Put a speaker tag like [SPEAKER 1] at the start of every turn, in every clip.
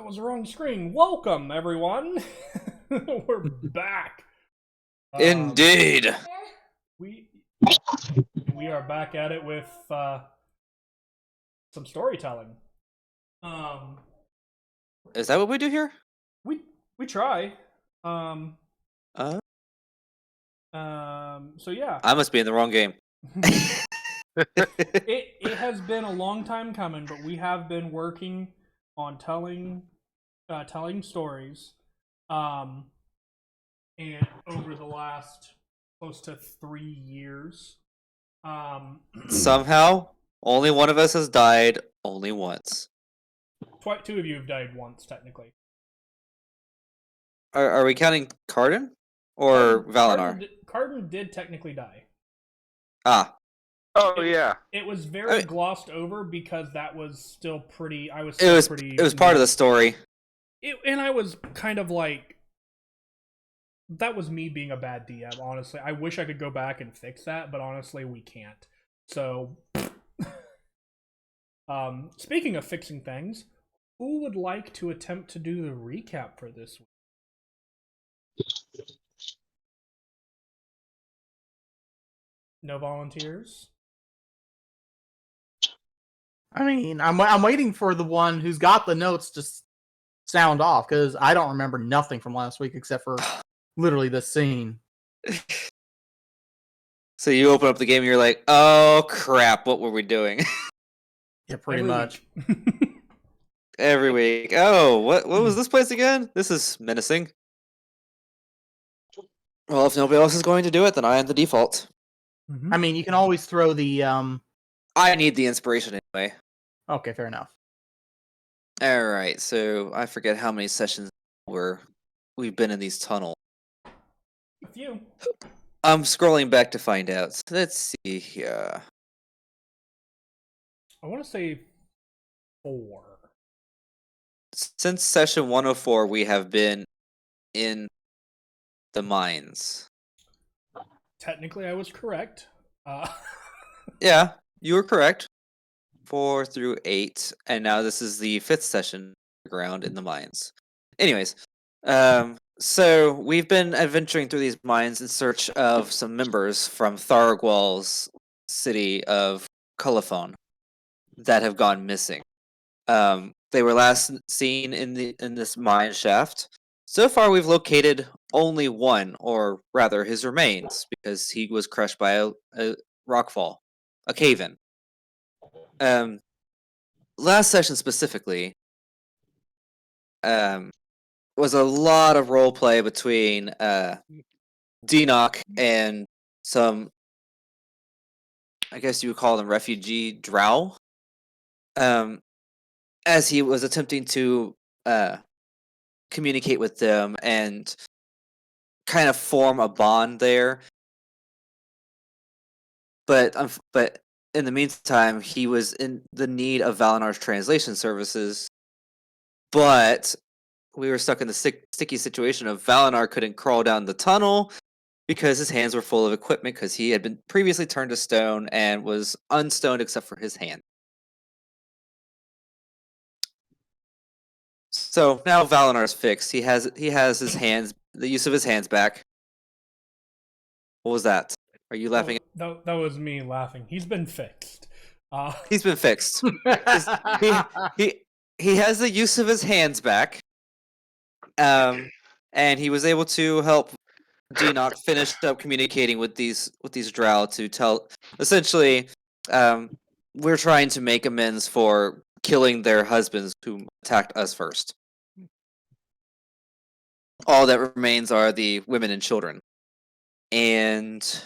[SPEAKER 1] was the wrong screen. Welcome, everyone. We're back.
[SPEAKER 2] Indeed.
[SPEAKER 1] We we are back at it with some storytelling. Um,
[SPEAKER 2] Is that what we do here?
[SPEAKER 1] we try. Um,
[SPEAKER 2] Uh,
[SPEAKER 1] so yeah,
[SPEAKER 2] I must be in the wrong game.
[SPEAKER 1] it has been a long time coming, but we have been working on telling stories. Um, and over the last close to 3 years.
[SPEAKER 2] Somehow, only one of us has died only once.
[SPEAKER 1] Two of you have died once, technically.
[SPEAKER 2] Are we counting Cardin or Valinar?
[SPEAKER 1] Cardin did technically die.
[SPEAKER 2] Ah.
[SPEAKER 3] Oh yeah.
[SPEAKER 1] It was very glossed over because that was still pretty.
[SPEAKER 2] It was part of the story.
[SPEAKER 1] And I was kind of like, that was me being a bad DM. Honestly, I wish I could go back and fix that, but honestly, we can't. So, speaking of fixing things, who would like to attempt to do the recap for this week? No volunteers?
[SPEAKER 4] I mean, I'm waiting for the one who's got the notes to sound off, because I don't remember nothing from last week except for literally this scene.
[SPEAKER 2] So you open up the game and you're like, oh crap, what were we doing?
[SPEAKER 4] Yeah, pretty much.
[SPEAKER 2] Every week. Oh, what was this place again? This is menacing. Well, if nobody else is going to do it, then I am the default.
[SPEAKER 1] Mm-hmm.
[SPEAKER 4] I mean, you can always throw the
[SPEAKER 2] I need the inspiration anyway.
[SPEAKER 4] Okay, fair enough.
[SPEAKER 2] Alright, so I forget how many sessions we've been in these tunnels.
[SPEAKER 1] A few.
[SPEAKER 2] I'm scrolling back to find out. Let's see here.
[SPEAKER 1] I want to say 4.
[SPEAKER 2] Since session 104, we have been in the mines.
[SPEAKER 1] Technically, I was correct.
[SPEAKER 2] Yeah, you were correct. 4 through 8, and now this is the 5th session ground in the mines. Anyways, so we've been adventuring through these mines in search of some members from Thargwal's city of Colophon that have gone missing. They were last seen in this mine shaft. So far, we've located only one, or rather, his remains, because he was crushed by a rockfall, a cave-in. Last session specifically, was a lot of roleplay between Denoch and some, I guess you would call them refugee drow. As he was attempting to communicate with them and kind of form a bond there. But in the meantime, he was in the need of Valinar's translation services. But we were stuck in the sticky situation of Valinar couldn't crawl down the tunnel because his hands were full of equipment because he had been previously turned to stone and was unstoned except for his hand. So now Valinar's fixed. He has his hands, the use of his hands back. What was that? Are you laughing?
[SPEAKER 1] That was me laughing. He's been fixed.
[SPEAKER 2] He's been fixed. he has the use of his hands back. And he was able to help Denoch finish up communicating with these drow to tell, essentially, we're trying to make amends for killing their husbands who attacked us first. All that remains are the women and children. And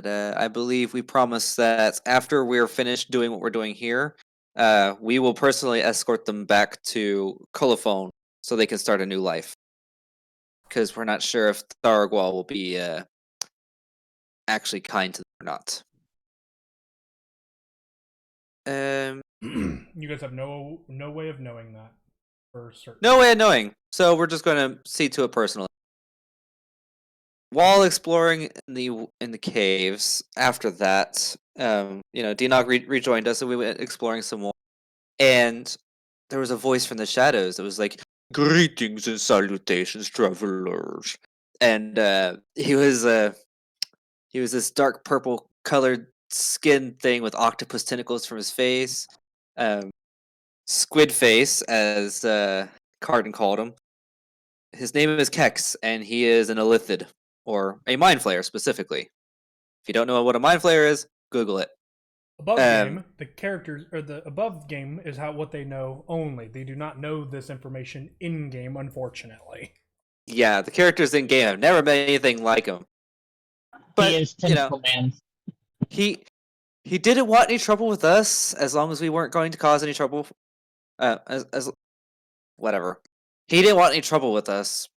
[SPEAKER 2] I believe we promised that after we're finished doing what we're doing here, we will personally escort them back to Colophon so they can start a new life. Because we're not sure if Thargwal will be actually kind to them or not.
[SPEAKER 1] You guys have no way of knowing that for certain.
[SPEAKER 2] No way of knowing. So we're just going to see to it personally. While exploring in the caves, after that, Denoch rejoined us, and we went exploring some more. And there was a voice from the shadows that was like, "Greetings and salutations, travelers." And he was this dark purple colored skin thing with octopus tentacles from his face. Squid face, as Cardin called him. His name is Kex, and he is an Illithid, or a Mind Flayer specifically. If you don't know what a Mind Flayer is, Google it.
[SPEAKER 1] Above game, the characters, or the above game is what they know only. They do not know this information in game, unfortunately.
[SPEAKER 2] Yeah, the characters in game have never met anything like him. But
[SPEAKER 3] he is Tentacle Man.
[SPEAKER 2] He didn't want any trouble with us as long as we weren't going to cause any trouble. As whatever, he didn't want any trouble with us.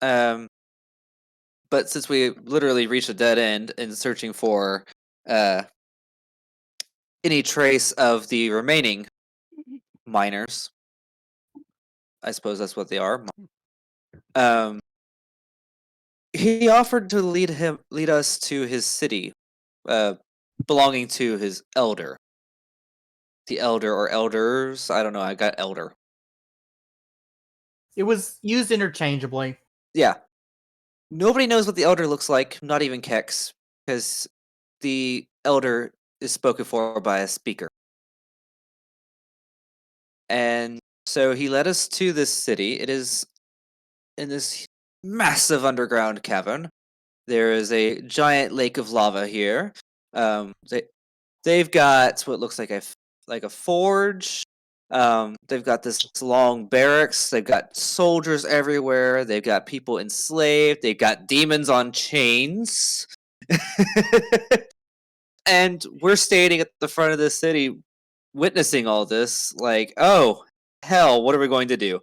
[SPEAKER 2] But since we literally reached a dead end in searching for any trace of the remaining miners, I suppose that's what they are. He offered to lead us to his city, belonging to his elder. The elder or elders, I don't know. I got elder.
[SPEAKER 4] It was used interchangeably.
[SPEAKER 2] Yeah. Nobody knows what the elder looks like, not even Kex, because the elder is spoken for by a speaker. And so he led us to this city. It is in this massive underground cavern. There is a giant lake of lava here. They've got what looks like a forge. They've got this long barracks. They've got soldiers everywhere. They've got people enslaved. They've got demons on chains. And we're standing at the front of the city witnessing all this like, oh, hell, what are we going to do?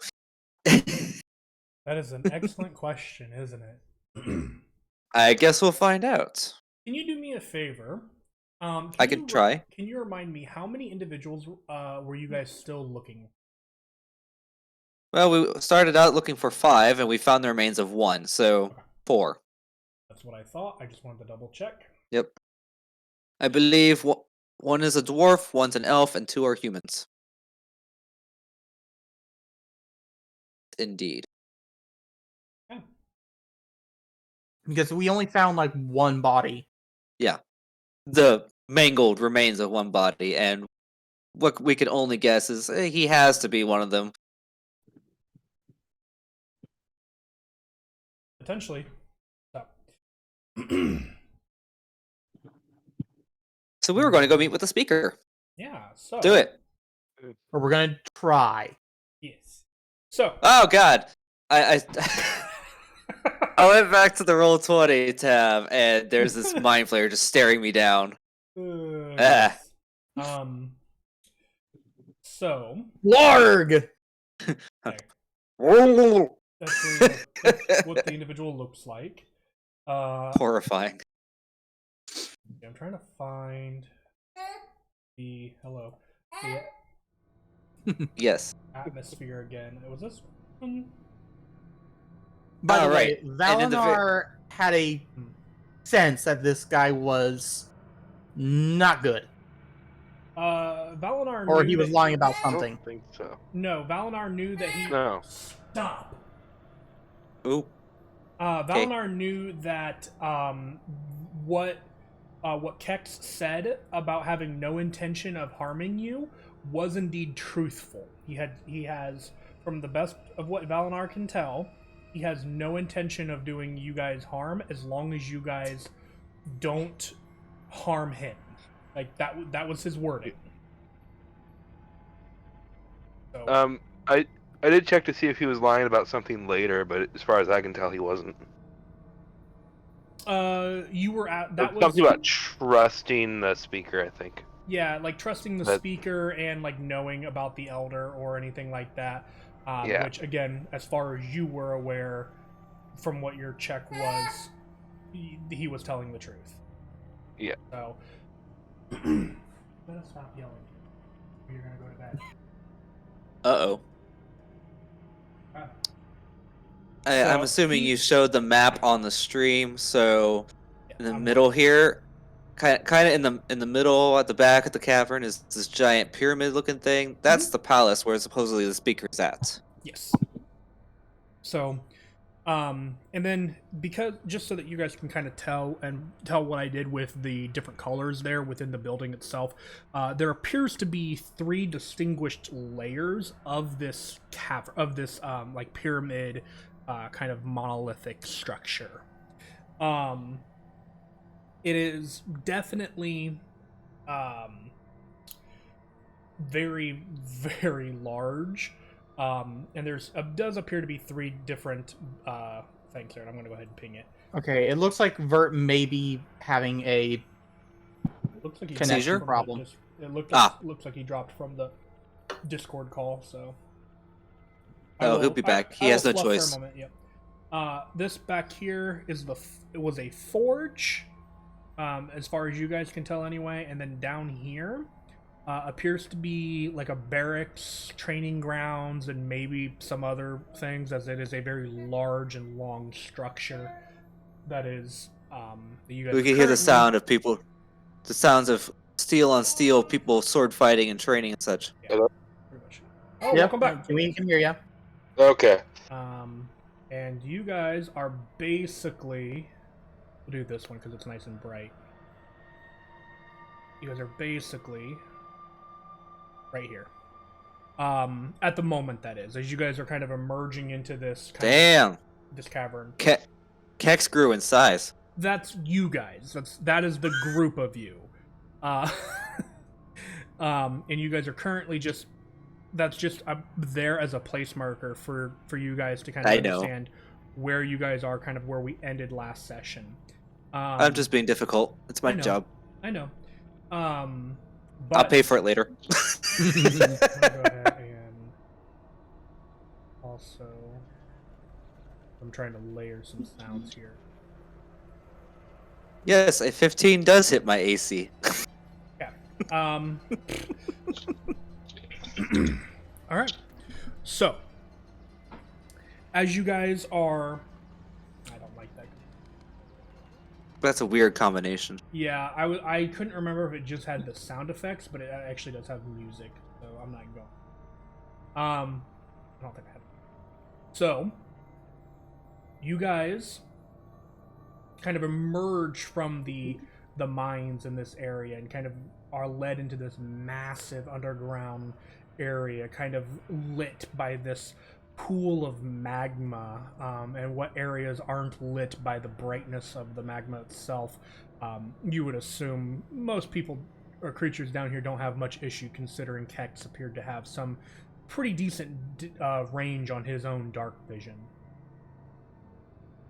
[SPEAKER 1] That is an excellent question, isn't it?
[SPEAKER 2] I guess we'll find out.
[SPEAKER 1] Can you do me a favor?
[SPEAKER 2] I can try.
[SPEAKER 1] Can you remind me how many individuals were you guys still looking?
[SPEAKER 2] Well, we started out looking for 5, and we found the remains of 1, so
[SPEAKER 1] Okay.
[SPEAKER 2] 4.
[SPEAKER 1] That's what I thought. I just wanted to double check.
[SPEAKER 2] Yep. I believe 1 is a dwarf, 1's an elf, and 2 are humans. Indeed.
[SPEAKER 1] Yeah.
[SPEAKER 4] Because we only found like 1 body.
[SPEAKER 2] Yeah. The mangled remains of 1 body, and what we can only guess is he has to be one of them.
[SPEAKER 1] Potentially. So.
[SPEAKER 2] So we were going to go meet with the speaker.
[SPEAKER 1] Yeah, so.
[SPEAKER 2] Do it.
[SPEAKER 4] Or we're gonna try.
[SPEAKER 1] Yes. So.
[SPEAKER 2] Oh, God. I went back to the Roll20 tab, and there's this Mind Flayer just staring me down.
[SPEAKER 1] Yes. So.
[SPEAKER 4] Larg!
[SPEAKER 1] Okay.
[SPEAKER 2] Horrifying.
[SPEAKER 1] That's what the individual looks like. I'm trying to find the
[SPEAKER 2] Yes.
[SPEAKER 1] atmosphere again. Was this one?
[SPEAKER 4] By the
[SPEAKER 2] right.
[SPEAKER 4] way, Valinar had a sense that this guy was not good.
[SPEAKER 1] Valinar
[SPEAKER 4] Or
[SPEAKER 1] knew
[SPEAKER 4] he was
[SPEAKER 1] that
[SPEAKER 4] lying about
[SPEAKER 5] I
[SPEAKER 4] something.
[SPEAKER 5] don't think so.
[SPEAKER 1] No, Valinar knew that he.
[SPEAKER 5] No.
[SPEAKER 1] Stop.
[SPEAKER 2] Ooh.
[SPEAKER 1] Valinar knew that what Kex said about having no intention of harming you was indeed truthful. He has, from the best of what Valinar can tell, he has no intention of doing you guys harm as long as you guys don't harm him. Like that was his wording. So,
[SPEAKER 5] I did check to see if he was lying about something later, but as far as I can tell, he wasn't.
[SPEAKER 1] you were at that was
[SPEAKER 5] something about trusting the speaker, I think.
[SPEAKER 1] Yeah, like trusting the speaker and like knowing about the elder or anything like that.
[SPEAKER 5] Yeah.
[SPEAKER 1] Which again, as far as you were aware, from what your check was, he was telling the truth.
[SPEAKER 5] Yeah.
[SPEAKER 1] So, let us stop yelling. You're gonna go to bed.
[SPEAKER 2] Uh-oh. I'm assuming you showed the map on the stream, so in the middle here, kind of in the middle at the back of the cavern is this giant pyramid-looking thing. That's the palace where supposedly the speaker's at.
[SPEAKER 1] Yes. So, and then because just so that you guys can kind of tell what I did with the different colors there within the building itself, there appears to be 3 distinguished layers of this like pyramid, kind of monolithic structure. It is definitely very, very large. And there's does appear to be 3 different things there, and I'm going to go ahead and ping it.
[SPEAKER 4] Okay, it looks like Vert may be having a
[SPEAKER 1] Looks like he
[SPEAKER 4] connection
[SPEAKER 1] dropped from
[SPEAKER 4] problem.
[SPEAKER 1] It looks like he dropped from the Discord call. So.
[SPEAKER 2] He'll be back. He has no
[SPEAKER 1] fluff for a
[SPEAKER 2] choice.
[SPEAKER 1] moment, yep. This back here is it was a forge, as far as you guys can tell anyway, and then down here appears to be like a barracks, training grounds, and maybe some other things, as it is a very large and long structure that is that you guys
[SPEAKER 2] We can hear the sound of people, the sounds of steel on steel, people sword fighting and training and such.
[SPEAKER 5] Hello?
[SPEAKER 1] pretty much. Oh, welcome back.
[SPEAKER 4] We can hear you.
[SPEAKER 5] Okay.
[SPEAKER 1] And you guys are basically, we'll do this one because it's nice and bright. You guys are basically right here. At the moment, that is, as you guys are kind of emerging into this this cavern.
[SPEAKER 2] Kex grew in size.
[SPEAKER 1] That's you guys. That is the group of you. And you guys are currently that's just there as a place marker for you guys to kind of understand where you guys are, kind of where we ended last session.
[SPEAKER 2] I'm just being difficult. It's my job.
[SPEAKER 1] I know. But
[SPEAKER 2] I'll pay for it later.
[SPEAKER 1] I'm gonna go ahead and also, I'm trying to layer some sounds here.
[SPEAKER 2] Yes, a 15 does hit my AC.
[SPEAKER 1] Yeah. All right. So, as you guys are, I don't like that.
[SPEAKER 2] That's a weird combination.
[SPEAKER 1] Yeah, I couldn't remember if it just had the sound effects, but it actually does have music, so I'm not going. I don't think I had it. So, you guys kind of emerge from the mines in this area and kind of are led into this massive underground area, kind of lit by this pool of magma, and what areas aren't lit by the brightness of the magma itself, you would assume most people or creatures down here don't have much issue, considering Kex appeared to have some pretty decent range on his own dark vision.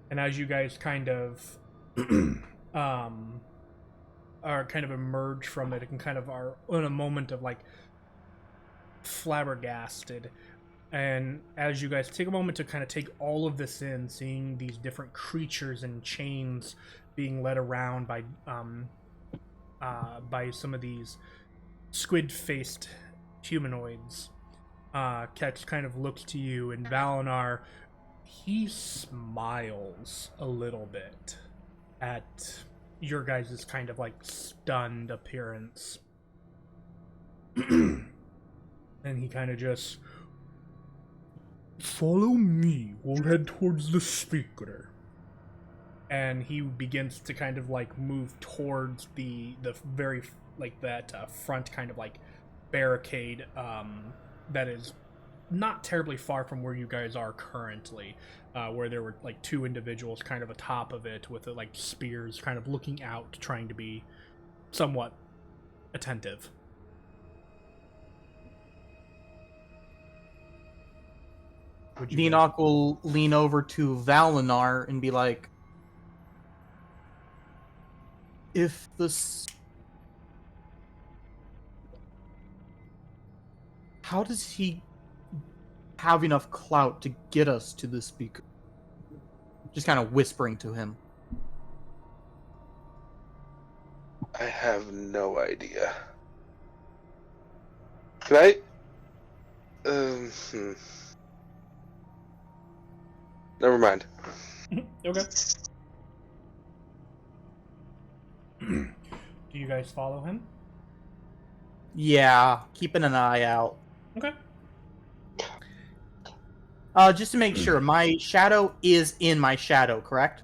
[SPEAKER 1] And as you guys kind of are kind of emerge from it and kind of are in a moment of like flabbergasted, and as you guys take a moment to kind of take all of this in, seeing these different creatures in chains being led around by some of these squid-faced humanoids, Kex kind of looks to you, and Valinar, he smiles a little bit at your guys' kind of like stunned appearance. And he kind of just, follow me, we'll head towards the speaker. And he begins to kind of like move towards the very, like that front kind of like barricade that is not terribly far from where you guys are currently, where there were like 2 individuals kind of atop of it with like spears kind of looking out, trying to be somewhat attentive.
[SPEAKER 4] Enoch will lean over to Valinar and be like, if this... How does he have enough clout to get us to the speaker? Just kind of whispering to him.
[SPEAKER 5] I have no idea. Can I? Never mind.
[SPEAKER 1] Okay. Do you guys follow him?
[SPEAKER 4] Yeah, keeping an eye out.
[SPEAKER 1] Okay.
[SPEAKER 4] Just to make sure, my shadow is in my shadow, correct?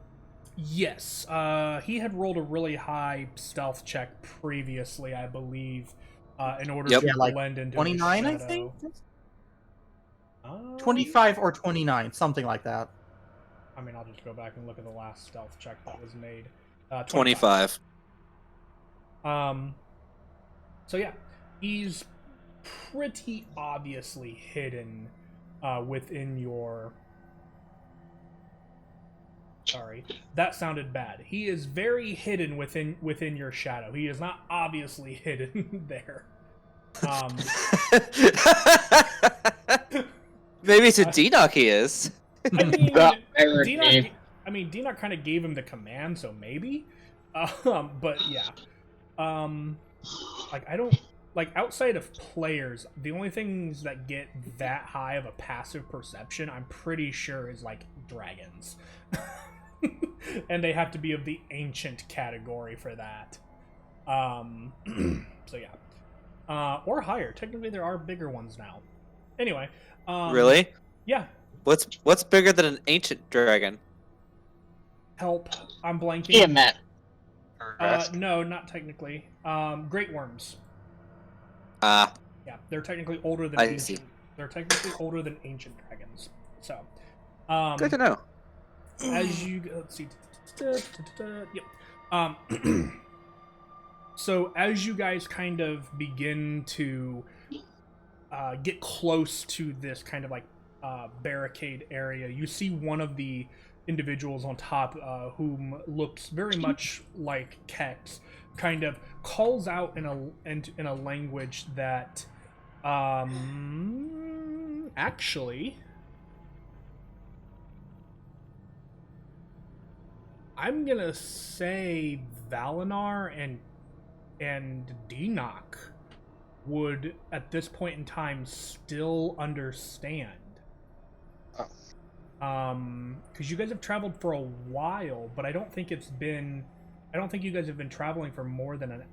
[SPEAKER 1] Yes. He had rolled a really high stealth check previously, I believe, in order
[SPEAKER 2] Yep.
[SPEAKER 1] to
[SPEAKER 4] Yeah, like
[SPEAKER 1] blend into
[SPEAKER 4] 29,
[SPEAKER 1] his
[SPEAKER 4] I think?
[SPEAKER 1] shadow.
[SPEAKER 4] 25 or 29, something like that.
[SPEAKER 1] I mean, I'll just go back and look at the last stealth check that was made.
[SPEAKER 2] 25.
[SPEAKER 1] So yeah, he's pretty obviously hidden within your. Sorry, that sounded bad. He is very hidden within your shadow. He is not obviously hidden there.
[SPEAKER 2] Maybe to Denock he is.
[SPEAKER 1] I mean,
[SPEAKER 3] That irony.
[SPEAKER 1] Denock kind of gave him the command, so maybe. But yeah, like I don't like outside of players, the only things that get that high of a passive perception, I'm pretty sure, is like dragons, and they have to be of the ancient category for that. So yeah, or higher. Technically, there are bigger ones now. Anyway,
[SPEAKER 2] Really?
[SPEAKER 1] Yeah.
[SPEAKER 2] What's bigger than an ancient dragon?
[SPEAKER 1] Help! I'm blanking.
[SPEAKER 3] Tiamat. Or rest.
[SPEAKER 1] No, not technically. Great worms.
[SPEAKER 2] Ah,
[SPEAKER 1] Yeah, they're technically older than
[SPEAKER 2] I
[SPEAKER 1] ancient.
[SPEAKER 2] see.
[SPEAKER 1] They're technically older than ancient dragons. So,
[SPEAKER 2] good to know.
[SPEAKER 1] as you let's see, yep. So as you guys kind of begin to get close to this kind of like barricade area, you see one of the individuals on top, whom looks very much like Kex, kind of calls out in a language that actually I'm gonna say Valinar and Denock would at this point in time still understand. Because you guys have traveled for a while, but I don't think you guys have been traveling for more than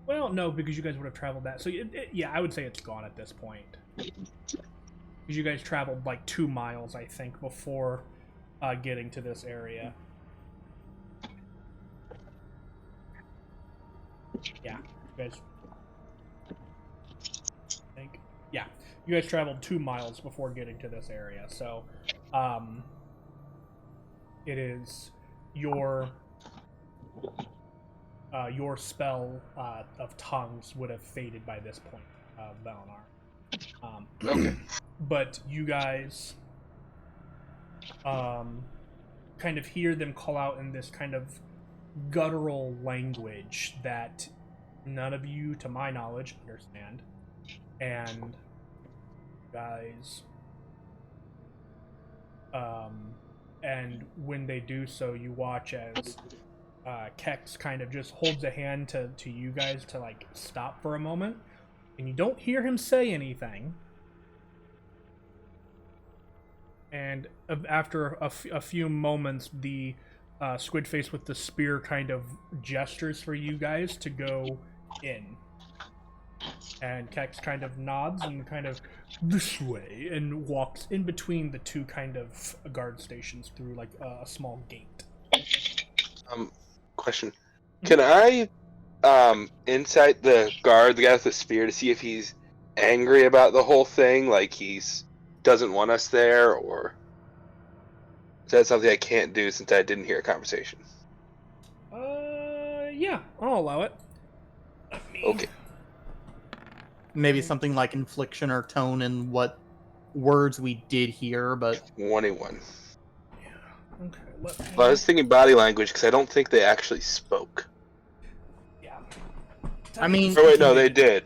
[SPEAKER 1] well, no, because you guys would have traveled that. So yeah, I would say it's gone at this point. Because you guys traveled like 2 miles, I think, before getting to this area. Yeah, you guys. I think. Yeah, you guys traveled 2 miles before getting to this area, so. It is your spell of tongues would have faded by this point, Valinar.
[SPEAKER 5] Okay.
[SPEAKER 1] But you guys kind of hear them call out in this kind of guttural language that none of you, to my knowledge, understand. And guys, and when they do so, you watch as Kex kind of just holds a hand to you guys to like stop for a moment, and you don't hear him say anything. And after a few moments, the squid face with the spear kind of gestures for you guys to go in. And Kex kind of nods and kind of this way and walks in between the two kind of guard stations through like a small gate.
[SPEAKER 5] Question. Can I insight the guard, the guy with the spear, to see if he's angry about the whole thing, like he's doesn't want us there, or is that something I can't do since I didn't hear a conversation?
[SPEAKER 1] Yeah, I'll allow it.
[SPEAKER 5] Okay.
[SPEAKER 4] Maybe something like infliction or tone in what words we did hear, but
[SPEAKER 5] 21.
[SPEAKER 1] Yeah. Okay.
[SPEAKER 5] But I was thinking body language because I don't think they actually spoke.
[SPEAKER 1] Yeah.
[SPEAKER 4] I mean,
[SPEAKER 5] Or wait, no, they did.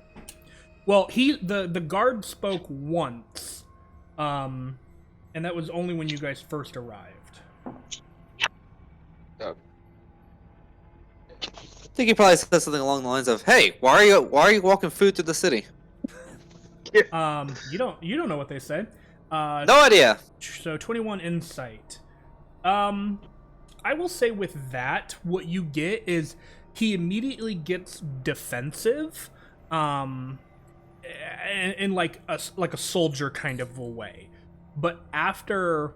[SPEAKER 1] Well, the guard spoke once, and that was only when you guys first arrived.
[SPEAKER 2] I think he probably said something along the lines of, "Hey, why are you walking food through the city?"
[SPEAKER 1] You don't know what they said.
[SPEAKER 2] No idea.
[SPEAKER 1] So 21 insight. I will say with that, what you get is he immediately gets defensive, in like a soldier kind of a way. But after,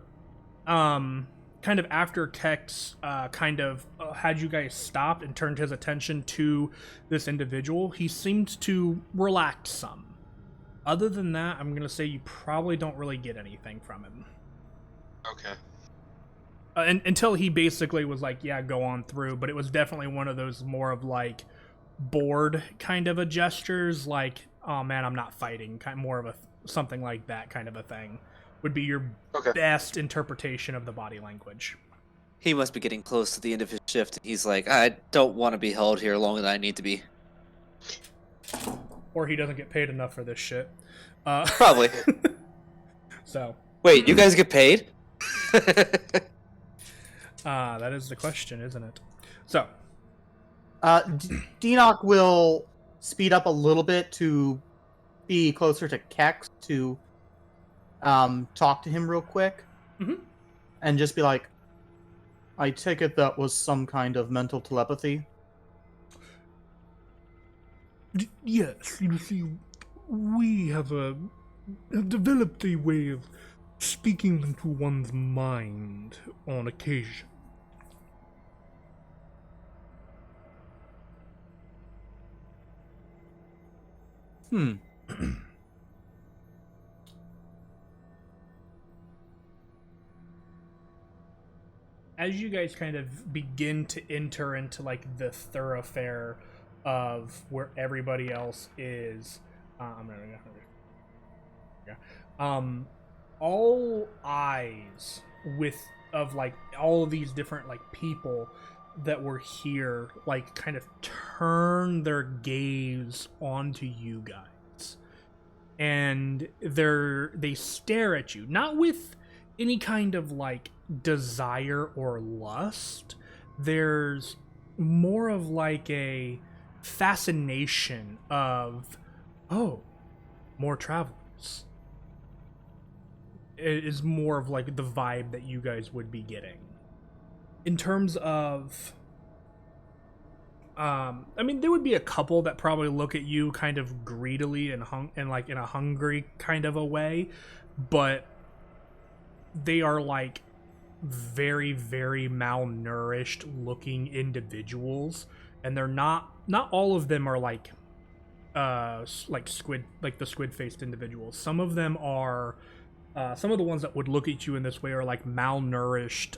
[SPEAKER 1] kind of after Kex had you guys stopped and turned his attention to this individual, he seemed to relax some. Other than that, I'm gonna say you probably don't really get anything from him.
[SPEAKER 3] Okay.
[SPEAKER 1] Until he basically was like, yeah, go on through. But it was definitely one of those more of like bored kind of a gestures, like, oh man, I'm not fighting, kind more of a something like that kind of a thing would be your best interpretation of the body language.
[SPEAKER 2] He must be getting close to the end of his shift. He's like, I don't want to be held here longer than I need to be.
[SPEAKER 1] Or he doesn't get paid enough for this shit.
[SPEAKER 2] Probably.
[SPEAKER 1] So.
[SPEAKER 2] Wait, you guys get paid?
[SPEAKER 1] That is the question, isn't it? So.
[SPEAKER 4] Deanoch will speed up a little bit to be closer to Kex to talk to him real quick.
[SPEAKER 1] Mm-hmm.
[SPEAKER 4] And just be like, I take it that was some kind of mental telepathy?
[SPEAKER 1] Yes, you see, we have developed a way of speaking into one's mind on occasion. As you guys kind of begin to enter into like the thoroughfare of where everybody else is, all eyes of like all of these different like people that were here like kind of turn their gaze onto you guys, and they stare at you, not with any kind of like desire or lust. There's more of like a fascination of, oh, more travelers. It is more of like the vibe that you guys would be getting. In terms of, I mean, there would be a couple that probably look at you kind of greedily and like in a hungry kind of a way, but they are like very, very malnourished looking individuals, and they're not all of them are like squid, like the squid faced individuals. Some of them are some of the ones that would look at you in this way are like malnourished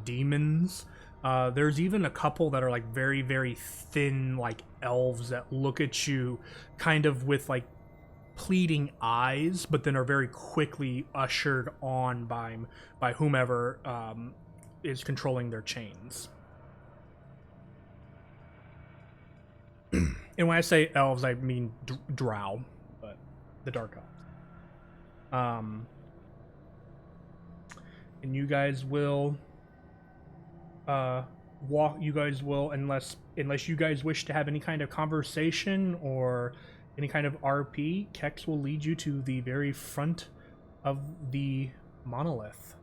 [SPEAKER 1] demons. There's even a couple that are like very, very thin, like elves that look at you kind of with like pleading eyes, but then are very quickly ushered on by whomever is controlling their chains. And when I say elves, I mean drow, but the dark elves. And you guys will walk. You guys will, unless you guys wish to have any kind of conversation or any kind of RP, Kex will lead you to the very front of the monolith.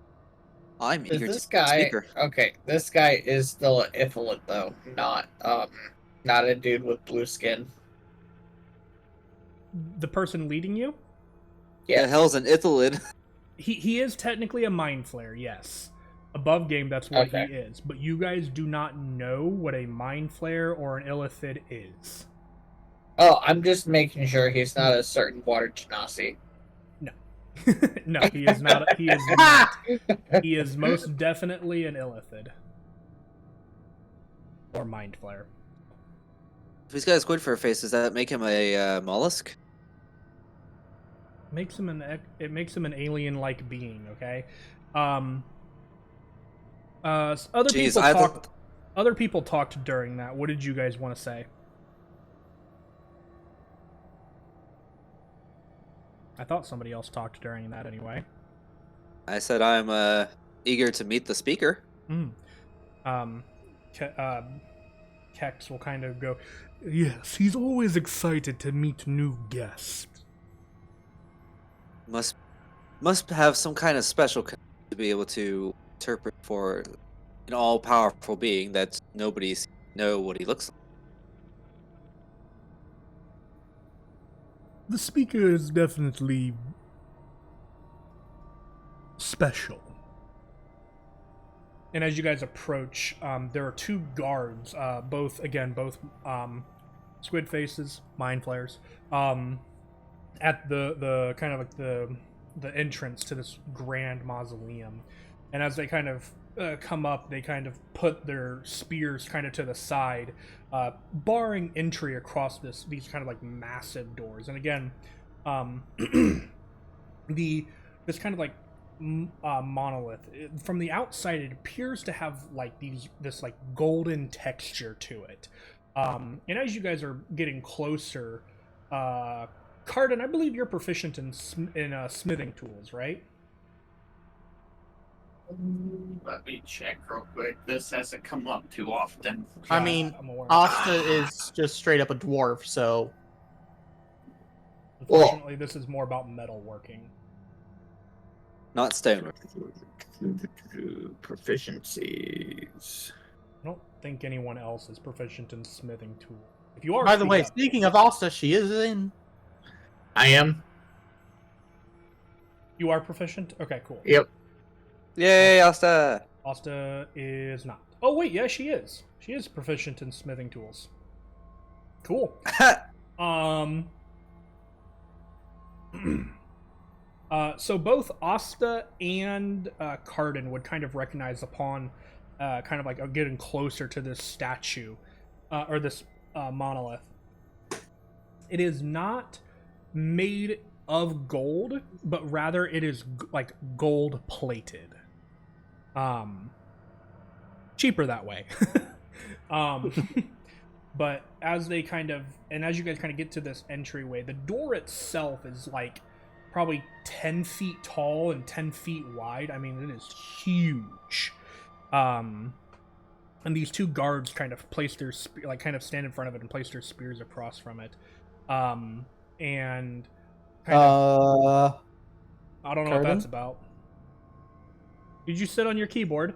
[SPEAKER 2] I'm eager
[SPEAKER 6] This
[SPEAKER 2] to
[SPEAKER 6] guy,
[SPEAKER 2] speaker.
[SPEAKER 6] okay, this guy is still an Ithalit though, not a dude with blue skin.
[SPEAKER 1] The person leading you?
[SPEAKER 2] Yeah, hell's an Ithalid.
[SPEAKER 1] He is technically a mind flayer, yes. Above game, that's what
[SPEAKER 6] Okay.
[SPEAKER 1] he is. But you guys do not know what a mind flayer or an illithid is.
[SPEAKER 6] Oh, I'm just making sure he's not a certain water genasi.
[SPEAKER 1] No, he is not. He is not. He is most definitely an illithid. Or mind flayer.
[SPEAKER 2] If he's got a squid for a face, does that make him a mollusk?
[SPEAKER 1] It makes him an alien-like being, okay? Other people talked during that. What did you guys want to say? I thought somebody else talked during that anyway.
[SPEAKER 2] I said I'm eager to meet the speaker.
[SPEAKER 1] Kex will kind of go, yes, he's always excited to meet new guests.
[SPEAKER 2] Must have some kind of special to be able to interpret for an all-powerful being that nobody sees know what he looks like.
[SPEAKER 1] The speaker is definitely special. And as you guys approach, there are two guards, both squid faces, mind flayers, at the kind of like the entrance to this grand mausoleum. And as they kind of come up, they kind of put their spears kind of to the side, barring entry across these kind of like massive doors. And again, this kind of like monolith, from the outside, it appears to have like this like golden texture to it. And as you guys are getting closer, Cardin, I believe you're proficient in smithing tools, right?
[SPEAKER 6] Let me check real quick. This hasn't come up too often.
[SPEAKER 4] I
[SPEAKER 1] Yeah,
[SPEAKER 4] mean,
[SPEAKER 1] I'm aware.
[SPEAKER 4] Asta is just straight up a dwarf, so
[SPEAKER 1] Unfortunately, this is more about metalworking.
[SPEAKER 2] Not stone.
[SPEAKER 6] Proficiencies.
[SPEAKER 1] I don't think anyone else is proficient in smithing tools. If you are,
[SPEAKER 4] by the
[SPEAKER 1] speak
[SPEAKER 4] way,
[SPEAKER 1] up.
[SPEAKER 4] speaking of Asta, she is in.
[SPEAKER 6] I am.
[SPEAKER 1] You are proficient? Okay, cool.
[SPEAKER 6] Yep.
[SPEAKER 2] Yay, Asta!
[SPEAKER 1] Asta is not. Oh wait, yeah, she is. She is proficient in smithing tools. Cool. So both Asta and Cardin would kind of recognize upon kind of like getting closer to this statue or this monolith. It is not made of gold, but rather it is like gold plated. Cheaper that way. But as you guys kind of get to this entryway, the door itself is like probably 10 feet tall and 10 feet wide. I mean, it is huge. And these two guards kind of place their kind of stand in front of it and place their spears across from it. And kind of, I don't know what that's about. Did you sit on your keyboard?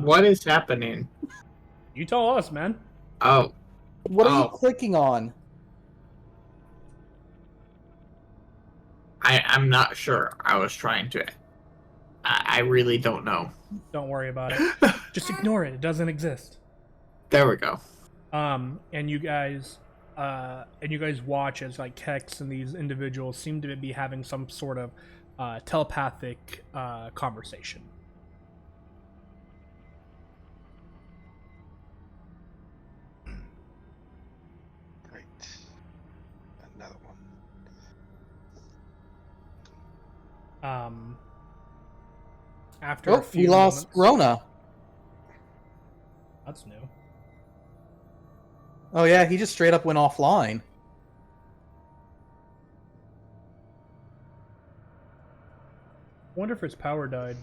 [SPEAKER 6] What is happening?
[SPEAKER 1] You tell us, man.
[SPEAKER 6] Oh,
[SPEAKER 4] What are you
[SPEAKER 6] Oh.
[SPEAKER 4] clicking on?
[SPEAKER 6] I'm not sure. I was trying to. I really don't know.
[SPEAKER 1] Don't worry about it. Just ignore it. It doesn't exist.
[SPEAKER 6] There we go.
[SPEAKER 1] And you guys watch as like Kex and these individuals seem to be having some sort of telepathic conversation.
[SPEAKER 5] Great. Another one.
[SPEAKER 1] After a few
[SPEAKER 4] we lost
[SPEAKER 1] moments,
[SPEAKER 4] Rona.
[SPEAKER 1] That's new.
[SPEAKER 4] Oh yeah, he just straight up went offline.
[SPEAKER 1] Wonder if his power died.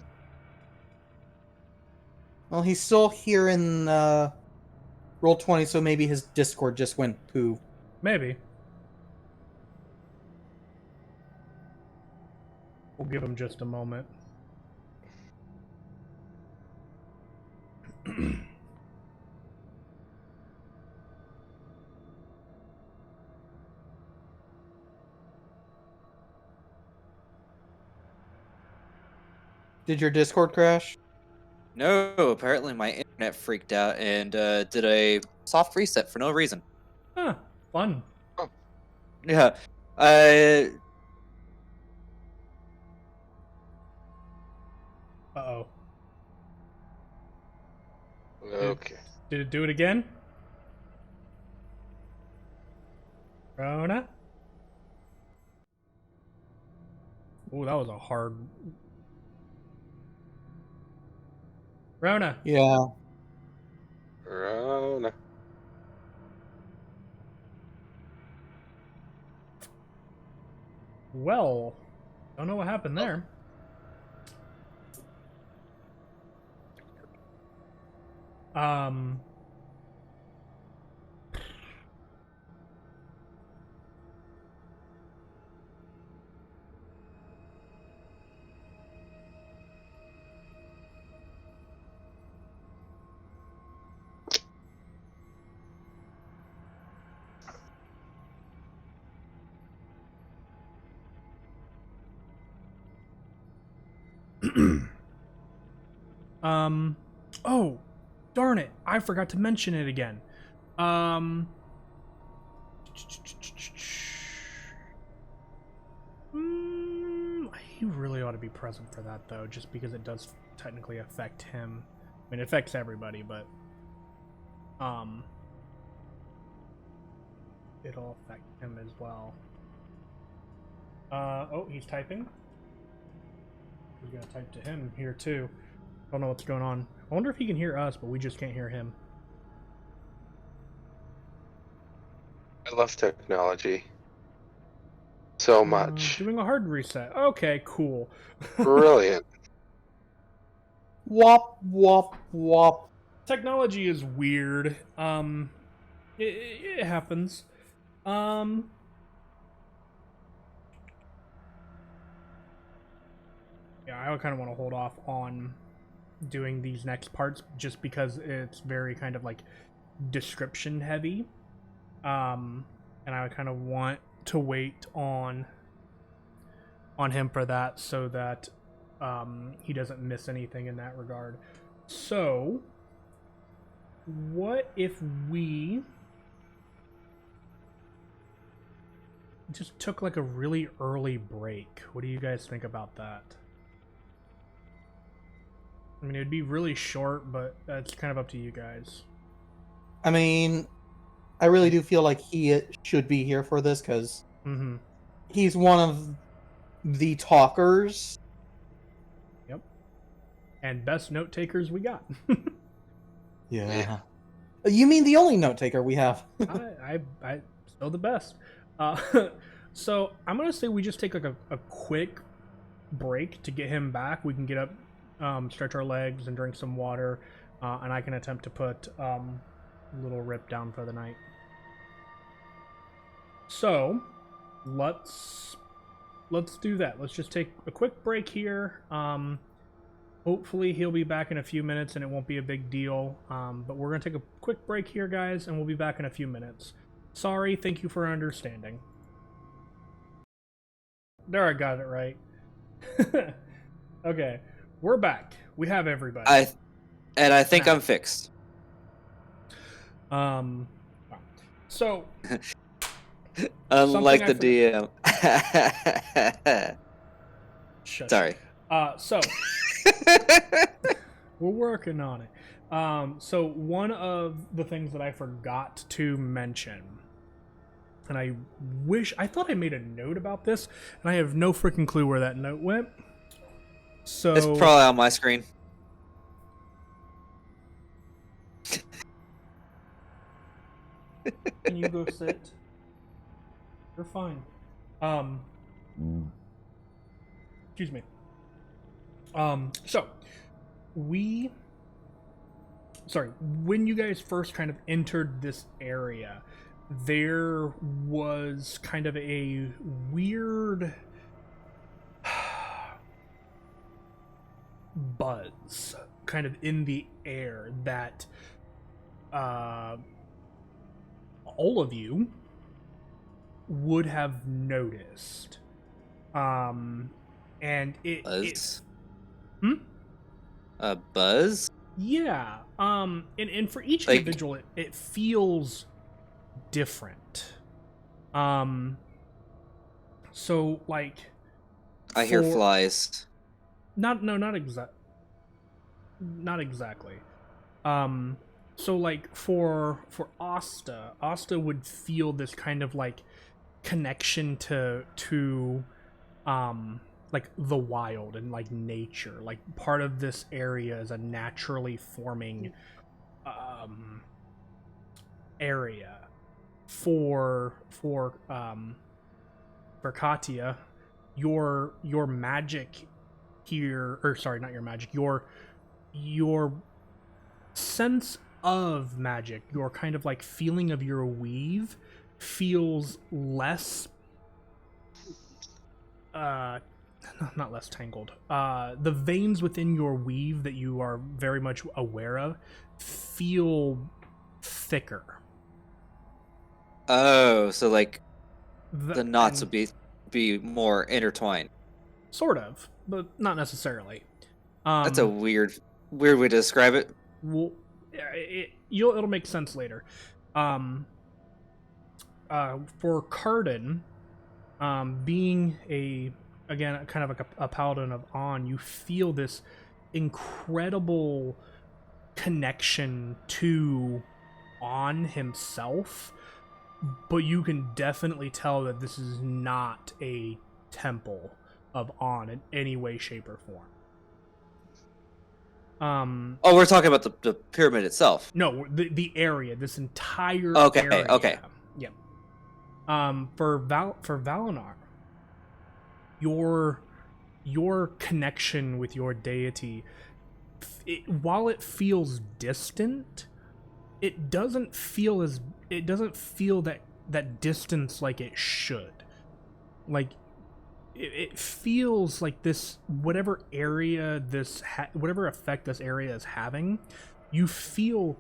[SPEAKER 4] Well, he's still here in Roll20, so maybe his Discord just went poo.
[SPEAKER 1] Maybe. We'll give him just a moment.
[SPEAKER 4] Did your Discord crash?
[SPEAKER 2] No, apparently my internet freaked out and did a soft reset for no reason.
[SPEAKER 1] Huh. Fun.
[SPEAKER 2] Yeah.
[SPEAKER 1] Uh-oh.
[SPEAKER 5] Okay.
[SPEAKER 1] Did it do it again? Rona? Oh, that was a hard... Rona!
[SPEAKER 4] Yeah.
[SPEAKER 5] Rona.
[SPEAKER 1] Well, don't know what happened there. Oh, darn it! I forgot to mention it again. He really ought to be present for that, though, just because it does technically affect him. I mean, it affects everybody, but it'll affect him as well. Oh, he's typing. We're gonna type to him here too. Don't know what's going on. I wonder if he can hear us, but we just can't hear him.
[SPEAKER 5] I love technology so much.
[SPEAKER 1] Doing a hard reset. Okay, cool.
[SPEAKER 5] Brilliant.
[SPEAKER 4] Wop, wop, wop.
[SPEAKER 1] Technology is weird. It happens. Yeah, I kind of want to hold off on doing these next parts just because it's very kind of like description heavy. And I kind of want to wait on him for that so that he doesn't miss anything in that regard. So, what if we just took like a really early break? What do you guys think about that? I mean, it'd be really short, but that's kind of up to you guys.
[SPEAKER 4] I mean, I really do feel like he should be here for this because he's one of the talkers.
[SPEAKER 1] Yep. And best note takers we got.
[SPEAKER 4] Yeah. You mean the only note taker we have?
[SPEAKER 1] I still the best. So I'm gonna say we just take like a quick break to get him back. We can get up, stretch our legs, and drink some water, and I can attempt to put little Rip down for the night. So let's do that. Let's just take a quick break here. Hopefully he'll be back in a few minutes and it won't be a big deal. But we're gonna take a quick break here, guys, and we'll be back in a few minutes. Sorry, thank you for understanding. There, I got it right. Okay, we're back. We have everybody.
[SPEAKER 2] I think I'm fixed.
[SPEAKER 1] So
[SPEAKER 2] Unlike the
[SPEAKER 1] something
[SPEAKER 2] DM.
[SPEAKER 1] Shush.
[SPEAKER 2] Sorry.
[SPEAKER 1] So we're working on it. So one of the things that I forgot to mention, and I thought I made a note about this, and I have no freaking clue where that note went. So
[SPEAKER 2] It's probably on my screen.
[SPEAKER 1] Can you go sit? You're fine. Excuse me. So when you guys first kind of entered this area, there was kind of a weird buzz kind of in the air that all of you would have noticed. And
[SPEAKER 2] Buzz?
[SPEAKER 1] Hmm?
[SPEAKER 2] A buzz?
[SPEAKER 1] Yeah. And for each
[SPEAKER 2] Like-
[SPEAKER 1] individual it feels different. So like
[SPEAKER 2] I hear
[SPEAKER 1] for-
[SPEAKER 2] flies.
[SPEAKER 1] Not exactly. So like for Asta would feel this kind of like connection to like the wild and like nature. Like part of this area is a naturally forming area. For Katia, your magic here, or sorry, not your magic, your sense of magic, your kind of like feeling of your weave feels less not less tangled. The veins within your weave that you are very much aware of feel thicker.
[SPEAKER 2] Oh, so like the knots
[SPEAKER 1] and-
[SPEAKER 2] would be more intertwined.
[SPEAKER 1] Sort of, but not necessarily.
[SPEAKER 2] That's a weird way to describe it.
[SPEAKER 1] Well, it'll make sense later. For Cardin, being again kind of like a paladin of On, you feel this incredible connection to On himself, but you can definitely tell that this is not a temple of On in any way, shape, or form.
[SPEAKER 2] Oh, we're talking about the pyramid itself.
[SPEAKER 1] No, the area, this entire
[SPEAKER 2] Okay,
[SPEAKER 1] area.
[SPEAKER 2] okay.
[SPEAKER 1] Yep. For Valinar, your connection with your deity, while it feels distant, it doesn't feel that distance like it should. Like it feels like this whatever effect this area is having, you feel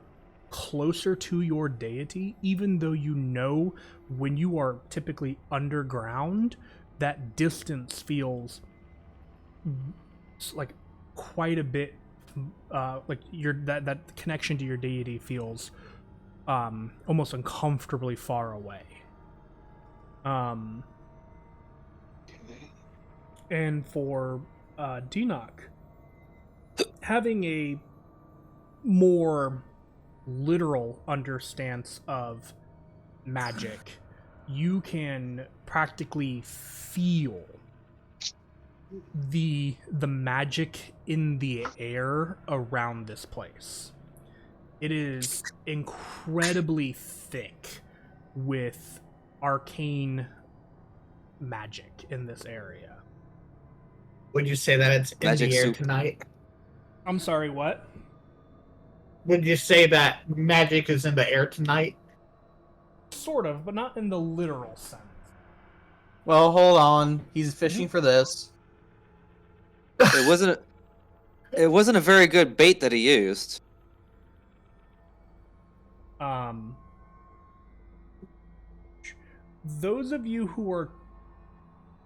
[SPEAKER 1] closer to your deity, even though you know when you are typically underground, that distance feels like quite a bit like that connection to your deity feels almost uncomfortably far away. And for Dinok, having a more literal understanding of magic, you can practically feel the magic in the air around this place. It is incredibly thick with arcane magic in this area.
[SPEAKER 6] Would you say that it's in
[SPEAKER 2] Magic
[SPEAKER 6] the air
[SPEAKER 2] soup.
[SPEAKER 6] tonight?
[SPEAKER 1] I'm sorry, what?
[SPEAKER 6] Would you say that magic is in the air tonight?
[SPEAKER 1] Sort of, but not in the literal sense.
[SPEAKER 4] Well, hold on. He's fishing for this.
[SPEAKER 2] It wasn't a very good bait that he used.
[SPEAKER 1] Those of you who are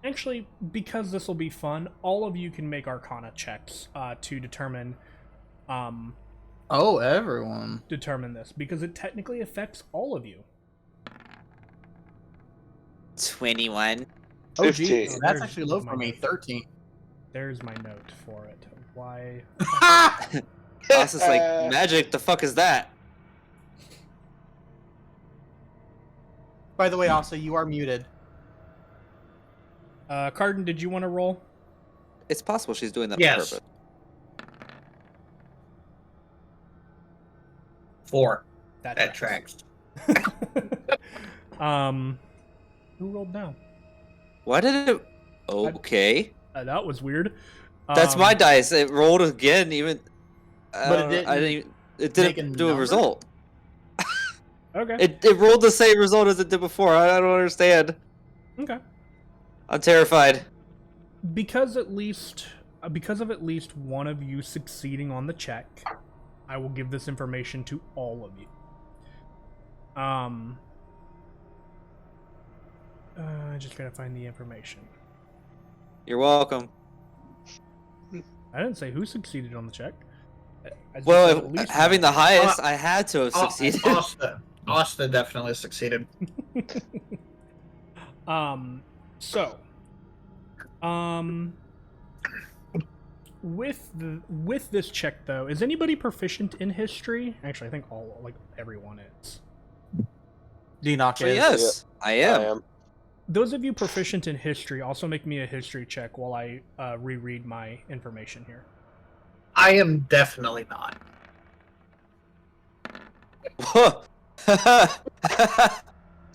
[SPEAKER 1] actually, because this will be fun, all of you can make Arcana checks to determine
[SPEAKER 4] Oh, everyone.
[SPEAKER 1] this, because it technically affects all of you.
[SPEAKER 2] 21.
[SPEAKER 4] Oh, geez.
[SPEAKER 5] 15.
[SPEAKER 4] That's
[SPEAKER 1] There's
[SPEAKER 4] actually low
[SPEAKER 1] my
[SPEAKER 4] for me.
[SPEAKER 1] note.
[SPEAKER 4] 13.
[SPEAKER 1] There's my note for it. Why?
[SPEAKER 2] I was just like, magic, the fuck is that?
[SPEAKER 4] By the way, Asa, you are muted.
[SPEAKER 1] Cardin, did you want to roll?
[SPEAKER 2] It's possible she's doing that
[SPEAKER 6] Yes.
[SPEAKER 2] on purpose.
[SPEAKER 6] 4.
[SPEAKER 1] That
[SPEAKER 6] That tracks.
[SPEAKER 1] Who rolled now?
[SPEAKER 2] Why did it... Okay.
[SPEAKER 1] That was weird.
[SPEAKER 2] That's my dice. It rolled again, even...
[SPEAKER 4] But it
[SPEAKER 2] it
[SPEAKER 4] make a
[SPEAKER 2] didn't do a
[SPEAKER 4] number?
[SPEAKER 2] result.
[SPEAKER 1] Okay.
[SPEAKER 2] It rolled the same result as it did before. I don't understand.
[SPEAKER 1] Okay.
[SPEAKER 2] I'm terrified.
[SPEAKER 1] Because of at least one of you succeeding on the check, I will give this information to all of you. I just gotta find the information.
[SPEAKER 2] You're welcome.
[SPEAKER 1] I didn't say who succeeded on the check. I just said
[SPEAKER 2] Well,
[SPEAKER 1] at least
[SPEAKER 2] having the
[SPEAKER 1] one.
[SPEAKER 2] highest, I had to have succeeded.
[SPEAKER 6] Asta definitely succeeded.
[SPEAKER 1] With this check though, is anybody proficient in history? Actually, I think everyone is.
[SPEAKER 4] D-Knock
[SPEAKER 2] So
[SPEAKER 4] is.
[SPEAKER 2] yes, I am.
[SPEAKER 5] I am.
[SPEAKER 1] Those of you proficient in history, also make me a history check while I reread my information here.
[SPEAKER 6] I am definitely not.
[SPEAKER 2] I'll take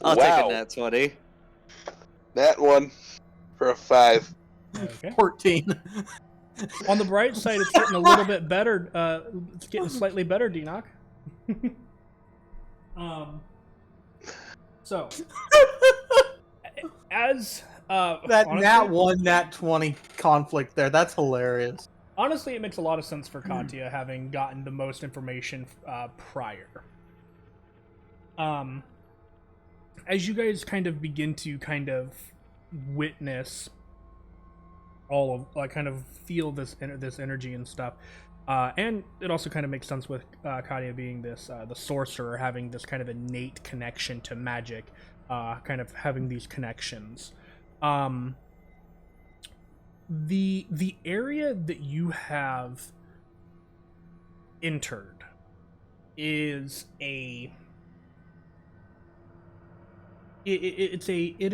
[SPEAKER 5] Wow.
[SPEAKER 2] a nat 20.
[SPEAKER 5] That one for a 5.
[SPEAKER 1] Okay.
[SPEAKER 4] 14.
[SPEAKER 1] On the bright side, it's getting a little bit better. It's getting slightly better, D-Knock. So, as
[SPEAKER 4] That
[SPEAKER 1] honestly,
[SPEAKER 4] nat 1, nat 20 conflict there. That's hilarious.
[SPEAKER 1] honestly, it makes a lot of sense for Katya having gotten the most information prior. As you guys kind of begin to witness all of kind of feel this energy and stuff. And it also kind of makes sense with Kadia being this the sorcerer, having this kind of innate connection to magic, kind of having these connections. The area that you have entered is it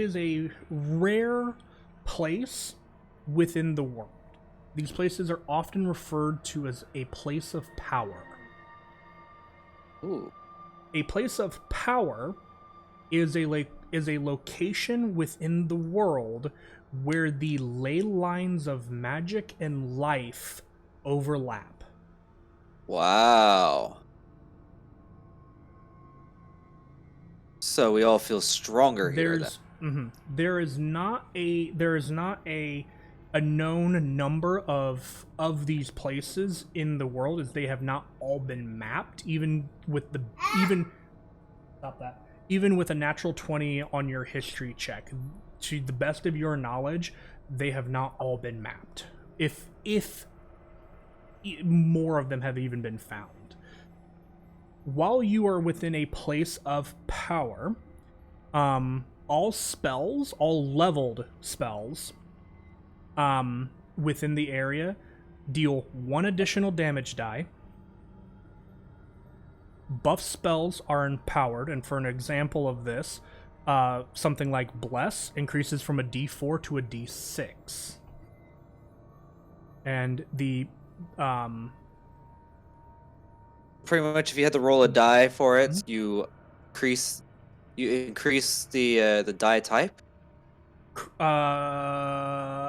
[SPEAKER 1] is a rare place within the world. These places are often referred to as a place of power.
[SPEAKER 2] Ooh.
[SPEAKER 1] A place of power is a location within the world where the ley lines of magic and life overlap.
[SPEAKER 2] Wow. So we all feel stronger here then.
[SPEAKER 1] There is not a known number of these places in the world, as they have not all been mapped, even with a natural 20 on your history check. To the best of your knowledge, they have not all been mapped. If more of them have even been found. While you are within a place of power, all spells, all leveled spells, within the area deal 1 additional damage die. Buff spells are empowered, and for an example of this, something like Bless increases from a D4 to a D6. And the
[SPEAKER 2] pretty much, if you had to roll a die for it, you increase the die type.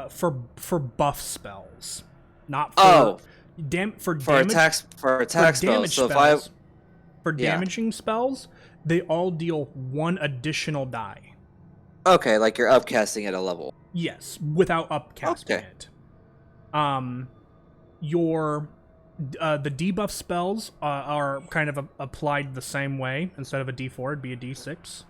[SPEAKER 1] For buff spells, not
[SPEAKER 2] for
[SPEAKER 1] for
[SPEAKER 2] attack spells. So spells,
[SPEAKER 1] for damaging spells, they all deal 1 additional die.
[SPEAKER 2] Okay, like you're upcasting at a level.
[SPEAKER 1] Yes, without upcasting it. The debuff spells are kind of applied the same way. Instead of a D4, it'd be a D6.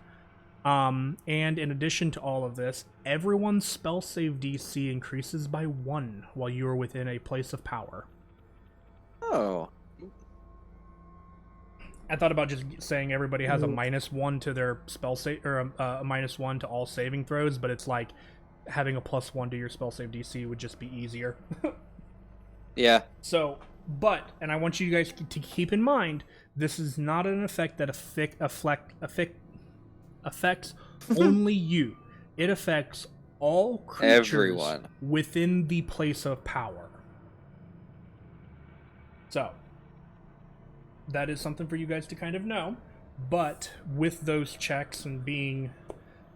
[SPEAKER 1] And in addition to all of this, everyone's spell save DC increases by 1 while you are within a place of power.
[SPEAKER 2] Oh.
[SPEAKER 1] I thought about just saying everybody has a -1 to their spell save, or a -1 to all saving throws, but it's like having a +1 to your spell save DC would just be easier.
[SPEAKER 2] Yeah.
[SPEAKER 1] So, and I want you guys to keep in mind, this is not an effect that affects only you. It affects all creatures
[SPEAKER 2] Everyone
[SPEAKER 1] within the place of power. So, that is something for you guys to kind of know. But with those checks and being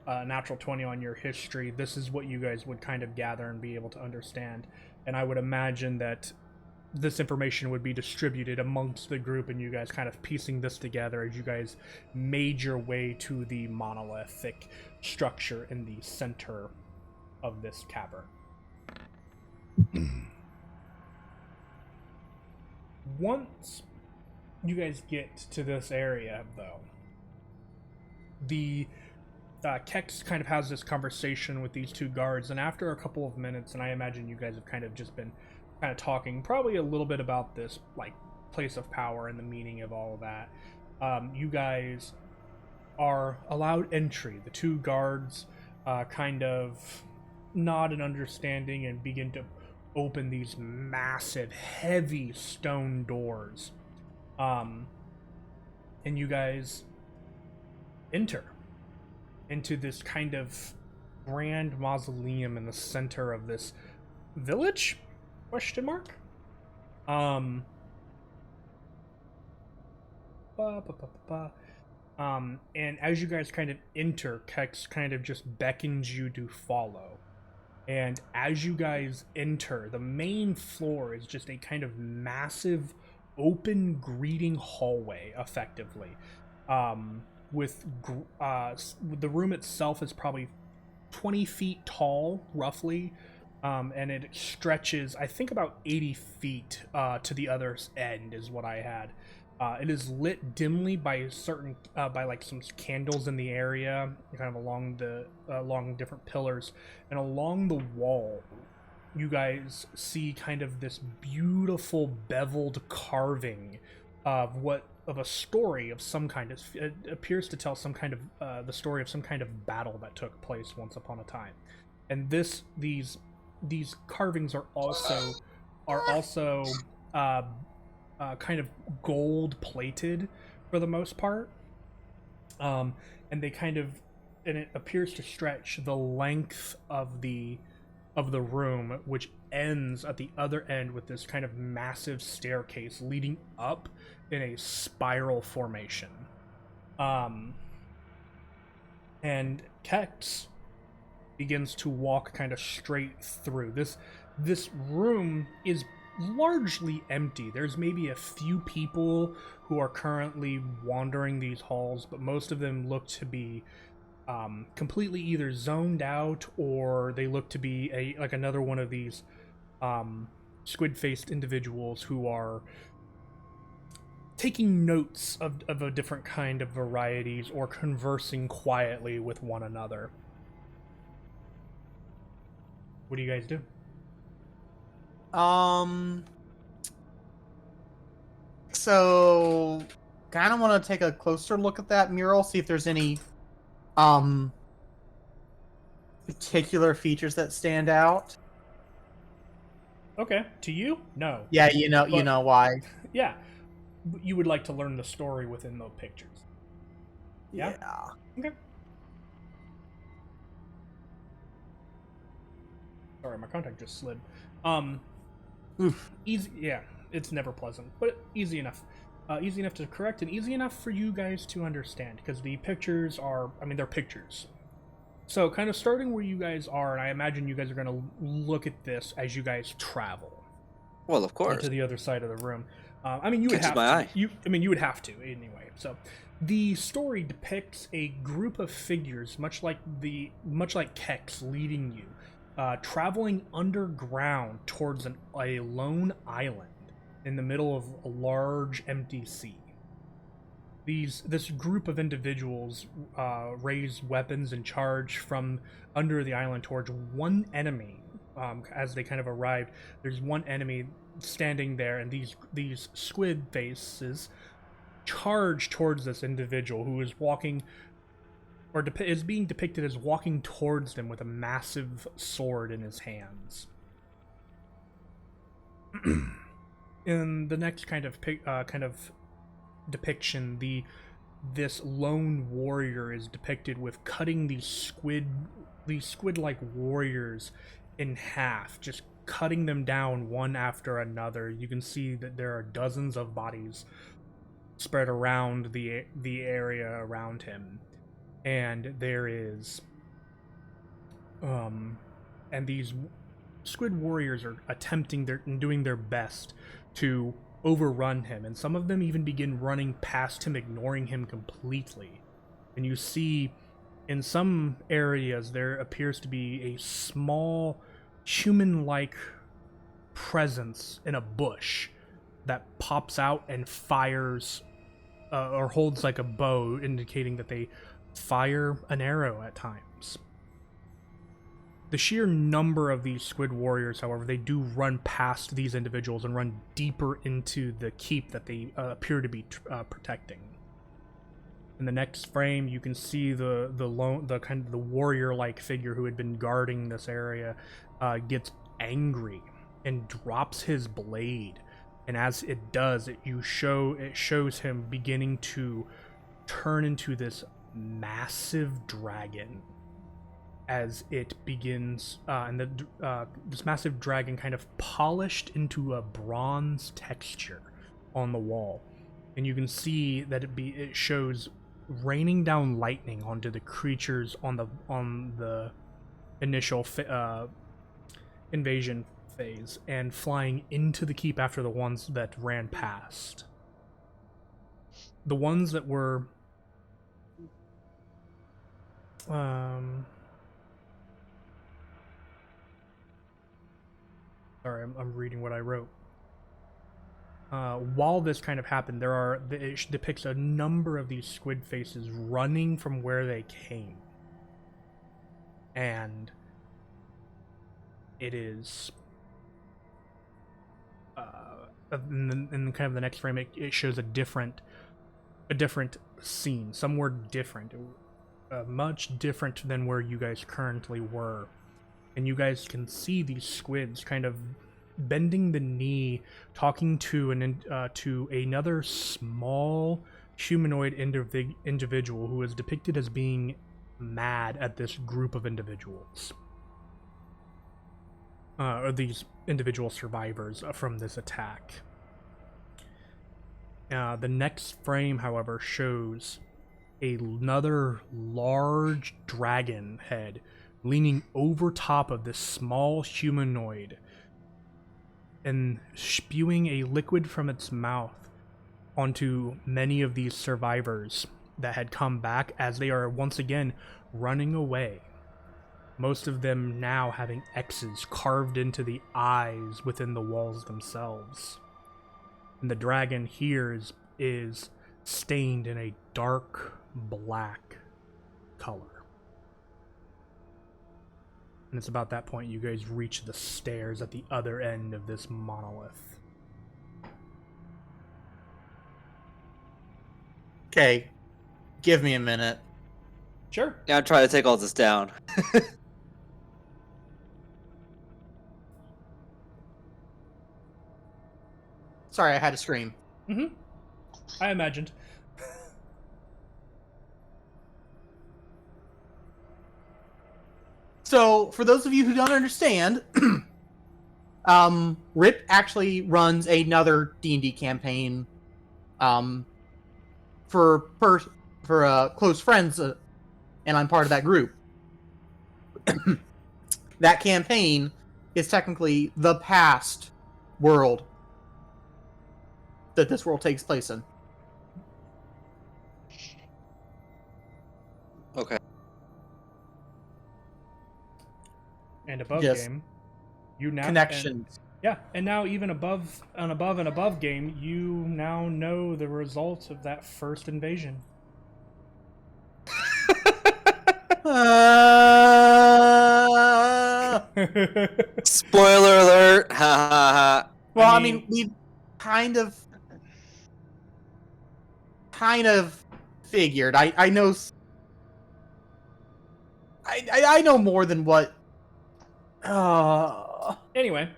[SPEAKER 1] natural 20 on your history, this is what you guys would kind of gather and be able to understand. And I would imagine that this information would be distributed amongst the group, and you guys kind of piecing this together as you guys made your way to the monolithic structure in the center of this cavern. Once you guys get to this area, though, the Kex kind of has this conversation with these 2 guards, and after a couple of minutes, and I imagine you guys have kind of just been kind of talking probably a little bit about this like place of power and the meaning of all of that, you guys are allowed entry. The 2 guards kind of nod in understanding and begin to open these massive, heavy stone doors. And you guys enter into this kind of grand mausoleum in the center of this village? Question mark? And as you guys kind of enter, Kex kind of just beckons you to follow. And as you guys enter, the main floor is just a kind of massive open greeting hallway, effectively. With the room itself is probably 20 feet tall, roughly. And it stretches, I think, about 80 feet to the other end is what I had. It is lit dimly by by like some candles in the area, kind of along different pillars, and along the wall you guys see kind of this beautiful beveled carving of a story of some kind. It appears to tell some kind of the story of some kind of battle that took place once upon a time. And these carvings are also kind of gold plated for the most part, and it appears to stretch the length of the room, which ends at the other end with this kind of massive staircase leading up in a spiral formation. And Kex begins to walk kind of straight through. This room is largely empty. There's maybe a few people who are currently wandering these halls, but most of them look to be completely either zoned out, or they look to be like another one of these squid-faced individuals who are taking notes of a different kind of varieties or conversing quietly with one another. What do you guys do?
[SPEAKER 4] So kind of want to take a closer look at that mural, see if there's any particular features that stand out.
[SPEAKER 1] Okay, to you? No.
[SPEAKER 4] Yeah, you know why.
[SPEAKER 1] Yeah. You would like to learn the story within those pictures. Yeah? Okay. Sorry, my contact just slid.
[SPEAKER 4] Oof.
[SPEAKER 1] Easy. Yeah, it's never pleasant, but easy enough. Easy enough to correct, and easy enough for you guys to understand, because the pictures are, they're pictures. So, kind of starting where you guys are, and I imagine you guys are going to look at this as you guys travel.
[SPEAKER 2] Well, of course.
[SPEAKER 1] To the other side of the room. You would
[SPEAKER 2] Catches
[SPEAKER 1] have
[SPEAKER 2] my
[SPEAKER 1] to.
[SPEAKER 2] eye.
[SPEAKER 1] You would have to anyway. So, the story depicts a group of figures, much like Kex leading you, traveling underground towards a lone island in the middle of a large empty sea. This group of individuals raise weapons and charge from under the island towards one enemy. As they kind of arrive, there's one enemy standing there, and these squid faces charge towards this individual who is walking, or is being depicted as walking towards them with a massive sword in his hands. In the next kind of depiction, this lone warrior is depicted with cutting these squid-like warriors in half, just cutting them down one after another. You can see that there are dozens of bodies spread around the area around him, and there is and these squid warriors are doing their best to overrun him, and some of them even begin running past him, ignoring him completely. And you see in some areas there appears to be a small human-like presence in a bush that pops out and fires or holds like a bow, indicating that they fire an arrow at times. The sheer number of these squid warriors, however, they do run past these individuals and run deeper into the keep that they appear to be protecting. In the next frame, you can see the kind of the warrior-like figure who had been guarding this area gets angry and drops his blade. And as it does, it shows him beginning to turn into this massive dragon. As it begins, this massive dragon kind of polished into a bronze texture on the wall, and you can see that it shows raining down lightning onto the creatures on the initial invasion phase, and flying into the keep after the ones that ran past. The ones that were sorry, I'm reading what I wrote. While this kind of happened, it depicts a number of these squid faces running from where they came. And it is in kind of the next frame, it shows a different scene, somewhere different, much different than where you guys currently were. And you guys can see these squids kind of bending the knee, talking to another small humanoid individual who is depicted as being mad at this group of individuals, or these individual survivors from this attack. The next frame, however, shows another large dragon head leaning over top of this small humanoid and spewing a liquid from its mouth onto many of these survivors that had come back as they are once again running away. Most of them now having X's carved into the eyes within the walls themselves. And the dragon here is stained in a dark black color. And it's about that point you guys reach the stairs at the other end of this monolith.
[SPEAKER 4] Okay, give me a minute.
[SPEAKER 1] Sure.
[SPEAKER 2] Yeah, I'm trying to take all this down.
[SPEAKER 4] Sorry, I had to scream.
[SPEAKER 1] Mm-hmm. I imagined.
[SPEAKER 4] So, for those of you who don't understand, Rip actually runs another D&D campaign for close friends, and I'm part of that group. That campaign is technically the past world that this world takes place in.
[SPEAKER 2] Okay.
[SPEAKER 1] And above
[SPEAKER 4] Yes.
[SPEAKER 1] game, you now
[SPEAKER 4] Connections.
[SPEAKER 1] and now even above game, you now know the results of that first invasion.
[SPEAKER 2] Spoiler alert! Ha ha ha.
[SPEAKER 4] Well,
[SPEAKER 1] I
[SPEAKER 4] I
[SPEAKER 1] mean-
[SPEAKER 4] mean, we kind of figured. I know. I know more than what.
[SPEAKER 1] Anyway,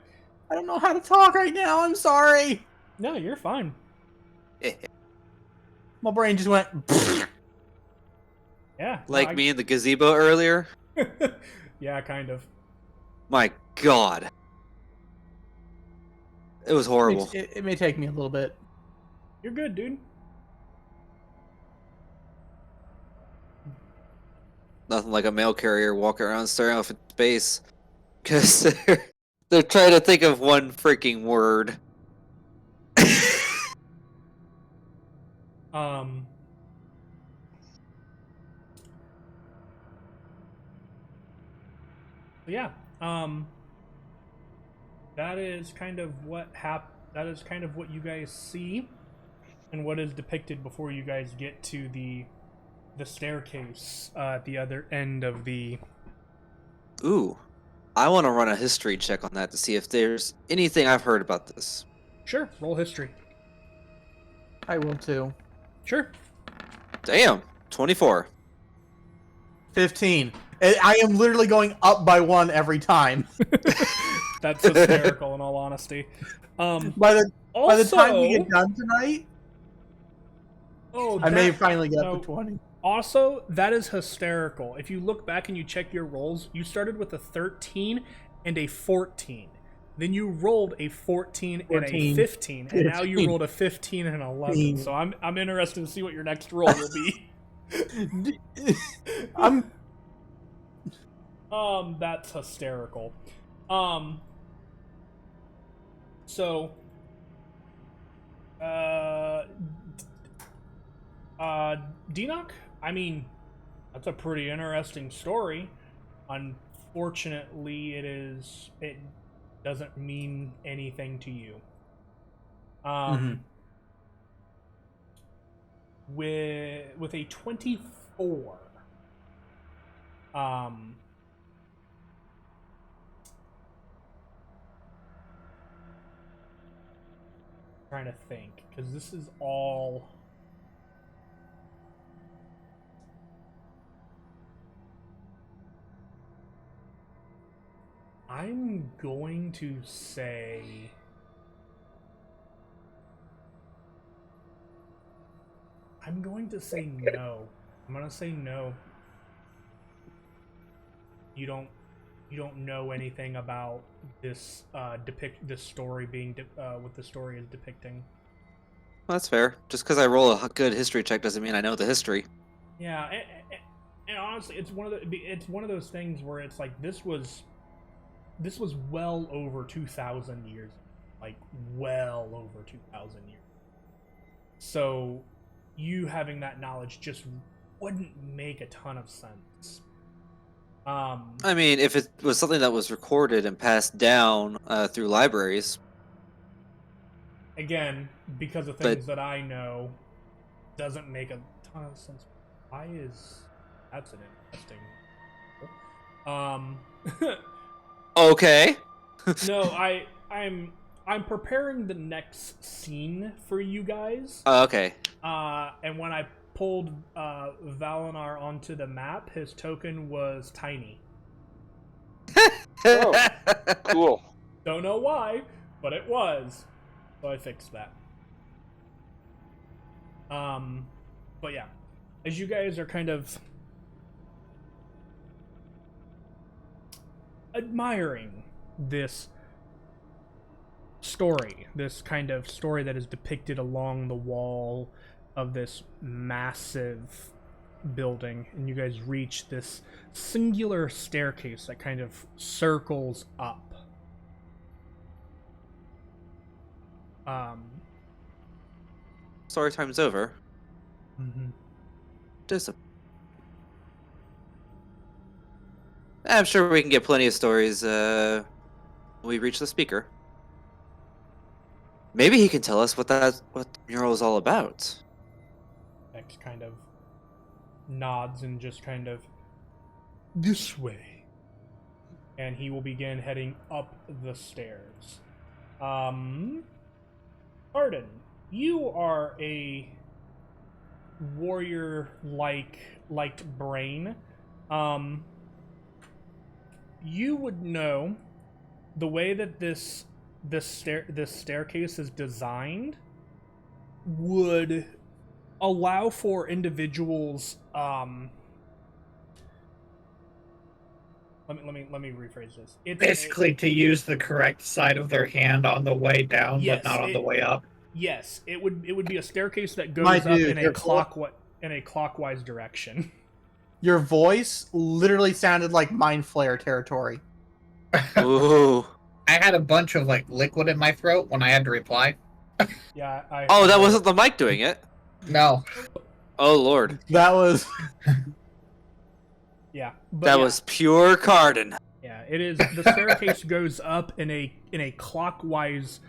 [SPEAKER 4] I don't know how to talk right now. I'm sorry.
[SPEAKER 1] no, you're fine.
[SPEAKER 4] My brain just went.
[SPEAKER 1] Yeah.
[SPEAKER 2] Like me in the gazebo earlier?
[SPEAKER 1] Yeah, kind of.
[SPEAKER 2] My god. It was horrible.
[SPEAKER 4] It may take me a little bit.
[SPEAKER 1] You're good, dude.
[SPEAKER 2] Nothing like a mail carrier walking around staring off into space. Because they're trying to think of one freaking word.
[SPEAKER 1] Yeah. That is kind of what that is kind of what you guys see and what is depicted before you guys get to the staircase at the other end of the...
[SPEAKER 2] Ooh. I want to run a history check on that to see if there's anything I've heard about this.
[SPEAKER 1] Sure, roll history.
[SPEAKER 4] I will too.
[SPEAKER 1] Sure.
[SPEAKER 2] Damn. 24.
[SPEAKER 4] 15. I am literally going up by 1 every time.
[SPEAKER 1] That's hysterical in all honesty.
[SPEAKER 4] By the time we get done tonight, I may finally get up to 20.
[SPEAKER 1] Also, that is hysterical. If you look back and you check your rolls, you started with a 13 and a 14. Then you rolled a 14 and a 15, and now you rolled a 15 and an 11. So I'm interested to see what your next roll will be. That's hysterical. So Denoch, I mean, that's a pretty interesting story. Unfortunately, it doesn't mean anything to you. With a 24, trying to think, because this is all. I'm going to say. I'm going to say no. I'm gonna say no. You don't know anything about this this story being what the story is depicting.
[SPEAKER 2] Well, that's fair. Just because I roll a good history check doesn't mean I know the history.
[SPEAKER 1] Yeah, and honestly, it's one of those things where it's like this was well over 2,000 years, like well over 2,000 years. So, you having that knowledge just wouldn't make a ton of sense.
[SPEAKER 2] I mean, if it was something that was recorded and passed down through libraries.
[SPEAKER 1] Again, because of things that I know, doesn't make a ton of sense. Why is that's an interesting.
[SPEAKER 2] Okay.
[SPEAKER 1] No, I'm preparing the next scene for you guys.
[SPEAKER 2] Okay.
[SPEAKER 1] And when I pulled Valinar onto the map, his token was tiny.
[SPEAKER 5] Oh, cool.
[SPEAKER 1] Don't know why, but it was. So I fixed that. But yeah, as you guys are kind of admiring this story, this kind of story that is depicted along the wall of this massive building, and you guys reach this singular staircase that kind of circles up.
[SPEAKER 2] Story time's over. I'm sure we can get plenty of stories when we reach the speaker. Maybe he can tell us what the mural is all about.
[SPEAKER 1] X kind of nods and just kind of this way, and he will begin heading up the stairs. Arden, you are a warrior-liked brain. You would know the way that this staircase is designed would allow for individuals. Let me rephrase this. It's
[SPEAKER 6] basically to use the correct side of their hand on the way down,
[SPEAKER 1] Yes,
[SPEAKER 6] but not on the way up.
[SPEAKER 1] Yes, it would be a staircase that goes
[SPEAKER 4] My
[SPEAKER 1] up
[SPEAKER 4] dude,
[SPEAKER 1] in a clockwise direction.
[SPEAKER 4] Your voice literally sounded like Mind Flayer territory.
[SPEAKER 2] Ooh.
[SPEAKER 6] I had a bunch of like liquid in my throat when I had to reply.
[SPEAKER 1] Yeah,
[SPEAKER 2] Oh, that wasn't the mic doing it.
[SPEAKER 6] No.
[SPEAKER 2] Oh Lord.
[SPEAKER 4] That was
[SPEAKER 1] Yeah, but
[SPEAKER 2] That
[SPEAKER 1] yeah,
[SPEAKER 2] was pure Cardin.
[SPEAKER 1] yeah. It is the staircase goes up in a clockwise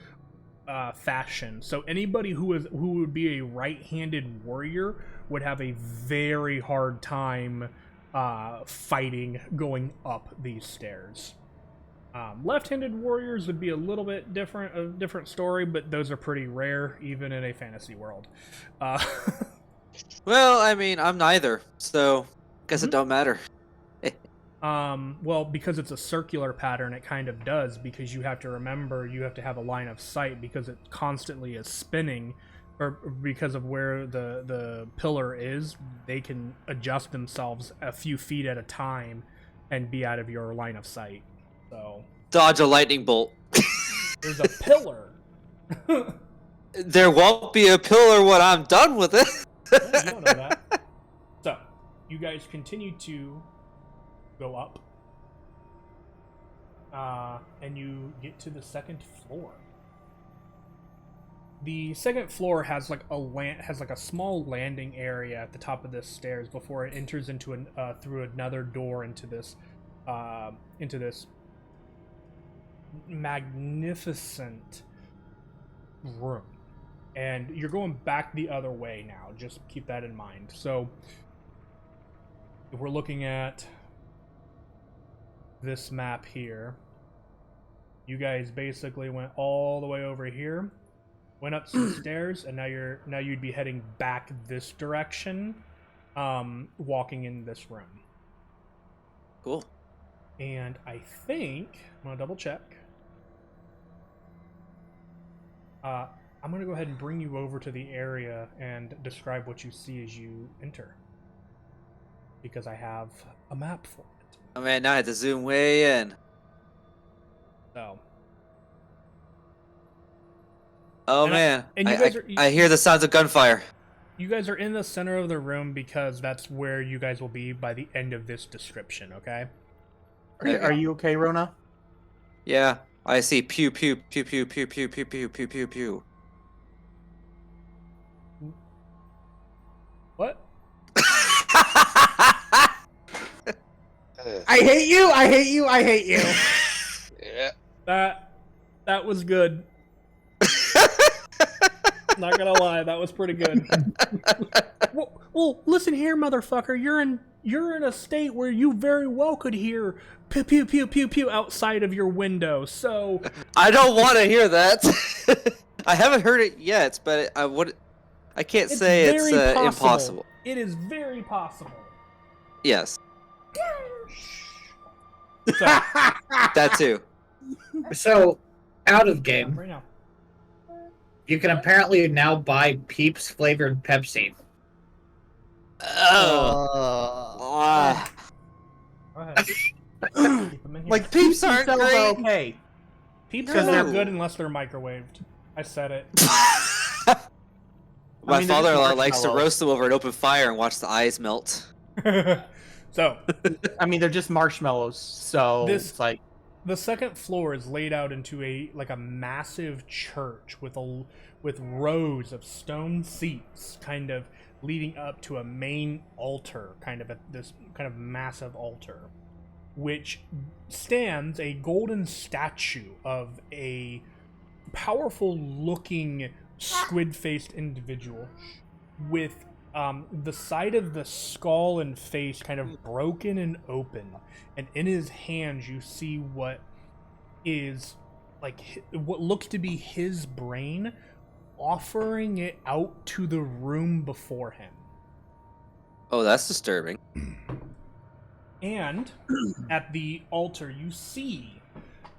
[SPEAKER 1] fashion. So anybody who would be a right-handed warrior would have a very hard time fighting going up these stairs. Left-handed warriors would be a little bit different, a different story, but those are pretty rare, even in a fantasy world.
[SPEAKER 2] Well, I mean, I'm neither, so guess it don't matter.
[SPEAKER 1] Well, because it's a circular pattern, it kind of does, because you have to remember you have to have a line of sight because it constantly is spinning, or because of where the pillar is, they can adjust themselves a few feet at a time and be out of your line of sight. So
[SPEAKER 2] Dodge a lightning bolt.
[SPEAKER 1] there's a pillar.
[SPEAKER 2] There won't be a pillar when I'm done with it.
[SPEAKER 1] Yeah, you don't know that. So you guys continue to go up, and you get to the second floor. The second floor has like a small landing area at the top of the stairs before it enters into through another door into this magnificent room. And you're going back the other way now. Just keep that in mind. So if we're looking at this map here, you guys basically went all the way over here. went up some stairs, and now you'd be heading back this direction, walking in this room.
[SPEAKER 2] Cool.
[SPEAKER 1] And I think I'm gonna double check. I'm gonna go ahead and bring you over to the area and describe what you see as you enter, because I have a map for it.
[SPEAKER 2] Oh man, now I have to zoom way in.
[SPEAKER 1] So.
[SPEAKER 2] Oh
[SPEAKER 1] And
[SPEAKER 2] man,
[SPEAKER 1] and you guys
[SPEAKER 2] I hear the sounds of gunfire.
[SPEAKER 1] You guys are in the center of the room because that's where you guys will be by the end of this description, okay?
[SPEAKER 4] Are you okay, Rona?
[SPEAKER 2] Yeah, I see pew pew pew pew pew pew pew pew pew pew pew.
[SPEAKER 1] What?
[SPEAKER 4] I hate you! I hate you! I hate you!
[SPEAKER 5] Yeah.
[SPEAKER 1] That was good. Not gonna lie, that was pretty good. well, listen here, motherfucker. You're in a state where you very well could hear pew pew pew pew pew outside of your window. So
[SPEAKER 2] I don't want to hear that. I haven't heard it yet, but I can't say it's
[SPEAKER 1] very
[SPEAKER 2] impossible.
[SPEAKER 1] It is very possible.
[SPEAKER 2] Yes,
[SPEAKER 1] So,
[SPEAKER 2] that too.
[SPEAKER 6] So, out of game,
[SPEAKER 1] right now.
[SPEAKER 6] you can apparently now buy Peeps flavored Pepsi.
[SPEAKER 2] Oh.
[SPEAKER 1] Go ahead. Keep them in here.
[SPEAKER 4] Like
[SPEAKER 2] Peeps
[SPEAKER 4] Peeps
[SPEAKER 2] aren't
[SPEAKER 4] themselves are
[SPEAKER 2] great.
[SPEAKER 4] okay.
[SPEAKER 1] Peeps
[SPEAKER 2] No.
[SPEAKER 1] are not good unless they're microwaved. I said it.
[SPEAKER 2] My
[SPEAKER 4] I mean, they're just
[SPEAKER 2] father-in-law likes to
[SPEAKER 4] marshmallows.
[SPEAKER 2] roast them over an open fire and watch the eyes melt.
[SPEAKER 1] So,
[SPEAKER 4] I mean, they're just marshmallows, so
[SPEAKER 1] This-
[SPEAKER 4] it's like
[SPEAKER 1] the second floor is laid out into a massive church with rows of stone seats, kind of leading up to a main altar, kind of at this kind of massive altar, which stands a golden statue of a powerful-looking squid-faced individual with the side of the skull and face kind of broken and open, and in his hands you see what is what looks to be his brain, offering it out to the room before him.
[SPEAKER 2] Oh, that's disturbing.
[SPEAKER 1] And at the altar you see,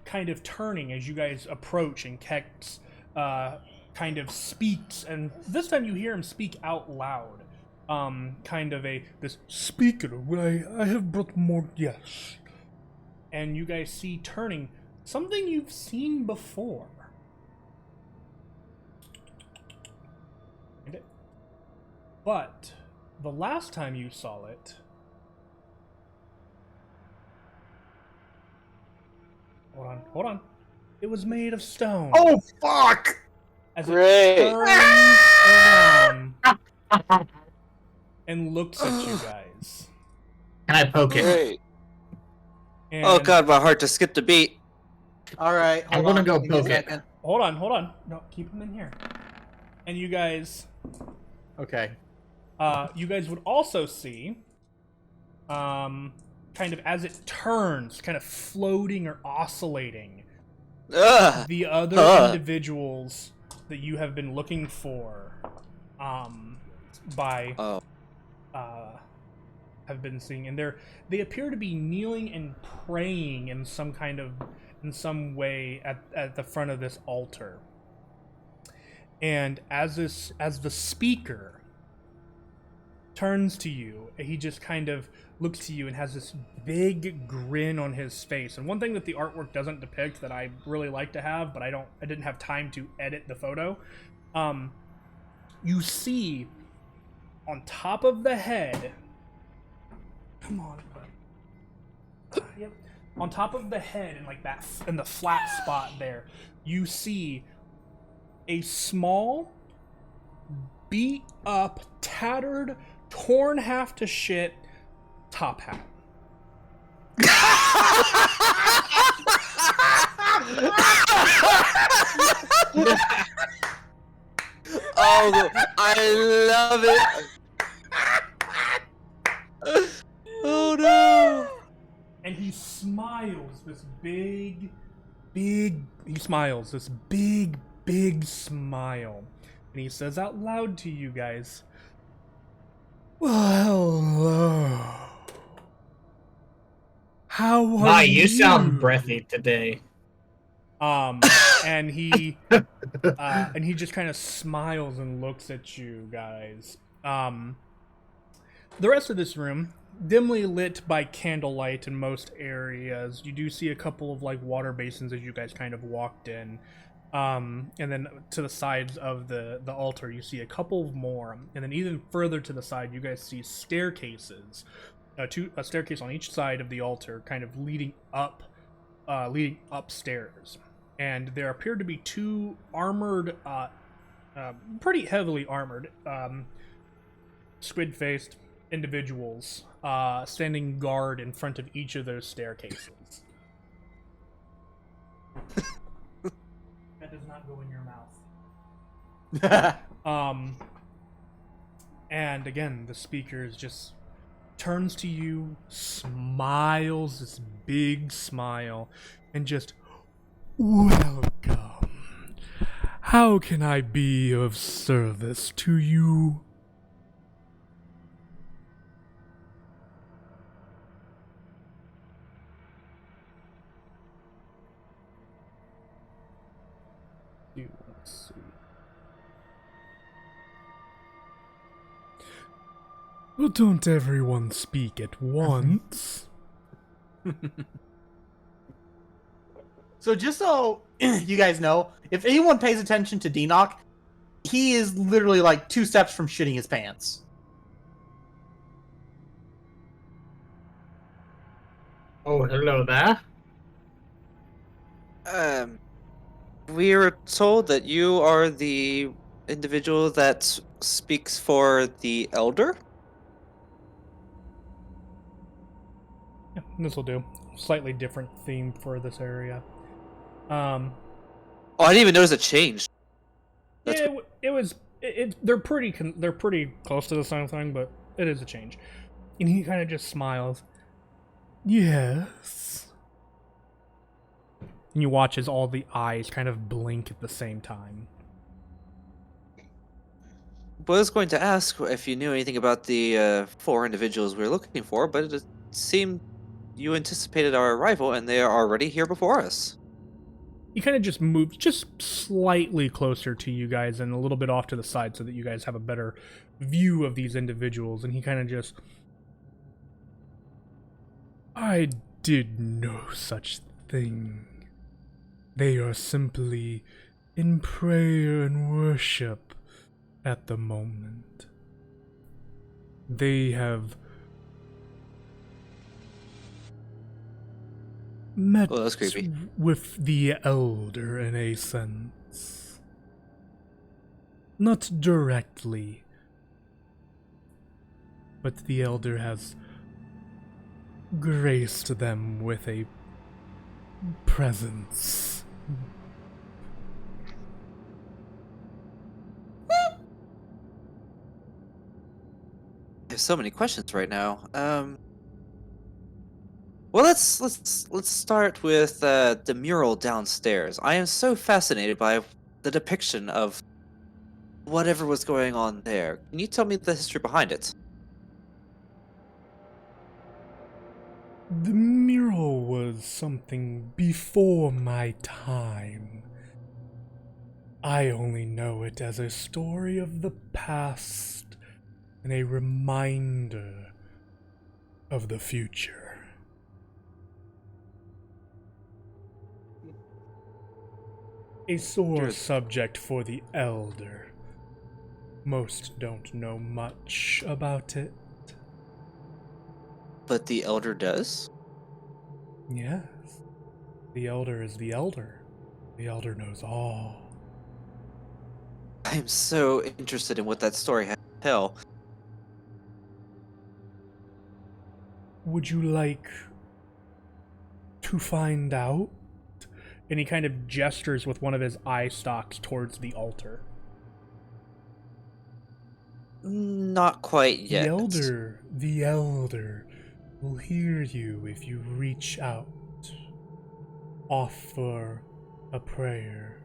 [SPEAKER 1] kind of turning as you guys approach, and Kex kind of speaks, and this time you hear him speak out loud. Kind of this speaker, I have brought more, yes. And you guys see turning something you've seen before. But the last time you saw it, hold on. It was made of stone.
[SPEAKER 4] oh fuck!
[SPEAKER 1] As
[SPEAKER 5] Great.
[SPEAKER 1] it turns around and looks at you guys.
[SPEAKER 6] Can I poke it?
[SPEAKER 5] Great.
[SPEAKER 1] And
[SPEAKER 2] Oh god, my heart just skipped a beat.
[SPEAKER 4] All right,
[SPEAKER 6] I'm
[SPEAKER 4] hold
[SPEAKER 6] gonna
[SPEAKER 4] on,
[SPEAKER 6] go
[SPEAKER 4] give me a
[SPEAKER 6] poke it.
[SPEAKER 4] second.
[SPEAKER 1] Hold on. No, keep him in here. And you guys
[SPEAKER 4] Okay.
[SPEAKER 1] you guys would also see, kind of as it turns, kind of floating or oscillating,
[SPEAKER 2] Ugh.
[SPEAKER 1] the other individuals that you have been looking for, by,
[SPEAKER 2] Oh.
[SPEAKER 1] have been seeing, and they appear to be kneeling and praying in some way at the front of this altar. And as the speaker turns to you, he just kind of looks to you and has this big grin on his face. And one thing that the artwork doesn't depict that I really like to have, but I didn't have time to edit the photo. You see on top of the head, come on, yep. On top of the head, and in the flat spot there, you see a small, beat up, tattered, torn half to shit top hat.
[SPEAKER 2] Oh, I love it. Oh no.
[SPEAKER 1] And he smiles this big, big smile. And he says out loud to you guys, "Well, hello. How are
[SPEAKER 6] My, you
[SPEAKER 1] you?"
[SPEAKER 6] sound breathy today.
[SPEAKER 1] And he just kind of smiles and looks at you guys. The rest of this room, dimly lit by candlelight in most areas. You do see a couple of like water basins as you guys kind of walked in. And then to the sides of the altar, you see a couple more. And then even further to the side, you guys see staircases. A staircase on each side of the altar, kind of leading upstairs. And there appear to be two armored, pretty heavily armored, squid-faced individuals standing guard in front of each of those staircases. That does not go in your mouth. And again, the speaker just turns to you, smiles this big smile, and just, "Welcome. How can I be of service to you?" Let's see. Well, don't everyone speak at once.
[SPEAKER 4] So just so you guys know, if anyone pays attention to D-Knock, he is literally like 2 steps from shitting his pants.
[SPEAKER 6] Oh, hello there.
[SPEAKER 2] We were told that you are the individual that speaks for the elder.
[SPEAKER 1] Yeah, this will do. Slightly different theme for this area.
[SPEAKER 2] Oh, I didn't even notice it changed. That's
[SPEAKER 1] Yeah, it was. They're pretty close to the same thing, but it is a change. And he kind of just smiles. Yes. And you watch as all the eyes kind of blink at the same time.
[SPEAKER 2] I was going to ask if you knew anything about the 4 individuals we were looking for, but it seemed you anticipated our arrival and they are already here before us.
[SPEAKER 1] He kind of just moves just slightly closer to you guys and a little bit off to the side so that you guys have a better view of these individuals. And he kind of just... "I did no such thing. They are simply in prayer and worship at the moment. They have met
[SPEAKER 2] Oh, that's creepy.
[SPEAKER 1] with the elder in a sense. Not directly, but the elder has graced them with a presence."
[SPEAKER 2] I have so many questions right now. Well, let's start with the mural downstairs. I am so fascinated by the depiction of whatever was going on there. Can you tell me the history behind it?
[SPEAKER 1] The mural was something before my time. I only know it as a story of the past and a reminder of the future. A sore
[SPEAKER 2] Good.
[SPEAKER 1] subject for the elder. Most don't know much about it.
[SPEAKER 2] But the elder does?
[SPEAKER 1] Yes, the elder is the elder. The elder knows all.
[SPEAKER 2] I am so interested in what that story has to tell.
[SPEAKER 1] Would you like to find out? And he kind of gestures with one of his eye stalks towards the altar.
[SPEAKER 2] Not quite yet.
[SPEAKER 1] The elder will hear you if you reach out, offer a prayer.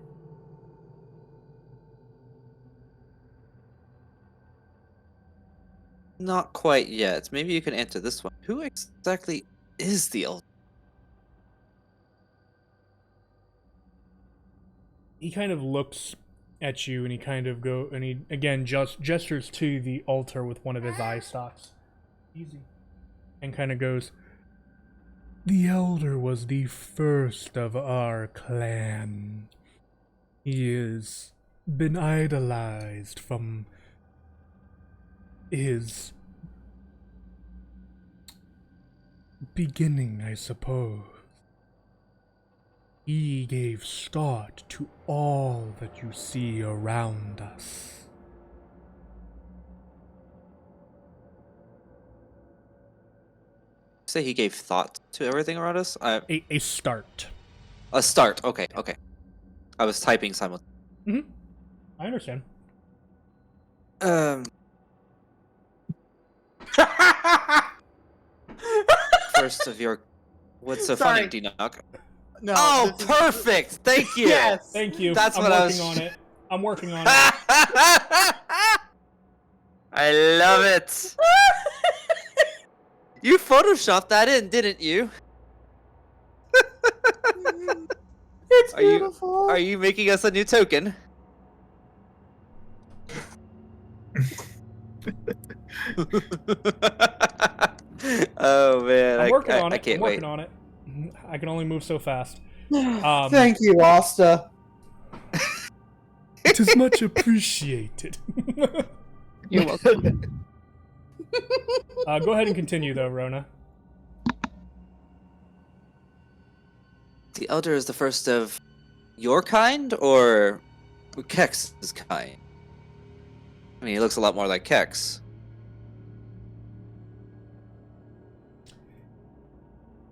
[SPEAKER 2] Not quite yet. Maybe you can answer this one. Who exactly is the elder?
[SPEAKER 1] He kind of looks at you, and he kind of he again just gestures to the altar with one of his eye stalks. Easy. And kind of goes, "The elder was the first of our clan. He has been idolized from his beginning, I suppose. He gave start to all that you see around us."
[SPEAKER 2] Say he gave thought to everything around us?
[SPEAKER 1] A start.
[SPEAKER 2] A start. Okay. I was typing simultaneously.
[SPEAKER 1] I understand.
[SPEAKER 2] First of your... What's so
[SPEAKER 4] Sorry.
[SPEAKER 2] funny, Dinock?
[SPEAKER 4] No.
[SPEAKER 2] Oh,
[SPEAKER 4] this is-
[SPEAKER 2] perfect! Thank you!
[SPEAKER 4] Yes.
[SPEAKER 1] Thank you.
[SPEAKER 2] That's
[SPEAKER 1] I'm
[SPEAKER 2] what I
[SPEAKER 1] working
[SPEAKER 2] was-
[SPEAKER 1] on it. I'm working on it.
[SPEAKER 2] I love it! You photoshopped that in, didn't you?
[SPEAKER 4] It's
[SPEAKER 2] Are you-
[SPEAKER 4] beautiful.
[SPEAKER 2] Are you making us a new token? Oh man,
[SPEAKER 1] I'm working on
[SPEAKER 2] I
[SPEAKER 1] it.
[SPEAKER 2] can't
[SPEAKER 1] I'm
[SPEAKER 2] wait.
[SPEAKER 1] working on it. I can only move so fast.
[SPEAKER 4] Thank you, Asta.
[SPEAKER 1] It is much appreciated.
[SPEAKER 6] You're welcome.
[SPEAKER 1] Go ahead and continue, though, Rona.
[SPEAKER 2] The elder is the first of your kind, or Kex's kind? I mean, he looks a lot more like Kex.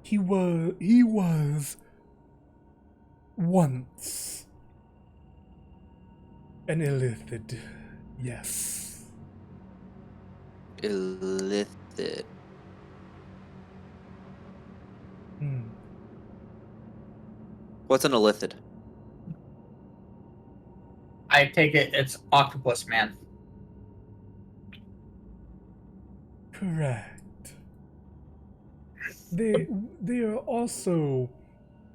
[SPEAKER 1] He was once an illithid, yes.
[SPEAKER 2] Illithid. What's an illithid?
[SPEAKER 6] I take it it's Octopus Man.
[SPEAKER 1] Correct. They are also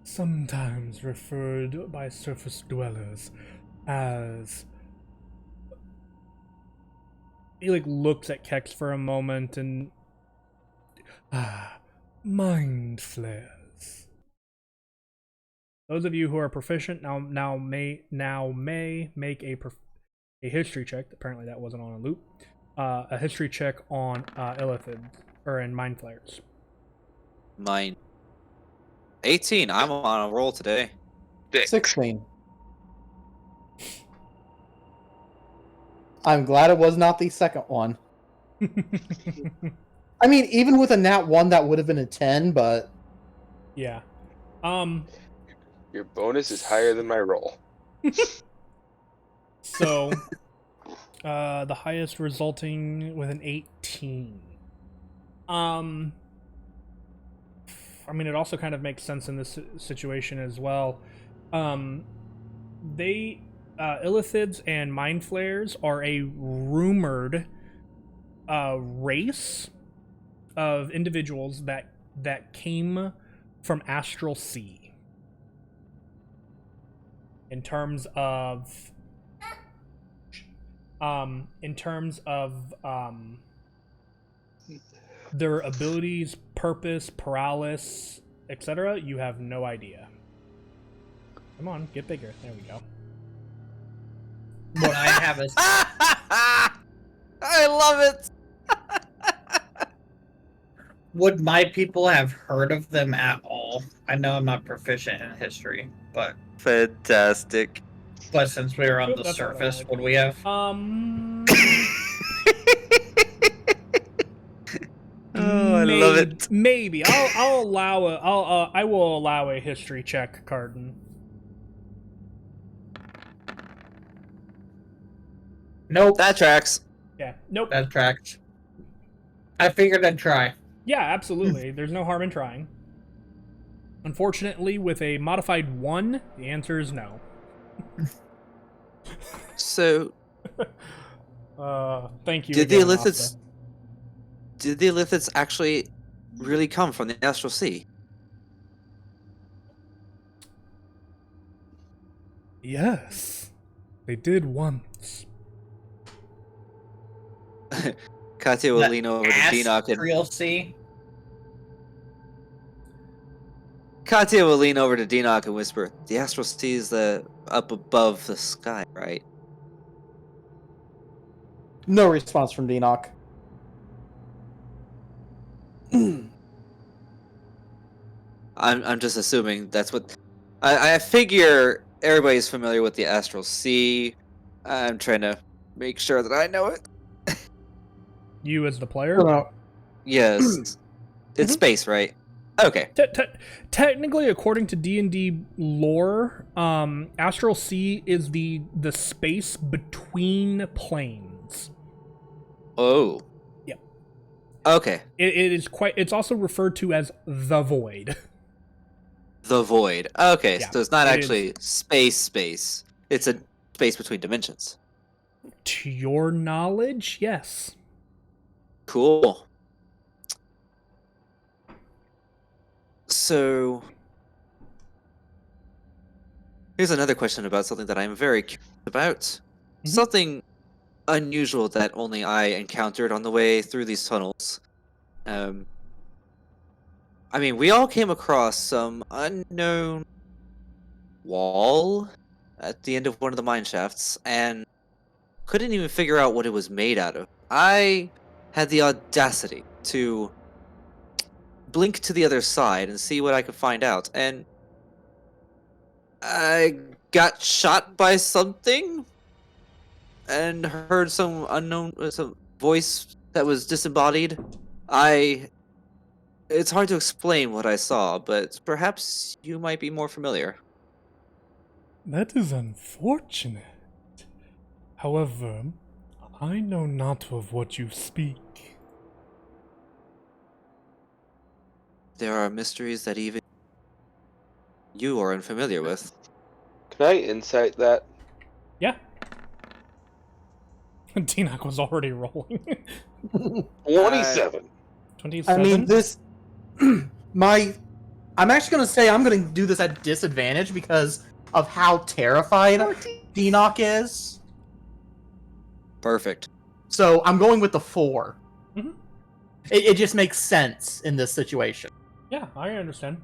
[SPEAKER 1] sometimes referred by surface dwellers as... He looks at Kex for a moment and mind flares. Those of you who are proficient now may make a history check. Apparently that wasn't on a loop. A history check on illithid or in mind flares.
[SPEAKER 2] Mine. 18. I'm on a roll today.
[SPEAKER 4] 16. I'm glad it was not the second one. I mean, even with a nat 1, that would have been a 10, but...
[SPEAKER 1] Yeah.
[SPEAKER 5] Your bonus is higher than my roll.
[SPEAKER 1] So, the highest resulting with an 18. I mean, it also kind of makes sense in this situation as well. Illithids and Mind Flayers are a rumored race of individuals that came from Astral Sea. In terms of their abilities, purpose, paralysis, etc., you have no idea. Come on, get bigger. There we go.
[SPEAKER 6] What I have is
[SPEAKER 2] I love it.
[SPEAKER 6] would my people have heard of them at all? I know I'm not proficient in history, but
[SPEAKER 2] Fantastic.
[SPEAKER 6] since we were on
[SPEAKER 1] Oop,
[SPEAKER 6] the
[SPEAKER 1] that's not what I
[SPEAKER 6] surface,
[SPEAKER 1] wanted.
[SPEAKER 6] would we have?
[SPEAKER 2] Oh, I love it.
[SPEAKER 1] Maybe I will allow a history check, Carden.
[SPEAKER 6] Nope,
[SPEAKER 2] That tracks.
[SPEAKER 1] Yeah. Nope.
[SPEAKER 6] that tracked. I figured I'd try.
[SPEAKER 1] Yeah, absolutely. There's no harm in trying. Unfortunately, with a modified 1, the answer is no.
[SPEAKER 2] So,
[SPEAKER 1] Thank you.
[SPEAKER 2] did the
[SPEAKER 1] again,
[SPEAKER 2] illithids?
[SPEAKER 1] Asta.
[SPEAKER 2] did the lithids actually really come from the astral sea?
[SPEAKER 1] Yes, they did once.
[SPEAKER 2] Katya will
[SPEAKER 6] The
[SPEAKER 2] lean over to Denock and
[SPEAKER 6] Astral Sea.
[SPEAKER 2] Katya will lean over to Denock and whisper, "The astral sea is up above the sky, right?"
[SPEAKER 4] No response from Denock.
[SPEAKER 2] I'm just assuming that's what I figure everybody's familiar with the astral sea. I'm trying to make sure that I know it.
[SPEAKER 1] You as the player?
[SPEAKER 4] No.
[SPEAKER 2] Yes. It's
[SPEAKER 1] Mhm.
[SPEAKER 2] space, right? Okay.
[SPEAKER 1] Technically, according to D&D lore, Astral Sea is the space between planes.
[SPEAKER 2] Oh.
[SPEAKER 1] Yep.
[SPEAKER 2] Okay.
[SPEAKER 1] It's also referred to as the Void.
[SPEAKER 2] The void. Okay,
[SPEAKER 1] Yeah,
[SPEAKER 2] so it's not
[SPEAKER 1] it
[SPEAKER 2] actually space. It's a space between dimensions.
[SPEAKER 1] To your knowledge, yes.
[SPEAKER 2] Cool. So, here's another question about something that I'm very curious about.
[SPEAKER 1] Mhm.
[SPEAKER 2] Something unusual that only I encountered on the way through these tunnels. I mean, we all came across some unknown wall at the end of one of the mine shafts and couldn't even figure out what it was made out of. I had the audacity to blink to the other side and see what I could find out, and I got shot by something and heard some unknown some voice that was disembodied. It's hard to explain what I saw, but perhaps you might be more familiar.
[SPEAKER 1] That is unfortunate. However, I know not of what you speak.
[SPEAKER 2] There are mysteries that even you are unfamiliar with.
[SPEAKER 5] Can I insight that?
[SPEAKER 1] Yeah. Denock was already rolling.
[SPEAKER 5] 27.
[SPEAKER 1] 27?
[SPEAKER 4] I mean, this. I'm actually going to say I'm going to do this at disadvantage because of how terrified Denock is.
[SPEAKER 2] Perfect.
[SPEAKER 4] So I'm going with the 4.
[SPEAKER 1] Mhm.
[SPEAKER 4] It just makes sense in this situation.
[SPEAKER 1] Yeah, I understand.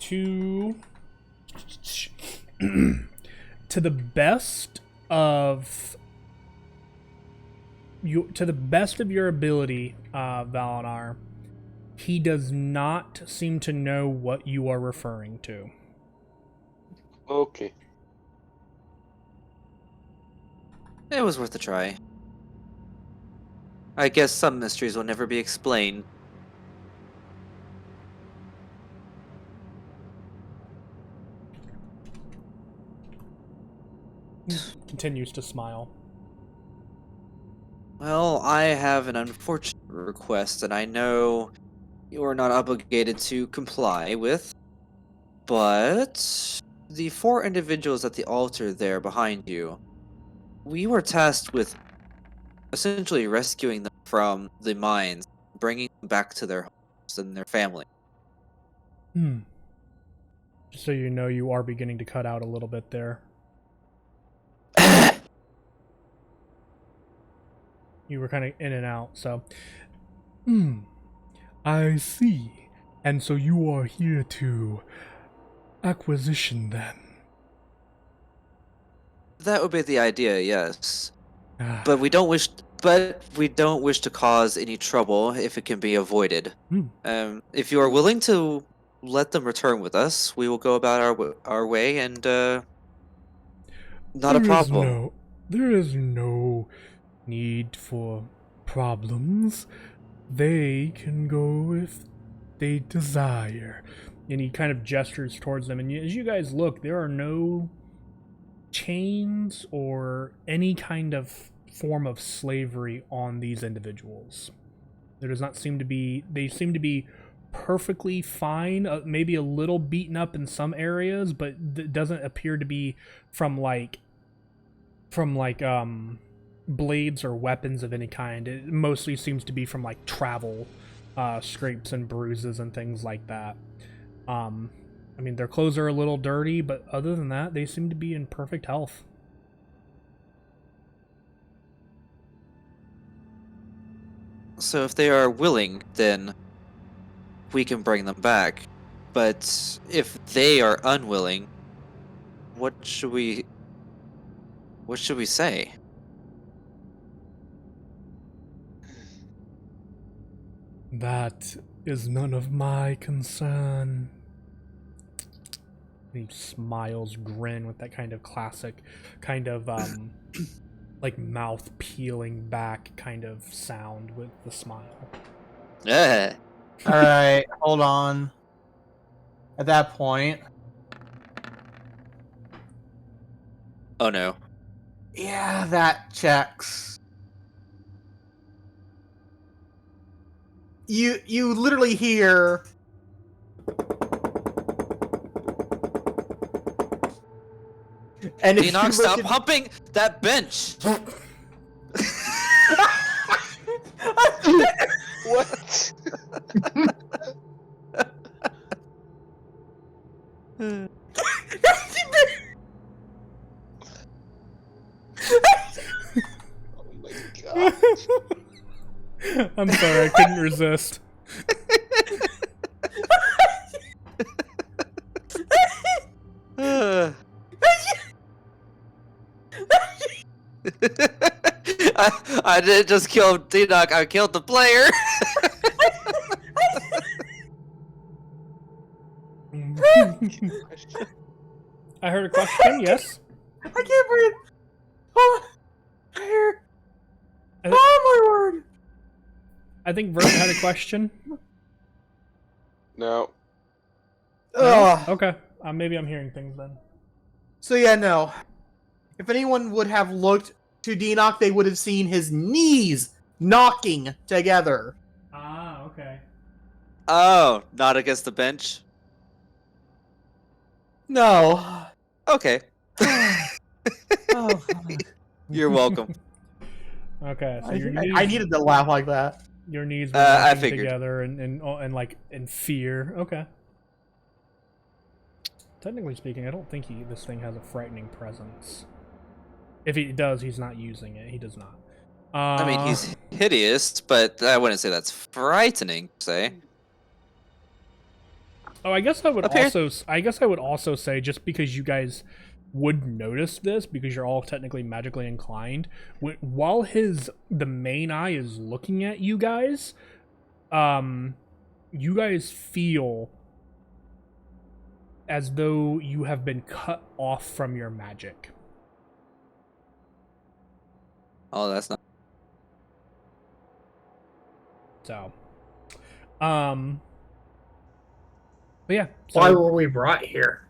[SPEAKER 1] To to the best of your ability, Valinar, he does not seem to know what you are referring to.
[SPEAKER 5] Okay.
[SPEAKER 2] It was worth a try. I guess some mysteries will never be explained.
[SPEAKER 1] He continues to smile.
[SPEAKER 2] Well, I have an unfortunate request that I know you are not obligated to comply with, but the 4 individuals at the altar there behind you, we were tasked with essentially rescuing them from the mines, bringing them back to their homes and their family.
[SPEAKER 1] Just so you know, you are beginning to cut out a little bit there. You were kind of in and out, so. I see. And so you are here to acquisition them.
[SPEAKER 2] That would be the idea, yes.
[SPEAKER 1] Ah,
[SPEAKER 2] But we don't wish to cause any trouble if it can be avoided. If you are willing to let them return with us, we will go about our way and not a problem.
[SPEAKER 1] There is no need for problems. They can go if they desire. And he kind of gestures towards them. And as you guys look, there are no chains or any kind of form of slavery on these individuals. There does not seem to be. They seem to be perfectly fine, maybe a little beaten up in some areas, but it doesn't appear to be from like from like blades or weapons of any kind. It mostly seems to be from like travel, scrapes and bruises and things like that. I mean, their clothes are a little dirty, but other than that, they seem to be in perfect health.
[SPEAKER 2] So if they are willing, then we can bring them back. But if they are unwilling, what should we say?
[SPEAKER 1] That is none of my concern. He smiles, grin with that kind of classic, kind of like mouth peeling back kind of sound with the smile.
[SPEAKER 2] Yeah.
[SPEAKER 4] All right, hold on. At that point,
[SPEAKER 2] Oh no.
[SPEAKER 4] yeah, that checks. You literally hear and if you
[SPEAKER 2] Enoch,
[SPEAKER 4] look
[SPEAKER 2] stop
[SPEAKER 4] at-
[SPEAKER 2] humping that bench.
[SPEAKER 5] What? Oh my god.
[SPEAKER 1] I'm sorry, I couldn't resist.
[SPEAKER 2] I didn't just kill Enoch, I killed the player.
[SPEAKER 1] I heard a question, yes?
[SPEAKER 4] I can't breathe. Oh, here.
[SPEAKER 1] I thi-
[SPEAKER 4] Oh my word.
[SPEAKER 1] I think Vert had a question.
[SPEAKER 5] No.
[SPEAKER 4] Ugh.
[SPEAKER 1] Okay, maybe I'm hearing things then.
[SPEAKER 4] So yeah, no. If anyone would have looked to Denock, they would have seen his knees knocking together.
[SPEAKER 1] Ah, okay.
[SPEAKER 2] Oh, not against the bench?
[SPEAKER 4] No.
[SPEAKER 2] Okay.
[SPEAKER 4] Oh,
[SPEAKER 2] You're welcome.
[SPEAKER 1] Okay, so your knees,
[SPEAKER 4] I needed to laugh like that.
[SPEAKER 1] your knees were
[SPEAKER 2] I
[SPEAKER 1] knocking
[SPEAKER 2] figured.
[SPEAKER 1] together and like in fear. Okay. Technically speaking, I don't think this thing has a frightening presence. If he does, he's not using it. He does not.
[SPEAKER 2] I mean, he's hideous, but I wouldn't say that's frightening, say.
[SPEAKER 1] Oh, I guess I would
[SPEAKER 2] Up here.
[SPEAKER 1] also say, just because you guys would notice this because you're all technically magically inclined, while the main eye is looking at you guys feel as though you have been cut off from your magic.
[SPEAKER 2] Oh, that's not.
[SPEAKER 1] So, but yeah. So
[SPEAKER 6] Why were we brought here?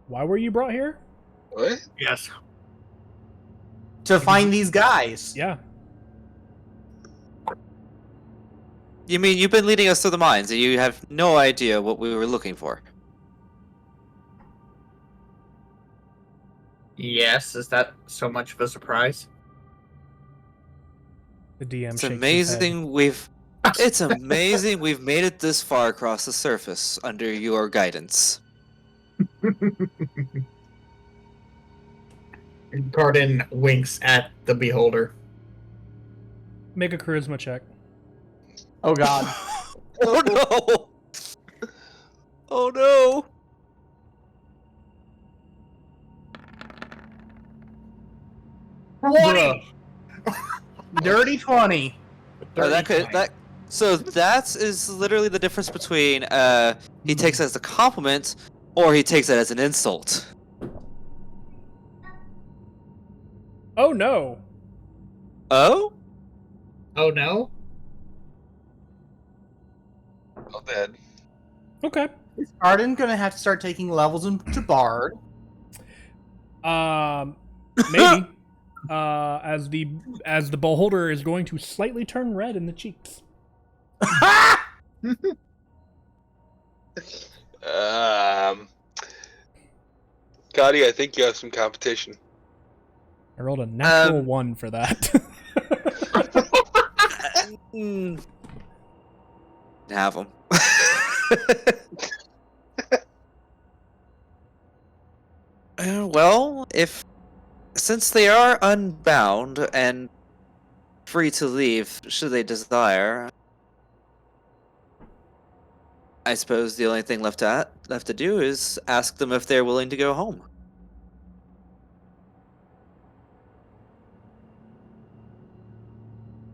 [SPEAKER 1] why were you brought here?
[SPEAKER 5] What?
[SPEAKER 6] Yes.
[SPEAKER 4] To find these guys.
[SPEAKER 1] Yeah.
[SPEAKER 2] You mean you've been leading us through the mines and you have no idea what we were looking for?
[SPEAKER 6] Yes. Is that so much of a surprise?
[SPEAKER 1] The DM
[SPEAKER 2] It's
[SPEAKER 1] shakes his head.
[SPEAKER 2] amazing It's amazing we've made it this far across the surface under your guidance.
[SPEAKER 6] Garden winks at the beholder.
[SPEAKER 1] Make a charisma check.
[SPEAKER 4] Oh god.
[SPEAKER 2] Oh no! Oh no!
[SPEAKER 4] Dirty 20.
[SPEAKER 2] Oh, so that is literally the difference between he takes it as a compliment or he takes it as an insult.
[SPEAKER 1] Oh no!
[SPEAKER 2] Oh?
[SPEAKER 6] Oh no?
[SPEAKER 5] All dead.
[SPEAKER 1] Okay.
[SPEAKER 4] Is Arden gonna have to start taking levels into Bard?
[SPEAKER 1] Maybe. As the beholder is going to slightly turn red in the cheeks.
[SPEAKER 5] Gotti, I think you have some competition.
[SPEAKER 1] rolled a natural 1 for that.
[SPEAKER 2] Have them. Well, since they are unbound and free to leave should they desire, I suppose the only thing left to do is ask them if they're willing to go home.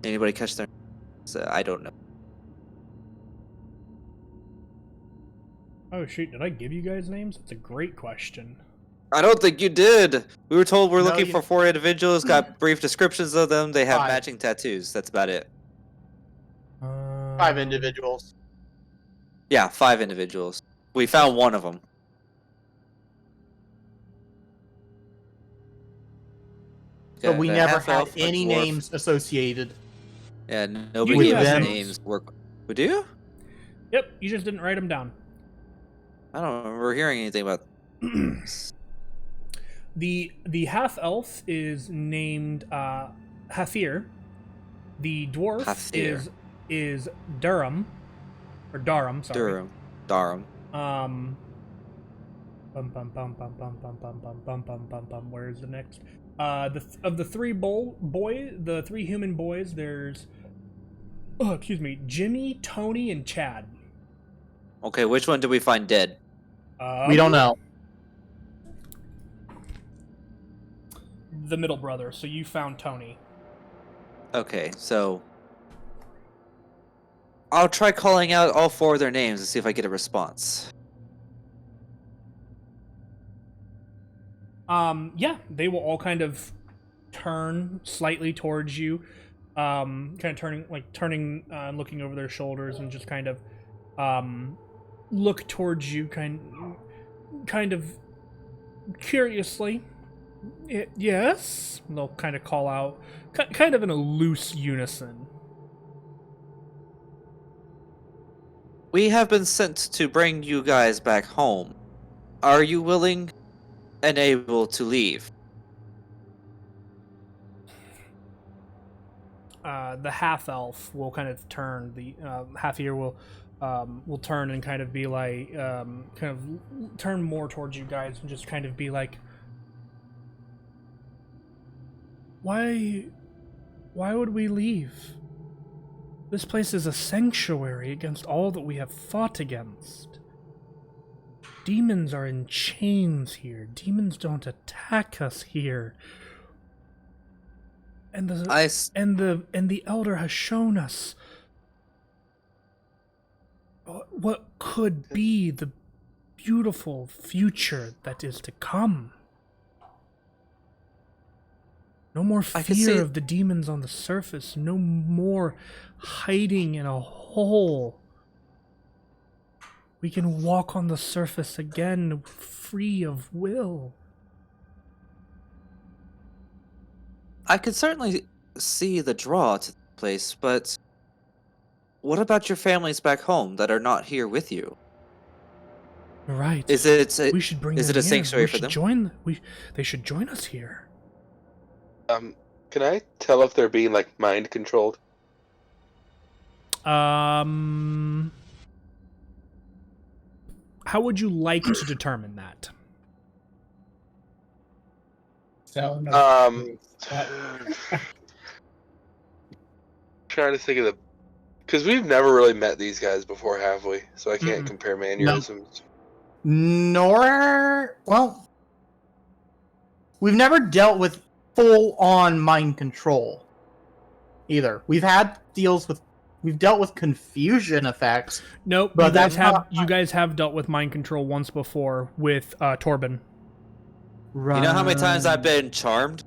[SPEAKER 2] Anybody catch their? I don't know.
[SPEAKER 1] Oh shoot, did I give you guys names? That's a great question.
[SPEAKER 2] I don't think you did. We were told we're
[SPEAKER 4] No,
[SPEAKER 2] looking
[SPEAKER 4] you-
[SPEAKER 2] for 4 individuals. Got brief descriptions of them. They have
[SPEAKER 4] 5.
[SPEAKER 2] matching tattoos. That's about it.
[SPEAKER 4] 5 individuals.
[SPEAKER 2] Yeah, 5 individuals. We found one of them.
[SPEAKER 4] But we
[SPEAKER 2] Got a
[SPEAKER 4] never
[SPEAKER 2] half
[SPEAKER 4] had
[SPEAKER 2] elf, a
[SPEAKER 4] any
[SPEAKER 2] dwarf.
[SPEAKER 4] names associated.
[SPEAKER 2] Yeah, nobody
[SPEAKER 1] do
[SPEAKER 2] gave
[SPEAKER 1] have
[SPEAKER 2] us
[SPEAKER 1] names.
[SPEAKER 2] names. We do?
[SPEAKER 1] Yep, you just didn't write them down.
[SPEAKER 2] I don't remember hearing anything about.
[SPEAKER 1] The half elf is named Hafir. The dwarf
[SPEAKER 2] Hafir.
[SPEAKER 1] is Durham, or Darum. Sorry.
[SPEAKER 2] Darum.
[SPEAKER 1] Bum bum bum bum bum bum bum bum bum bum bum bum. Where's the next? Of the 3 the 3 human boys, there's Jimmy, Tony, and Chad.
[SPEAKER 2] Okay, which one did we find dead?
[SPEAKER 4] We don't know.
[SPEAKER 1] The middle brother. So you found Tony.
[SPEAKER 2] Okay, so I'll try calling out all 4 of their names and see if I get a response.
[SPEAKER 1] Yeah, they will all kind of turn slightly towards you, kind of turning, looking over their shoulders, and just kind of look towards you, kind of curiously. Yes, they'll kind of call out, kind of in a loose unison.
[SPEAKER 2] We have been sent to bring you guys back home. Are you willing and able to leave?
[SPEAKER 1] The half elf will kind of turn. The half ear will turn and kind of be like, kind of turn more towards you guys and just kind of be like, why would we leave? This place is a sanctuary against all that we have fought against. Demons are in chains here. Demons don't attack us here. And the elder has shown us what could be the beautiful future that is to come. No more fear of the demons on the surface. No more hiding in a hole. We can walk on the surface again, free of will.
[SPEAKER 2] I could certainly see the draw to the place, but what about your families back home that are not here with you?
[SPEAKER 1] You're right.
[SPEAKER 2] We should
[SPEAKER 1] bring
[SPEAKER 2] is
[SPEAKER 1] them
[SPEAKER 2] it a
[SPEAKER 1] here.
[SPEAKER 2] sanctuary for them?
[SPEAKER 1] They should join us here.
[SPEAKER 5] Can I tell if they're being like mind controlled?
[SPEAKER 1] How would you like to determine that?
[SPEAKER 6] So,
[SPEAKER 5] Trying to think of because we've never really met these guys before, have we? So I can't compare mannerisms.
[SPEAKER 4] We've never dealt with full-on mind control either. We've dealt with confusion effects.
[SPEAKER 1] Nope,
[SPEAKER 4] but
[SPEAKER 1] you guys have dealt with mind control once before with Torben.
[SPEAKER 4] Right.
[SPEAKER 2] You know how many times I've been charmed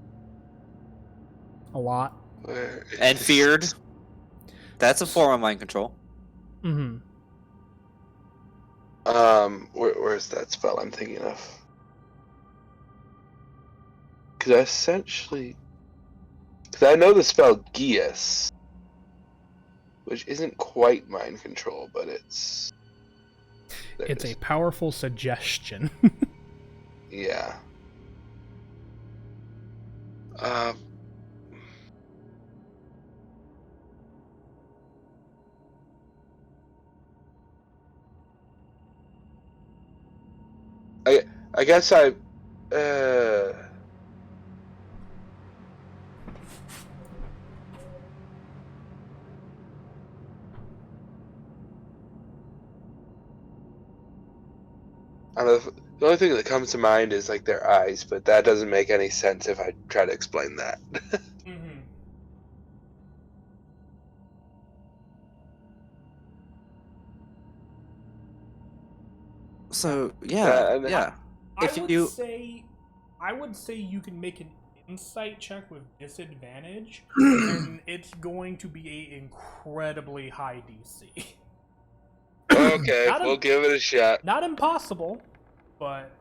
[SPEAKER 1] A lot.
[SPEAKER 2] and feared? That's a form of mind control.
[SPEAKER 1] Mm-hmm.
[SPEAKER 5] Where's that spell I'm thinking of? Because I know the spell Gias, which isn't quite mind control, but it's
[SPEAKER 1] a powerful suggestion.
[SPEAKER 5] Yeah. Um. I guess I. I don't know. The only thing that comes to mind is like their eyes, but that doesn't make any sense if I try to explain that.
[SPEAKER 1] Mm-hmm.
[SPEAKER 2] So yeah,
[SPEAKER 5] and-
[SPEAKER 2] yeah.
[SPEAKER 1] I
[SPEAKER 2] If
[SPEAKER 1] would
[SPEAKER 2] you-
[SPEAKER 1] say you can make an insight check with disadvantage, and it's going to be a incredibly high DC.
[SPEAKER 5] Okay,
[SPEAKER 1] Not
[SPEAKER 5] we'll
[SPEAKER 1] im-
[SPEAKER 5] give it a shot.
[SPEAKER 1] Not impossible, but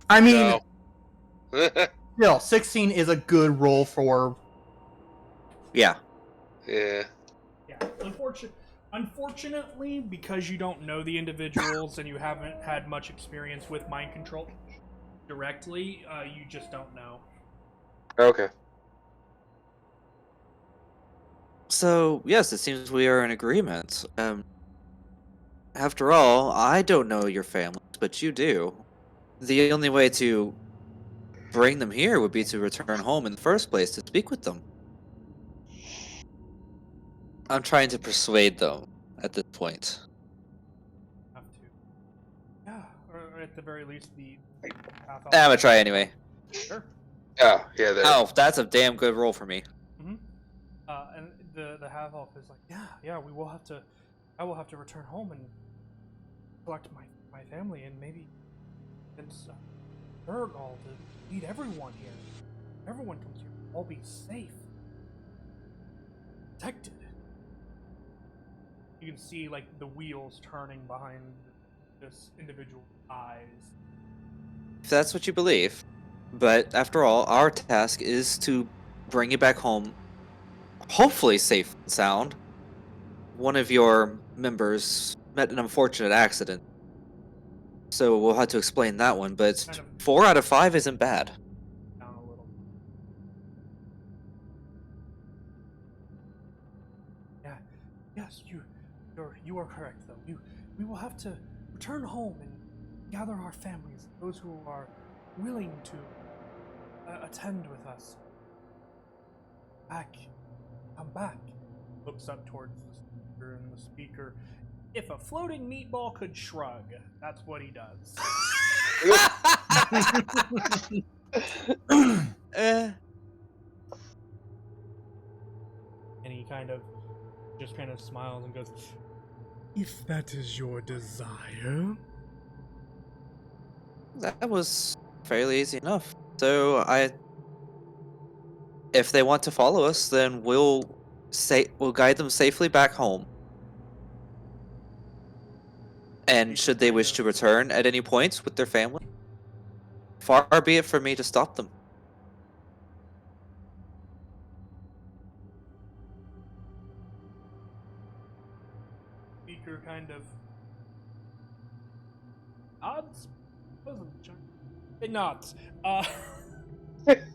[SPEAKER 4] I mean,
[SPEAKER 5] No.
[SPEAKER 4] still, 16 is a good roll for.
[SPEAKER 2] Yeah.
[SPEAKER 5] Yeah.
[SPEAKER 1] yeah, unfortunately, because you don't know the individuals and you haven't had much experience with mind control directly, you just don't know.
[SPEAKER 5] Okay.
[SPEAKER 2] So yes, it seems we are in agreement. After all, I don't know your families, but you do. The only way to bring them here would be to return home in the first place to speak with them. I'm trying to persuade them at this point.
[SPEAKER 1] Have to. Yeah, or at the very least, the half
[SPEAKER 2] I'm gonna try anyway.
[SPEAKER 1] Sure.
[SPEAKER 5] Oh, yeah, there.
[SPEAKER 2] Oh, that's a damn good roll for me.
[SPEAKER 1] Mm-hmm. And the half elf is like, yeah, I will have to return home and collect my family and maybe it's Urgal to lead everyone here. Everyone comes here, all be safe, protected. You can see like the wheels turning behind this individual's eyes.
[SPEAKER 2] If that's what you believe. But after all, our task is to bring you back home, hopefully safe and sound. One of your members met an unfortunate accident, so we'll have to explain that one, but
[SPEAKER 1] Kind of
[SPEAKER 2] 4 out of 5 isn't bad.
[SPEAKER 1] down a little. Yeah, yes, you are correct though. We will have to return home and gather our families, those who are willing to attend with us. Come back. Looks up towards the speaker, and the speaker, if a floating meatball could shrug, that's what he does.
[SPEAKER 2] Eh,
[SPEAKER 1] And he just kind of smiles and goes, if that is your desire.
[SPEAKER 2] that was fairly easy enough. So if they want to follow us, then we'll guide them safely back home. And should they wish to return at any point with their family, far be it for me to stop them.
[SPEAKER 1] Speaker kind of nods. It nods.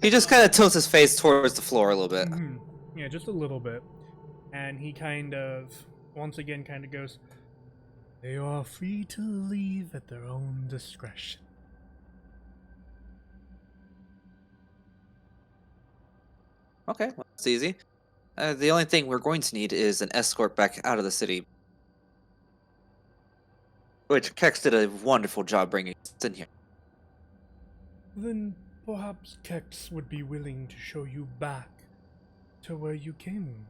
[SPEAKER 2] He just kind of tilts his face towards the floor a little bit.
[SPEAKER 1] Yeah, just a little bit. And he kind of, once again, kind of goes, they are free to leave at their own discretion.
[SPEAKER 2] Okay, well, that's easy. The only thing we're going to need is an escort back out of the city. Which Kex did a wonderful job bringing us in here.
[SPEAKER 1] Then perhaps Kex would be willing to show you back to where you came.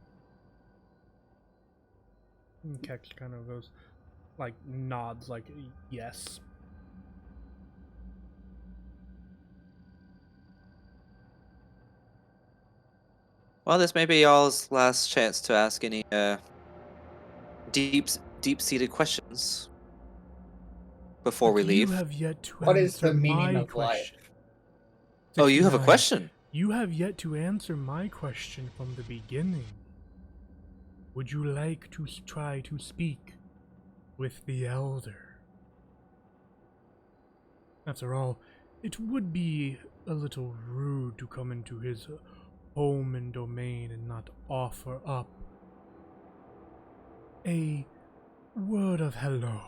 [SPEAKER 1] And Kex kind of goes, like, nods, like, yes.
[SPEAKER 2] Well, this may be y'all's last chance to ask any deep-seated questions before we leave.
[SPEAKER 1] You have yet to
[SPEAKER 6] What is
[SPEAKER 1] answer
[SPEAKER 6] the meaning
[SPEAKER 1] my
[SPEAKER 6] of life?
[SPEAKER 1] question.
[SPEAKER 2] Oh, you have a
[SPEAKER 1] 69.
[SPEAKER 2] question?
[SPEAKER 1] You have yet to answer my question from the beginning. Would you like to try to speak with the Elder? After all, It would be a little rude to come into his home and domain and not offer up a word of hello.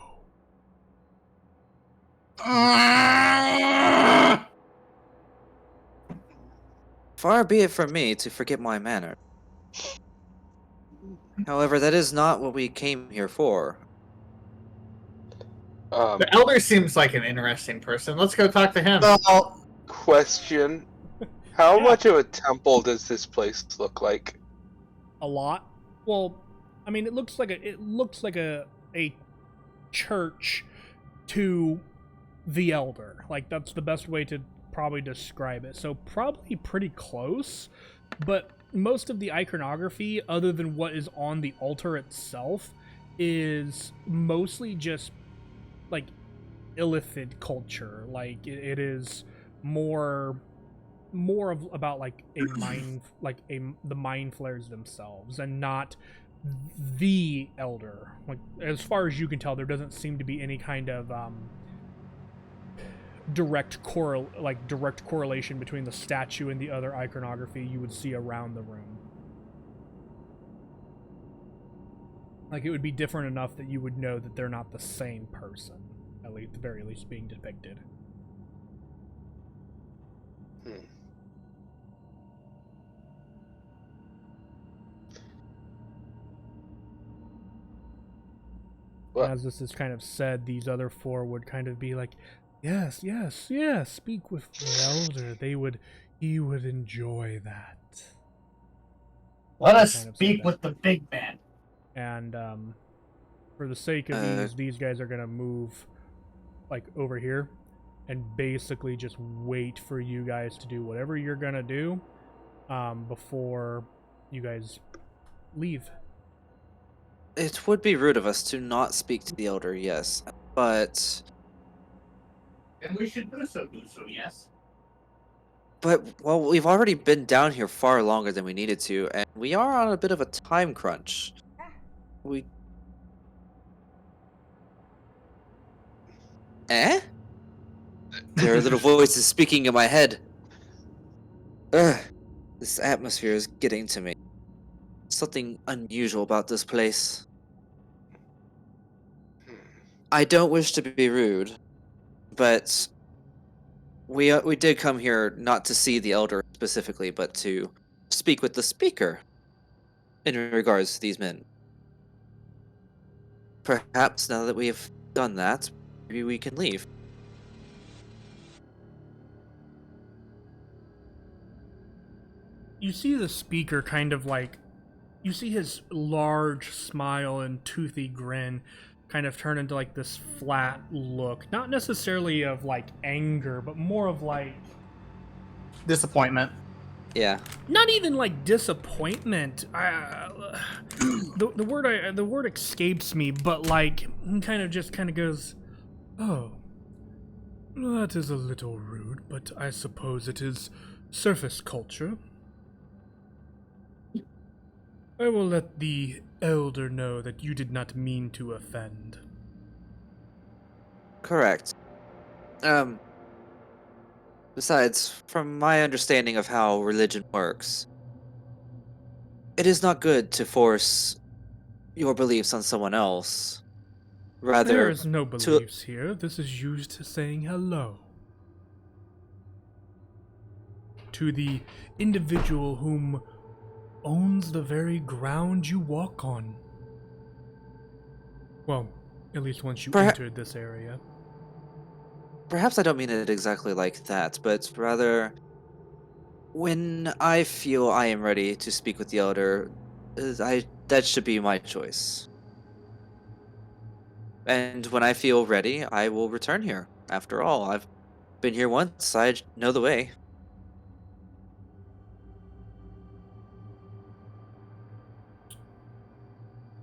[SPEAKER 2] Far be it from me to forget my manner. However, that is not what we came here for.
[SPEAKER 6] The elder seems like an interesting person. Let's go talk to him.
[SPEAKER 4] Well,
[SPEAKER 5] Question: How
[SPEAKER 1] Yeah.
[SPEAKER 5] much of a temple does this place look like?
[SPEAKER 1] A lot. Well, I mean, it looks like a church to the elder. Like, that's the best way to probably describe it. So probably pretty close, but most of the iconography, other than what is on the altar itself, is mostly just like illithid culture. Like it is more of about like a mind, like the mind flares themselves, and not the elder. Like, as far as you can tell, there doesn't seem to be any kind of direct correlation between the statue and the other iconography you would see around the room. Like, it would be different enough that you would know that they're not the same person, at least, at the very least, being depicted.
[SPEAKER 5] Well,
[SPEAKER 1] As this is kind of said, these other four would kind of be like, yes, speak with the elder. He would enjoy that.
[SPEAKER 6] Let us
[SPEAKER 1] Kind of
[SPEAKER 6] speak
[SPEAKER 1] said
[SPEAKER 6] with the big man.
[SPEAKER 1] And for the sake of these guys are gonna move like over here and basically just wait for you guys to do whatever you're gonna do before you guys leave.
[SPEAKER 2] It would be rude of us to not speak to the elder, yes. But
[SPEAKER 6] And we should do so, yes.
[SPEAKER 2] well, we've already been down here far longer than we needed to, and we are on a bit of a time crunch. We There are little voices speaking in my head. Ugh, this atmosphere is getting to me. Something unusual about this place. I don't wish to be rude, but we did come here not to see the elder specifically, but to speak with the speaker in regards to these men. Perhaps now that we have done that, maybe we can leave.
[SPEAKER 1] You see the speaker kind of like, you see his large smile and toothy grin kind of turn into like this flat look. Not necessarily of like anger, but more of like
[SPEAKER 4] disappointment.
[SPEAKER 2] Yeah.
[SPEAKER 1] not even like disappointment. The word escapes me, but like he kind of goes, "Oh, that is a little rude, but I suppose it is surface culture. I will let the elder know that you did not mean to offend."
[SPEAKER 2] Correct. Besides, from my understanding of how religion works, it is not good to force your beliefs on someone else. Rather,
[SPEAKER 1] There is no beliefs here. This is used to saying hello to the individual whom owns the very ground you walk on. Well, at least once you entered this area.
[SPEAKER 2] Perhaps I don't mean it exactly like that, but rather, when I feel I am ready to speak with the elder, that should be my choice. And when I feel ready, I will return here. After all, I've been here once, I know the way.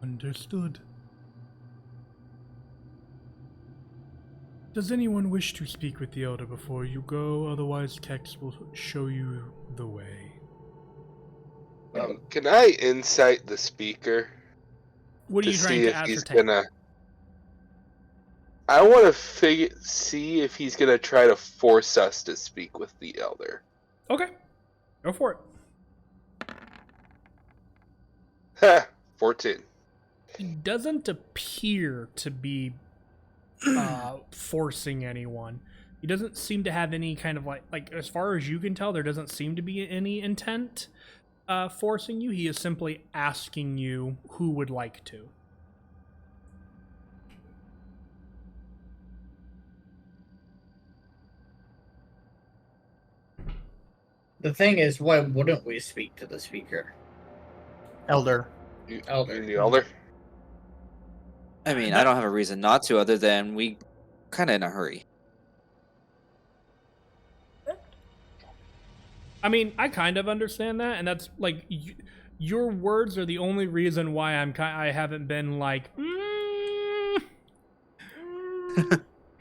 [SPEAKER 1] Understood. Does anyone wish to speak with the elder before you go? Otherwise, Kex will show you the way.
[SPEAKER 5] Can I insight the speaker?
[SPEAKER 1] What are
[SPEAKER 5] to
[SPEAKER 1] you trying
[SPEAKER 5] see
[SPEAKER 1] to
[SPEAKER 5] if he's
[SPEAKER 1] ascertain?
[SPEAKER 5] gonna. I want to see if he's gonna try to force us to speak with the elder.
[SPEAKER 1] Okay, go for it.
[SPEAKER 5] Ha! 14.
[SPEAKER 1] He doesn't appear to be forcing anyone. He doesn't seem to have any kind of like as far as you can tell, there doesn't seem to be any intent forcing you. He is simply asking you who would like to.
[SPEAKER 6] The thing is, why wouldn't we speak to the speaker?
[SPEAKER 4] Elder.
[SPEAKER 6] Elder.
[SPEAKER 5] You mean the elder?
[SPEAKER 2] I mean, I don't have a reason not to, other than we kind of in a hurry.
[SPEAKER 1] I mean, I kind of understand that, and that's like your words are the only reason why I haven't been like.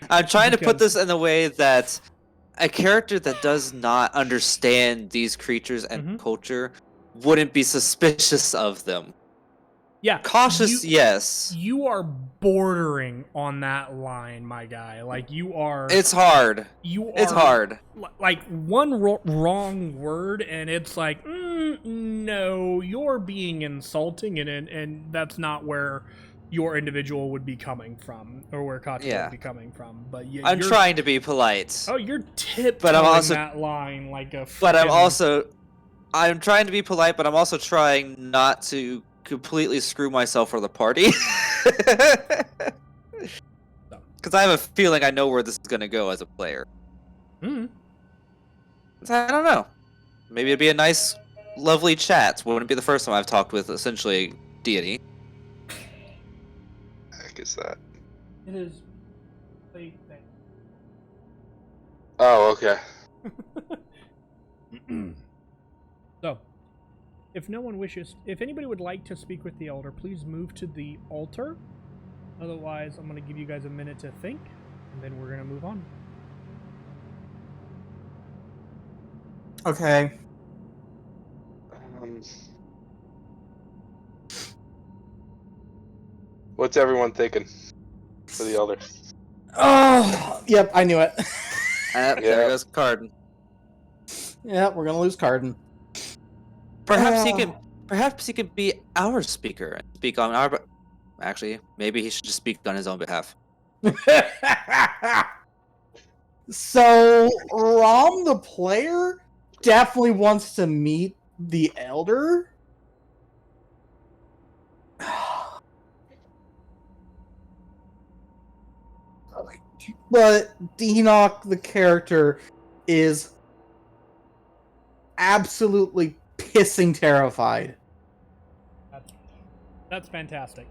[SPEAKER 2] I'm trying to put
[SPEAKER 1] Because-
[SPEAKER 2] this in a way that a character that does not understand these creatures and culture wouldn't be suspicious of them.
[SPEAKER 1] Yeah,
[SPEAKER 2] Cautious, yes.
[SPEAKER 1] You are bordering on that line, my guy. Like you are.
[SPEAKER 2] It's hard. It's hard.
[SPEAKER 1] Like one wrong word, and it's like, no, you're being insulting, and that's not where your individual would be coming from, or where Katya would be coming from. But
[SPEAKER 2] I'm trying to be polite.
[SPEAKER 1] Oh, you're tiptoeing
[SPEAKER 2] but I'm also,
[SPEAKER 1] that line like a.
[SPEAKER 2] But I'm trying to be polite, but I'm also trying not to completely screw myself for the party. Because I have a feeling I know where this is going to go as a player. I don't know. Maybe it'd be a nice, lovely chat. Wouldn't be the first time I've talked with essentially deity.
[SPEAKER 5] Heck is that?
[SPEAKER 1] It is. A thing.
[SPEAKER 5] Oh, okay.
[SPEAKER 1] So, if no one wishes, if anybody would like to speak with the elder, please move to the altar. Otherwise, I'm going to give you guys a minute to think, and then we're going to move on.
[SPEAKER 4] Okay.
[SPEAKER 5] What's everyone thinking for the elder?
[SPEAKER 4] Oh, yep, I knew it.
[SPEAKER 2] There
[SPEAKER 5] Yeah.
[SPEAKER 2] goes Carden.
[SPEAKER 4] Yeah, we're gonna lose Carden.
[SPEAKER 2] Perhaps he could be our speaker and speak on our. Actually, maybe he should just speak on his own behalf.
[SPEAKER 4] So, Rom, the player, definitely wants to meet the elder. But Enoch, the character, is absolutely pissing terrified.
[SPEAKER 1] That's fantastic.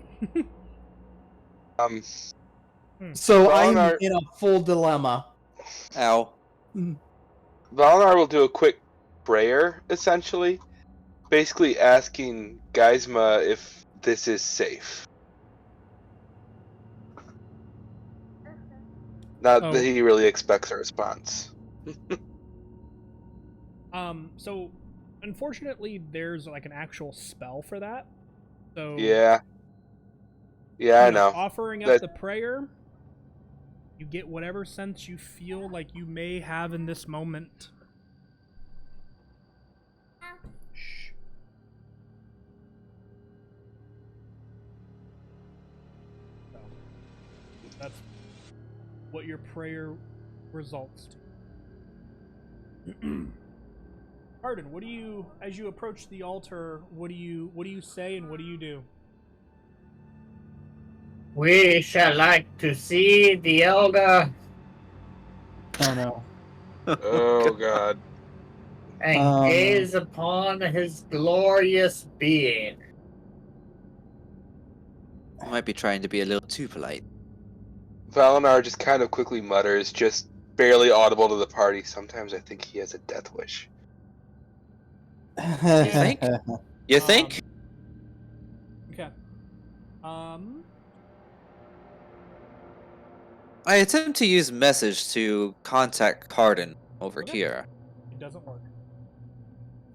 [SPEAKER 4] So
[SPEAKER 5] Valinar-
[SPEAKER 4] I'm in a full dilemma.
[SPEAKER 2] Ow.
[SPEAKER 5] Valinar will do a quick prayer, essentially, basically asking Geisma if this is safe. Not that he really expects a response.
[SPEAKER 1] So, unfortunately, there's like an actual spell for that. So
[SPEAKER 5] Yeah. Yeah, I
[SPEAKER 1] you
[SPEAKER 5] know.
[SPEAKER 1] Offering up the prayer, you get whatever sense you feel like you may have in this moment. Shh. So, that's what your prayer results to. Arden, what do you, as you approach the altar, what do you say and what do you do?
[SPEAKER 6] We shall like to see the elder
[SPEAKER 4] Oh no.
[SPEAKER 5] Oh, God.
[SPEAKER 6] and gaze upon his glorious being.
[SPEAKER 2] I might be trying to be a little too polite.
[SPEAKER 5] Valinar just kind of quickly mutters, just barely audible to the party. Sometimes I think he has a death wish.
[SPEAKER 2] You think? You think?
[SPEAKER 1] Okay.
[SPEAKER 2] I attempt to use message to contact Carden over
[SPEAKER 1] Okay.
[SPEAKER 2] here.
[SPEAKER 1] It doesn't work.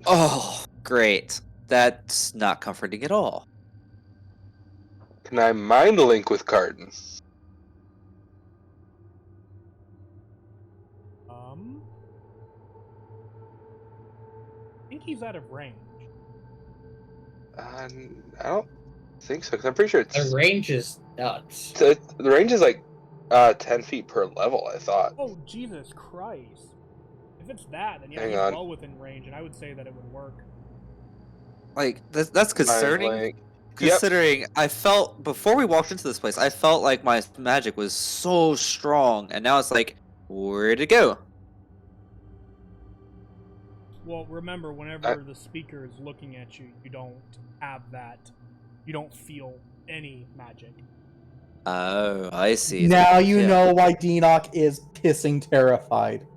[SPEAKER 2] Oh, great. That's not comforting at all.
[SPEAKER 5] Can I mind link with Carden?
[SPEAKER 1] I think he's out of range.
[SPEAKER 5] I don't think so, because I'm pretty sure
[SPEAKER 6] The
[SPEAKER 5] it's
[SPEAKER 6] range is nuts.
[SPEAKER 5] the range is like 10 feet per level. I thought.
[SPEAKER 1] Oh, Jesus Christ. If it's that, then yeah,
[SPEAKER 5] Hang
[SPEAKER 1] he's
[SPEAKER 5] on.
[SPEAKER 1] well within range, and I would say that it would work.
[SPEAKER 2] Like that's concerning.
[SPEAKER 5] Like,
[SPEAKER 2] Considering I felt before we walked into this place, I felt like my magic was so strong, and now it's like, where'd it go?
[SPEAKER 1] Well, remember, whenever the speaker is looking at you, you don't have that. You don't feel any magic.
[SPEAKER 2] Oh, I see.
[SPEAKER 4] Now you
[SPEAKER 2] Yeah.
[SPEAKER 4] know why Deanoch is pissing terrified.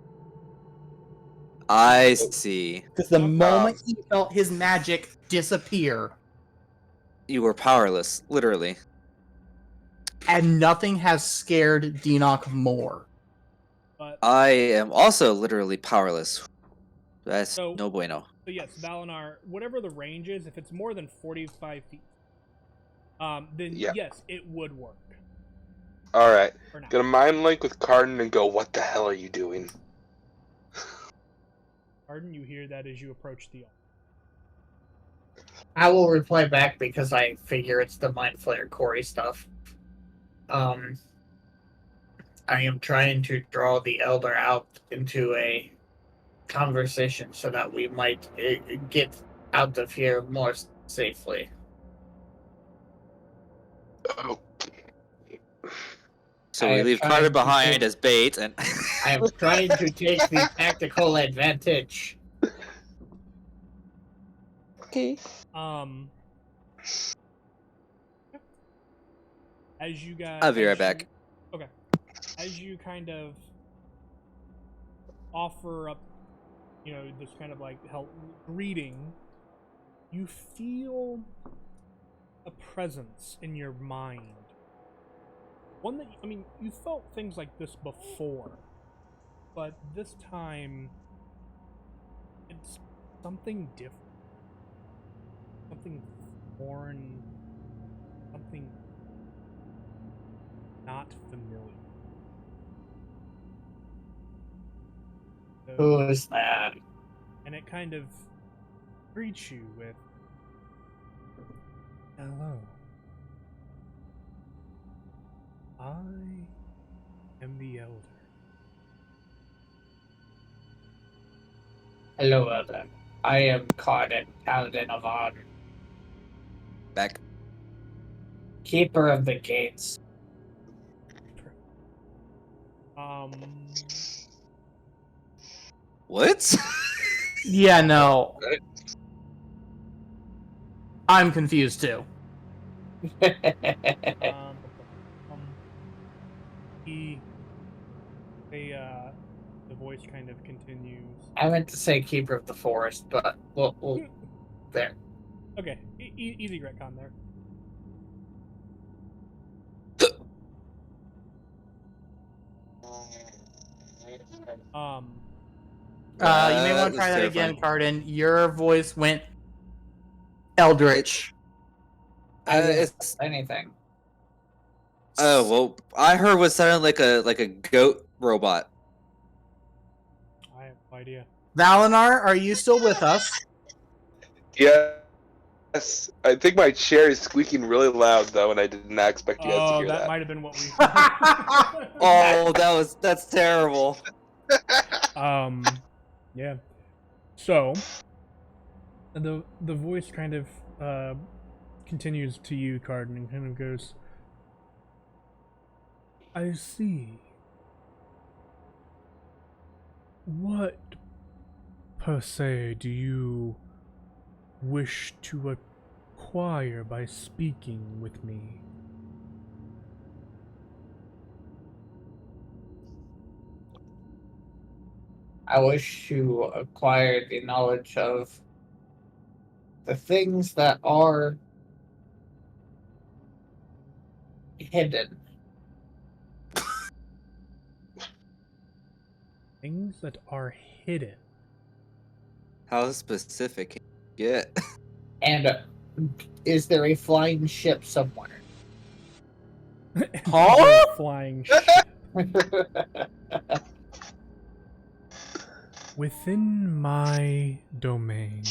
[SPEAKER 2] I see.
[SPEAKER 4] Because the moment he felt his magic disappear,
[SPEAKER 2] You were powerless, literally.
[SPEAKER 4] and nothing has scared Deanoch more.
[SPEAKER 1] But
[SPEAKER 2] I am also literally powerless. That's
[SPEAKER 1] So-
[SPEAKER 2] no bueno.
[SPEAKER 1] so yes, Valinar, whatever the range is, if it's more than 45 feet, then
[SPEAKER 5] Yeah.
[SPEAKER 1] yes, it would work.
[SPEAKER 5] all right,
[SPEAKER 1] For now.
[SPEAKER 5] gonna mind link with Cardin and go. What the hell are you doing?
[SPEAKER 1] Arden, you hear that as you approach the altar.
[SPEAKER 6] I will reply back because I figure it's the Mind Flayer Corey stuff. I am trying to draw the Elder out into a conversation so that we might get out of here more safely.
[SPEAKER 5] Oh,
[SPEAKER 2] So
[SPEAKER 6] I
[SPEAKER 2] we
[SPEAKER 6] am
[SPEAKER 2] leave
[SPEAKER 6] trying
[SPEAKER 2] Carter
[SPEAKER 6] to
[SPEAKER 2] behind
[SPEAKER 6] take-
[SPEAKER 2] as bait, and
[SPEAKER 6] I am trying to take the tactical advantage.
[SPEAKER 5] okay.
[SPEAKER 1] As you guys,
[SPEAKER 2] I'll be right back.
[SPEAKER 1] Okay. As you kind of offer up, this kind of like help greeting, you feel a presence in your mind. One that, you felt things like this before, but this time it's something different. Something foreign, something not familiar. So-
[SPEAKER 6] Who is that?
[SPEAKER 1] and it kind of greets you with, "Hello. I am the Elder."
[SPEAKER 6] Hello, Elder. I am Cardin, Paladin of Arden,
[SPEAKER 2] back.
[SPEAKER 6] Keeper of the Gates.
[SPEAKER 2] What?
[SPEAKER 4] Yeah, no. I'm confused too.
[SPEAKER 1] um, the voice kind of continues.
[SPEAKER 6] I meant to say Keeper of the Forest, but we'll there.
[SPEAKER 1] Okay, easy retcon there.
[SPEAKER 4] You may want to try that again, Cardin. Your voice went eldritch.
[SPEAKER 6] I didn't
[SPEAKER 2] It's
[SPEAKER 6] anything.
[SPEAKER 2] oh well. I heard what sounded like a goat robot.
[SPEAKER 1] I have no idea.
[SPEAKER 4] Valinar, are you still with us?
[SPEAKER 5] Yes, I think my chair is squeaking really loud though, and I did not expect you guys to
[SPEAKER 1] Oh,
[SPEAKER 5] hear
[SPEAKER 1] that
[SPEAKER 5] that.
[SPEAKER 1] might have been what we.
[SPEAKER 2] Oh, that's terrible.
[SPEAKER 1] Yeah. So, the voice kind of continues to you, Cardin, and kind of goes, "I see. What, per se, do you wish to acquire by speaking with me?"
[SPEAKER 6] I wish to acquire the knowledge of the things that are hidden.
[SPEAKER 1] Things that are hidden.
[SPEAKER 2] How specific can you get?
[SPEAKER 6] And is there a flying ship somewhere?
[SPEAKER 4] Huh?
[SPEAKER 1] Flying ship. Within my domain,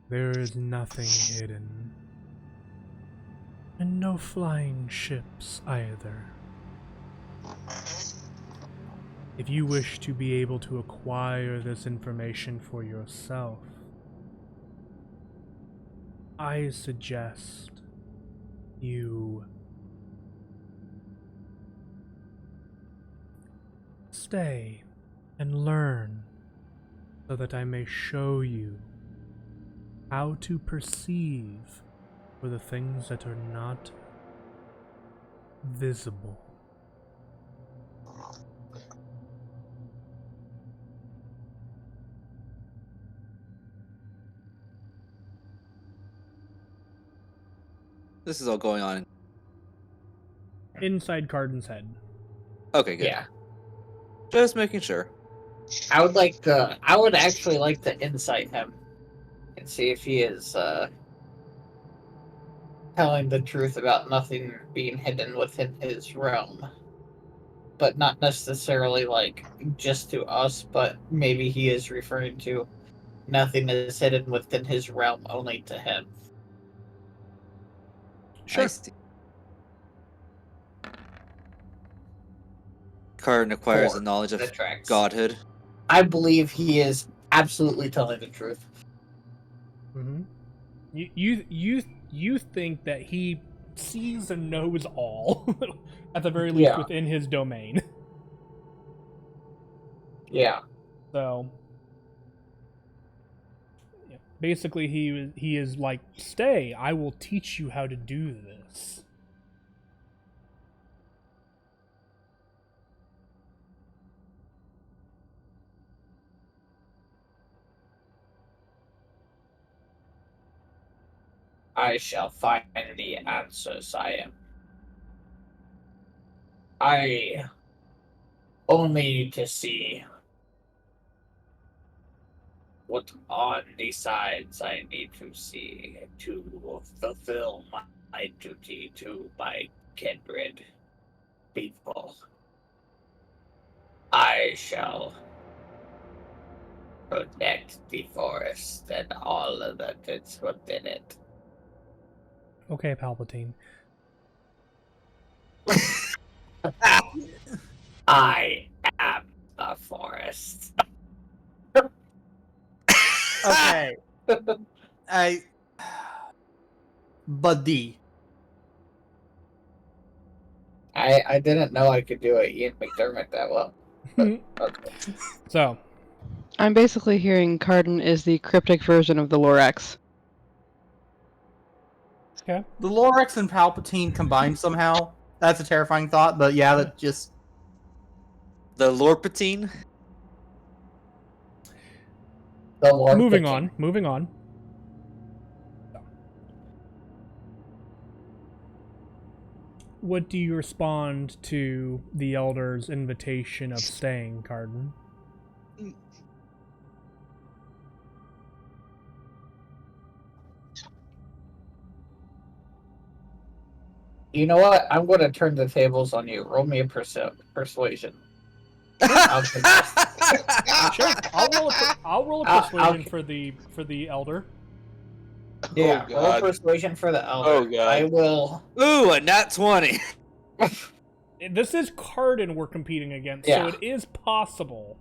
[SPEAKER 1] there is nothing hidden. And no flying ships either. If you wish to be able to acquire this information for yourself, I suggest you stay and learn so that I may show you how to perceive for the things that are not visible.
[SPEAKER 2] This is all going on.
[SPEAKER 1] Inside Carden's head.
[SPEAKER 2] Okay, good.
[SPEAKER 6] Yeah.
[SPEAKER 2] Just making sure.
[SPEAKER 6] I would actually like to insight him and see if he is telling the truth about nothing being hidden within his realm. But not necessarily like just to us, but maybe he is referring to nothing is hidden within his realm only to him.
[SPEAKER 1] Sure.
[SPEAKER 2] I see. Cardin acquires the knowledge of
[SPEAKER 6] That tracks.
[SPEAKER 2] godhood.
[SPEAKER 6] I believe he is absolutely telling the truth.
[SPEAKER 1] Mm-hmm. You think that he sees and knows all, at the very least,
[SPEAKER 6] Yeah.
[SPEAKER 1] within his domain.
[SPEAKER 6] Yeah.
[SPEAKER 1] So, yeah, basically, he is like, stay. I will teach you how to do this.
[SPEAKER 6] I shall find the answers. I only need to see what on the sides I need to see to fulfill my duty to my kindred people. I shall protect the forest and all that is within it.
[SPEAKER 1] Okay, Palpatine.
[SPEAKER 6] I am the forest.
[SPEAKER 4] Okay. Buddy.
[SPEAKER 6] I didn't know I could do it Ian McDermott that well. But, okay.
[SPEAKER 1] So,
[SPEAKER 7] I'm basically hearing Cardin is the cryptic version of the Lorax.
[SPEAKER 1] okay.
[SPEAKER 4] The Lorax and Palpatine combined somehow. That's a terrifying thought, but yeah, that just...
[SPEAKER 2] The Lorpatine.
[SPEAKER 6] The Lord
[SPEAKER 1] Moving
[SPEAKER 6] picking.
[SPEAKER 1] on. Moving on. What do you respond to the Elder's invitation of staying, Carden?
[SPEAKER 6] You know what? I'm going to turn the tables on you. Roll me a persuasion. I'll take this.
[SPEAKER 1] Sure. I'll roll a
[SPEAKER 6] I'll-
[SPEAKER 1] persuasion
[SPEAKER 6] I'll-
[SPEAKER 1] for the Elder.
[SPEAKER 6] Yeah,
[SPEAKER 5] Oh,
[SPEAKER 6] roll
[SPEAKER 5] God.
[SPEAKER 6] persuasion for the elder.
[SPEAKER 5] Oh, God.
[SPEAKER 6] I will.
[SPEAKER 2] Ooh, a nat 20.
[SPEAKER 1] This is Carden we're competing against,
[SPEAKER 6] Yeah.
[SPEAKER 1] so it is possible.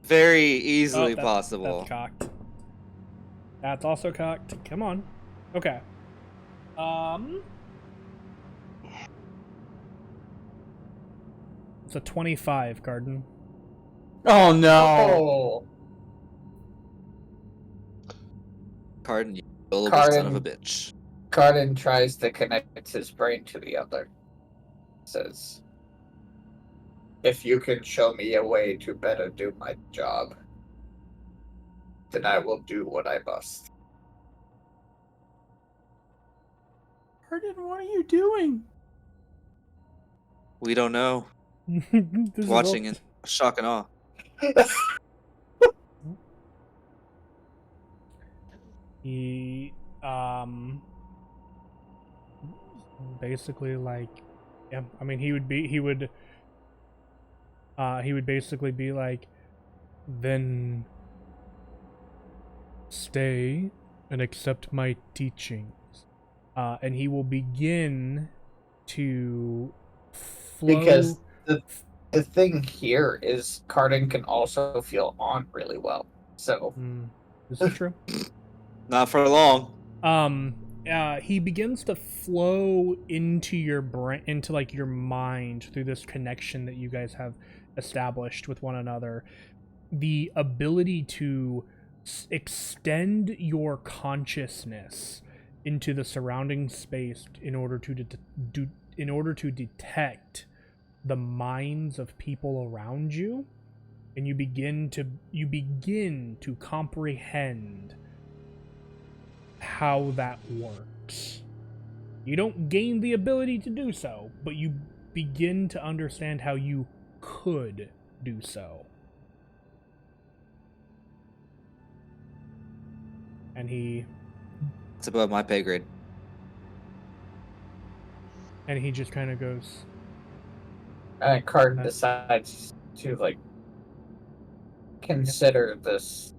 [SPEAKER 2] Very easily
[SPEAKER 1] Oh,
[SPEAKER 2] possible.
[SPEAKER 1] That's cocked. That's also cocked. Come on. Okay. It's a 25, Carden.
[SPEAKER 4] Oh no.
[SPEAKER 6] Oh,
[SPEAKER 2] Cardin, you gullible son of a
[SPEAKER 6] Cardin.
[SPEAKER 2] bitch.
[SPEAKER 6] Cardin tries to connect his brain to the other. Says, if you can show me a way to better do my job, then I will do what I must.
[SPEAKER 4] Cardin, what are you doing?
[SPEAKER 2] We don't know.
[SPEAKER 1] This is
[SPEAKER 2] Watching
[SPEAKER 1] all-
[SPEAKER 2] in shock and awe.
[SPEAKER 1] He basically like, yeah, I mean he would basically be like, Then stay and accept my teachings. And he will begin to flow.
[SPEAKER 6] Because the thing here is Cardin can also feel on really well. So
[SPEAKER 1] This is true.
[SPEAKER 2] Not for long.
[SPEAKER 1] He begins to flow into your brain, into like your mind through this connection that you guys have established with one another. The ability to extend your consciousness into the surrounding space in order to detect the minds of people around you, and you begin to comprehend how that works. You don't gain the ability to do so, but you begin to understand how you could do so. And
[SPEAKER 2] It's above my pay grade.
[SPEAKER 1] And he just kind of goes,
[SPEAKER 6] And Cardin decides to like consider this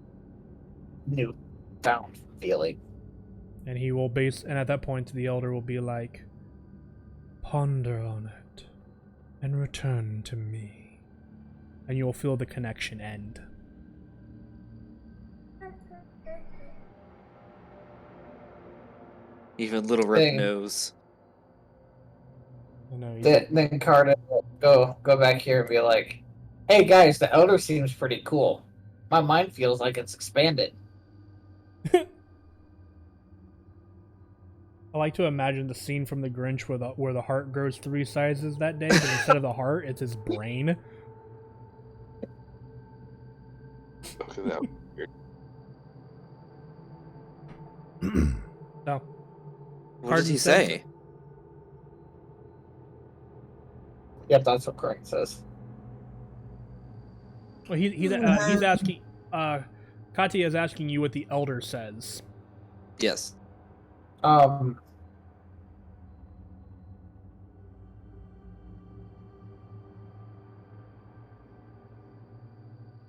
[SPEAKER 6] new found feeling.
[SPEAKER 1] and he will and at that point the elder will be like, ponder on it and return to me. And you'll feel the connection end.
[SPEAKER 2] Even Little Rip knows.
[SPEAKER 6] Then Cardin will go back here and be like, "Hey guys, the Elder seems pretty cool. My mind feels like it's expanded."
[SPEAKER 1] I like to imagine the scene from The Grinch where the heart grows 3 sizes that day, but instead of the heart, it's his brain.
[SPEAKER 5] Okay, that was weird.
[SPEAKER 1] So,
[SPEAKER 2] What did he say?
[SPEAKER 6] Yep, that's what Cardin says.
[SPEAKER 1] well, he's asking. Katya is asking you what the elder says.
[SPEAKER 2] Yes.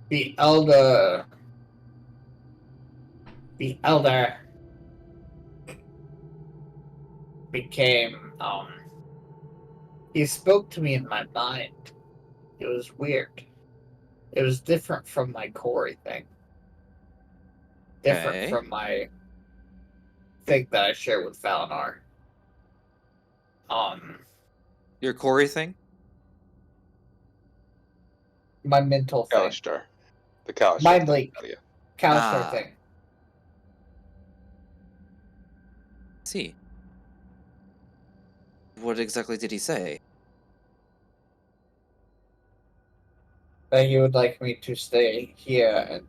[SPEAKER 6] The elder became he spoke to me in my mind. It was weird. It was different from my Corey thing. Different
[SPEAKER 2] Okay.
[SPEAKER 6] from my thing that I share with Valinar.
[SPEAKER 2] Your Corey thing?
[SPEAKER 6] My mental thing.
[SPEAKER 5] Kalistar. The Kalistar.
[SPEAKER 6] Mind leak.
[SPEAKER 5] Yeah.
[SPEAKER 6] Kalistar thing.
[SPEAKER 2] See. What exactly did he say?
[SPEAKER 6] That he would like me to stay here and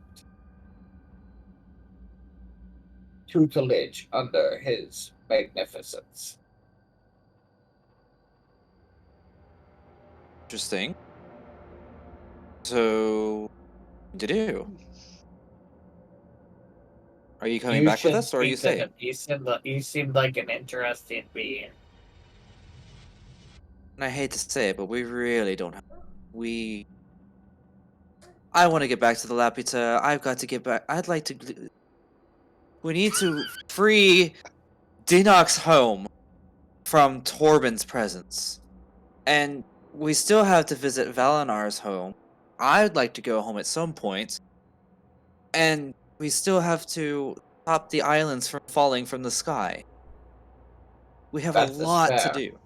[SPEAKER 6] tutelage under his magnificence.
[SPEAKER 2] Interesting. So, what did you do? Are you coming back with
[SPEAKER 6] should
[SPEAKER 2] us, or are you
[SPEAKER 6] speak to
[SPEAKER 2] staying?
[SPEAKER 6] him. He seemed like an interesting being.
[SPEAKER 2] And I hate to say it, but we really don't have... I want to get back to the Laputa. I've got to get back. I'd like to... We need to free Dinok's home from Torben's presence. And we still have to visit Valinar's home. I'd like to go home at some point. And we still have to stop the islands from falling from the sky. We have a lot to do.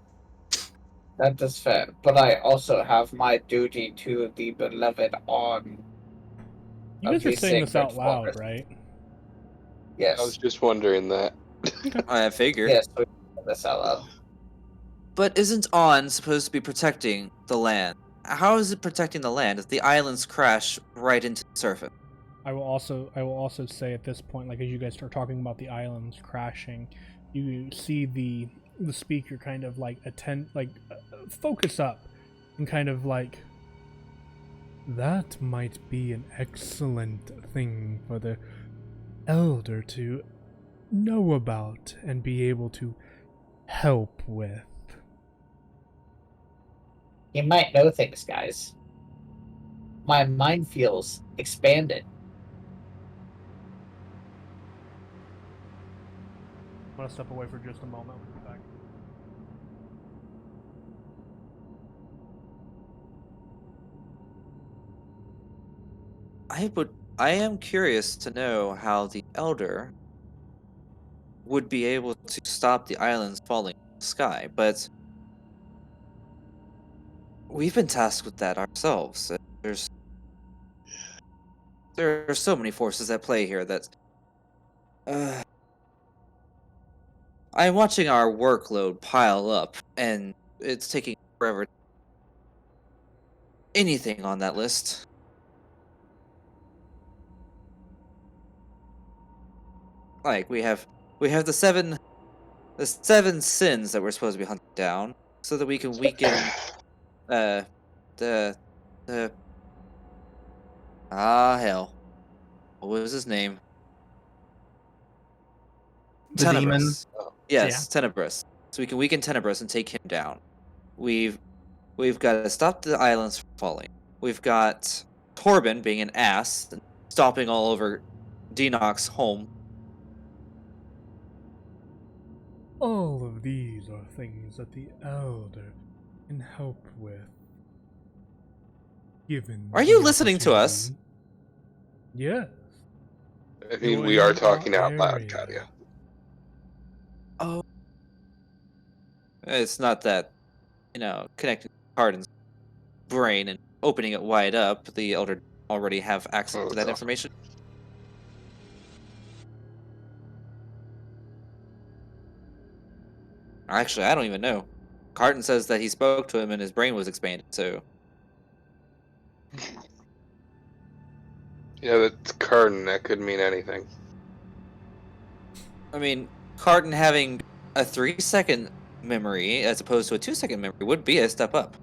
[SPEAKER 6] That is fair, but I also have my duty to the beloved on.
[SPEAKER 1] You guys are saying this out loud, right?
[SPEAKER 6] Yes.
[SPEAKER 5] I was just wondering that.
[SPEAKER 2] I figured.
[SPEAKER 6] Yes, we say this out loud.
[SPEAKER 2] But isn't On supposed to be protecting the land? How is it protecting the land if the islands crash right into the surface?
[SPEAKER 1] I will also say at this point, like as you guys start talking about the islands crashing, you see the speaker kind of like focus up and kind of like, that might be an excellent thing for the elder to know about and be able to help with.
[SPEAKER 6] You might know things, guys. my mind feels expanded.
[SPEAKER 1] I'm gonna step away for just a moment. We'll be back.
[SPEAKER 2] I am curious to know how the Elder would be able to stop the islands falling from the sky, but we've been tasked with that ourselves. There are so many forces at play here that I'm watching our workload pile up, and it's taking forever. Anything on that list. Like we have the seven sins that we're supposed to be hunting down, so that we can weaken the hell. What was his name?
[SPEAKER 4] The demon.
[SPEAKER 2] Tenebris. Yes, Tenebris. So we can weaken Tenebris and take him down. We've got to stop the islands from falling. We've got Torben being an ass and stomping all over Denox's home.
[SPEAKER 1] All of these are things that the Elder can help with. Given
[SPEAKER 2] Are you
[SPEAKER 1] the
[SPEAKER 2] listening to us?
[SPEAKER 1] Yes.
[SPEAKER 5] I mean, we are talking out loud,
[SPEAKER 1] area.
[SPEAKER 5] Katya.
[SPEAKER 2] Oh. It's not that, connecting Cardin's brain and opening it wide up. The Elder already have access to that
[SPEAKER 5] God.
[SPEAKER 2] information. Actually, I don't even know. Cardin says that he spoke to him and his brain was expanded, so...
[SPEAKER 5] Yeah, that's Cardin. That could mean anything.
[SPEAKER 2] I mean, Cardin having a 3-second memory as opposed to a 2-second memory would be a step up.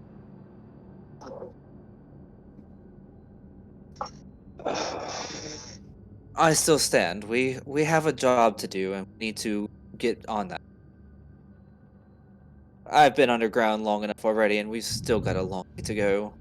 [SPEAKER 2] I still stand. We have a job to do and we need to get on that. I've been underground long enough already and we've still got a long way to go.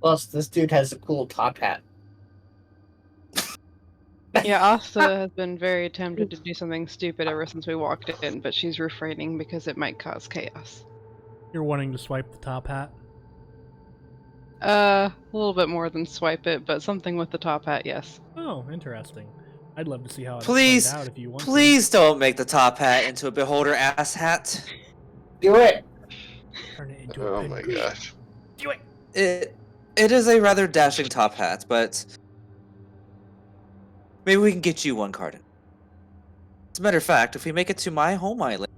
[SPEAKER 6] Plus, this dude has a cool top hat.
[SPEAKER 7] Yeah, Asta has been very tempted to do something stupid ever since we walked in, but she's refraining because it might cause chaos.
[SPEAKER 1] You're wanting to swipe the top hat?
[SPEAKER 7] A little bit more than swipe it, but something with the top hat, yes.
[SPEAKER 1] Oh, interesting. I'd love to see how it
[SPEAKER 2] Please,
[SPEAKER 1] plays out if you want
[SPEAKER 2] please don't make the top hat into a beholder ass hat.
[SPEAKER 6] Do it!
[SPEAKER 1] to. Turn it into a
[SPEAKER 5] Oh my
[SPEAKER 1] pincushion.
[SPEAKER 5] gosh.
[SPEAKER 1] Do it!
[SPEAKER 2] It is a rather dashing top hat, but maybe we can get you one, Cardin. As a matter of fact, if we make it to my home island,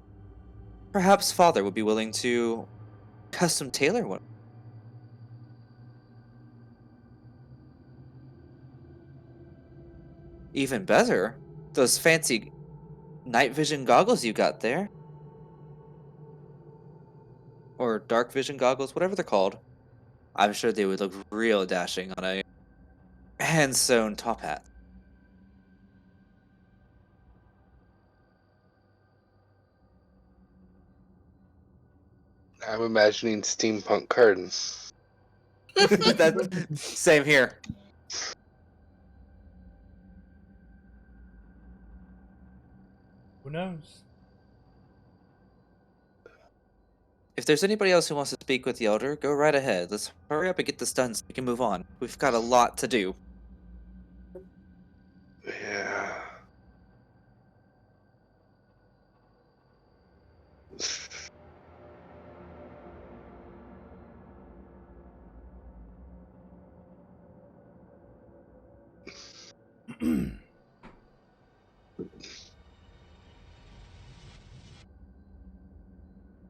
[SPEAKER 2] perhaps Father would be willing to custom tailor one. Even better, those fancy night vision goggles you got there. Or dark vision goggles, whatever they're called. I'm sure they would look real dashing on a hand-sewn top hat.
[SPEAKER 5] I'm imagining steampunk Cardin.
[SPEAKER 2] Same here.
[SPEAKER 1] Who knows?
[SPEAKER 2] If there's anybody else who wants to speak with the Elder, go right ahead. Let's hurry up and get this done so we can move on. We've got a lot to do.
[SPEAKER 5] Yeah.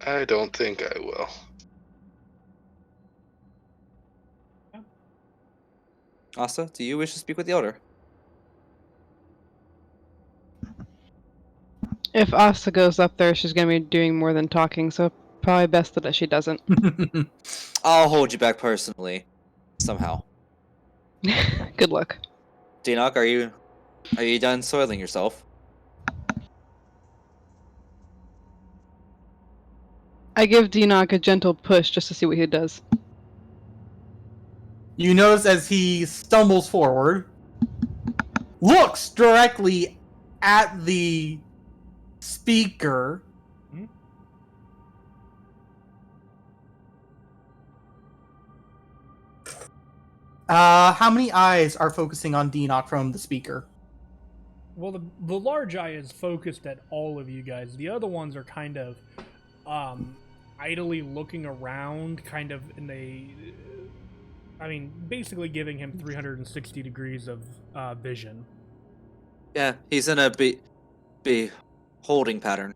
[SPEAKER 5] I don't think I will.
[SPEAKER 2] Asta, do you wish to speak with the Elder?
[SPEAKER 7] If Asta goes up there, she's gonna be doing more than talking, so probably best that she doesn't.
[SPEAKER 2] I'll hold you back personally. Somehow.
[SPEAKER 7] Good luck.
[SPEAKER 2] Dinoc, are you done soiling yourself?
[SPEAKER 7] I give Dinoc a gentle push just to see what he does.
[SPEAKER 4] You notice as he stumbles forward, looks directly at the speaker.
[SPEAKER 1] Hmm?
[SPEAKER 4] How many eyes are focusing on Dinoc from the speaker?
[SPEAKER 1] Well, the large eye is focused at all of you guys. The other ones are kind of idly looking around, kind of in basically giving him 360 degrees of vision.
[SPEAKER 2] Yeah, he's in a be holding pattern.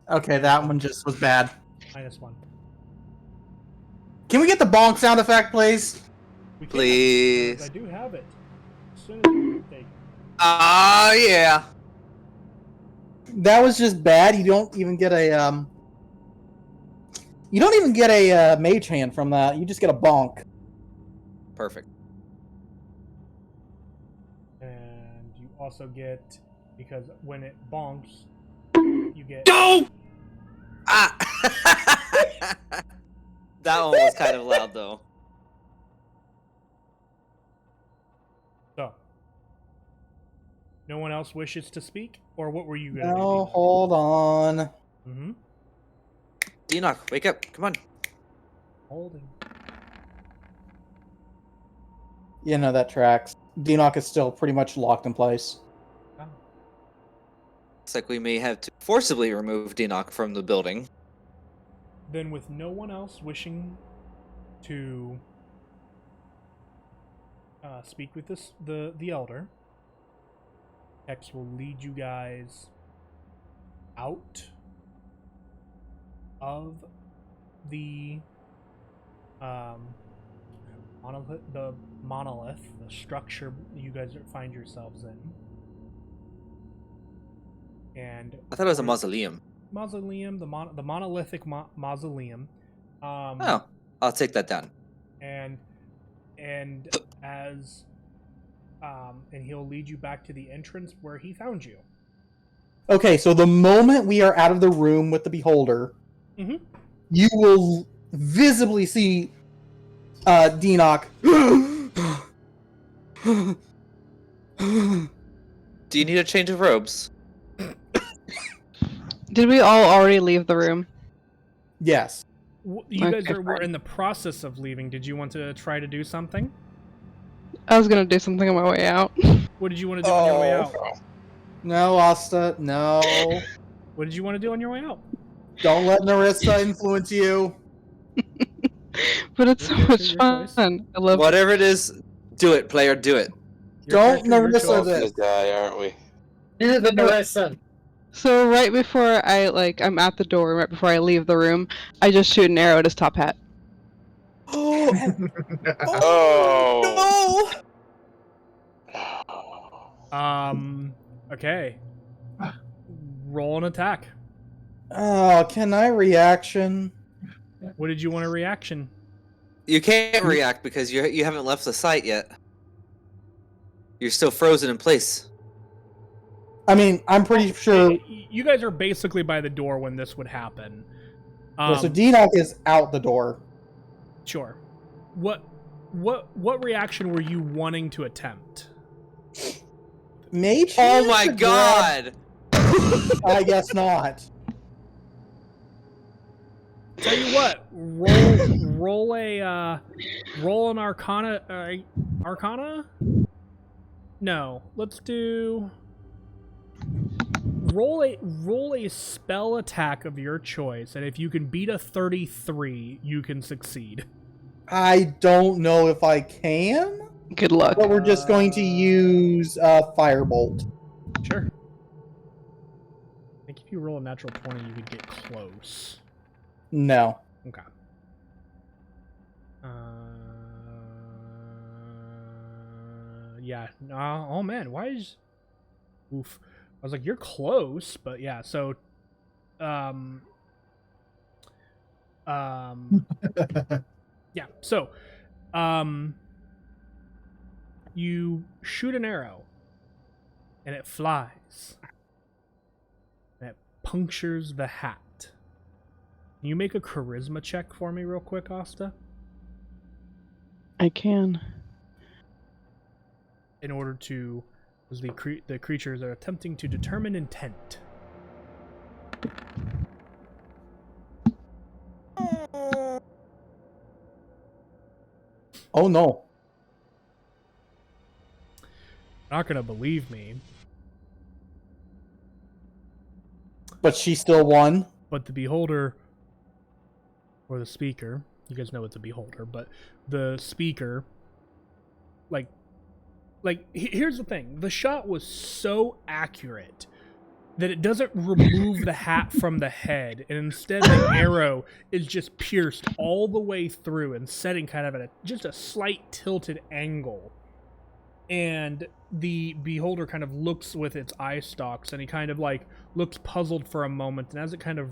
[SPEAKER 4] Okay, that one just was bad.
[SPEAKER 1] -1.
[SPEAKER 4] Can we get the bonk sound effect, please?
[SPEAKER 1] We can,
[SPEAKER 2] Please.
[SPEAKER 1] because I do have it. As soon as you take.
[SPEAKER 2] Ah, yeah.
[SPEAKER 4] That was just bad. You don't even get a You don't even get a mage hand from that. You just get a bonk.
[SPEAKER 2] Perfect.
[SPEAKER 1] And you also get, because when it bonks, you get.
[SPEAKER 2] No! Ah! That one was kind of loud, though.
[SPEAKER 1] So. No one else wishes to speak? Or what were you going to do?
[SPEAKER 4] No, hold on.
[SPEAKER 1] Mm-hmm.
[SPEAKER 2] Dinoc, wake up. Come on.
[SPEAKER 1] Holding.
[SPEAKER 4] You know, that tracks. Dinoc is still pretty much locked in place.
[SPEAKER 1] Oh.
[SPEAKER 2] Looks like we may have to forcibly remove Dinoc from the building.
[SPEAKER 1] Then with no one else wishing to speak with the elder, Hex will lead you guys out of the monolith, the structure you guys find yourselves in. And
[SPEAKER 2] I thought it was a mausoleum.
[SPEAKER 1] Mausoleum, the monolithic mausoleum.
[SPEAKER 2] Oh, I'll take that down.
[SPEAKER 1] And as and he'll lead you back to the entrance where he found you.
[SPEAKER 4] Okay, so the moment we are out of the room with the beholder,
[SPEAKER 1] Mhm.
[SPEAKER 4] you will visibly see Dinoc.
[SPEAKER 2] Do you need a change of robes?
[SPEAKER 7] Did we all already leave the room?
[SPEAKER 4] Yes.
[SPEAKER 1] You guys
[SPEAKER 7] Okay,
[SPEAKER 1] were
[SPEAKER 7] fine.
[SPEAKER 1] in the process of leaving. Did you want to try to do something?
[SPEAKER 7] I was gonna do something on my way out.
[SPEAKER 1] What did you want to do on your way out?
[SPEAKER 4] No, Asta. No.
[SPEAKER 1] What did you want to do on your way out?
[SPEAKER 4] Don't let Narissa influence you.
[SPEAKER 7] But it's so
[SPEAKER 1] Your
[SPEAKER 7] much
[SPEAKER 1] character, your choice.
[SPEAKER 7] fun. I love
[SPEAKER 2] Whatever it is, do it, player, do it.
[SPEAKER 1] Your
[SPEAKER 4] Don't
[SPEAKER 1] character, your
[SPEAKER 4] Narissa
[SPEAKER 1] choice.
[SPEAKER 4] this.
[SPEAKER 5] Gonna die, aren't we?
[SPEAKER 6] This is the Narissa.
[SPEAKER 7] So right before I'm at the door, right before I leave the room, I just shoot an arrow at his top hat.
[SPEAKER 5] Oh.
[SPEAKER 1] Okay. Roll an attack.
[SPEAKER 4] Oh, can I reaction?
[SPEAKER 1] What did you want a reaction?
[SPEAKER 2] You can't react because you haven't left the site yet. You're still frozen in place.
[SPEAKER 4] I mean, I'm pretty sure.
[SPEAKER 1] You guys are basically by the door when this would happen.
[SPEAKER 4] So Dinoc is out the door.
[SPEAKER 1] Sure. What reaction were you wanting to attempt?
[SPEAKER 4] Mage
[SPEAKER 2] Oh
[SPEAKER 4] hand
[SPEAKER 2] my
[SPEAKER 4] to grab-
[SPEAKER 2] god!
[SPEAKER 4] I guess not.
[SPEAKER 1] Tell you what, roll an Arcana. No, let's do. Roll a spell attack of your choice, and if you can beat a 33, you can succeed.
[SPEAKER 4] I don't know if I can,
[SPEAKER 7] Good luck.
[SPEAKER 4] but we're just going to use Firebolt.
[SPEAKER 1] Sure. I think if you roll a natural 20, you could get close.
[SPEAKER 4] No.
[SPEAKER 1] Okay. Yeah. Oh man, why is? Oof. I was like, you're close, but yeah. So, yeah. So, you shoot an arrow, and it flies, and it punctures the hat. Can you make a charisma check for me real quick, Asta?
[SPEAKER 7] I can.
[SPEAKER 1] In order to, as the creatures are attempting to determine intent.
[SPEAKER 4] Oh no.
[SPEAKER 1] Not gonna believe me,
[SPEAKER 4] But she still won.
[SPEAKER 1] but the beholder, or the speaker, you guys know it's a beholder, but the speaker, like here's the thing: the shot was so accurate that it doesn't remove the hat from the head, and instead the arrow is just pierced all the way through and setting kind of at just a slight tilted angle. And the beholder kind of looks with its eye stalks, and he kind of like looks puzzled for a moment, and as it kind of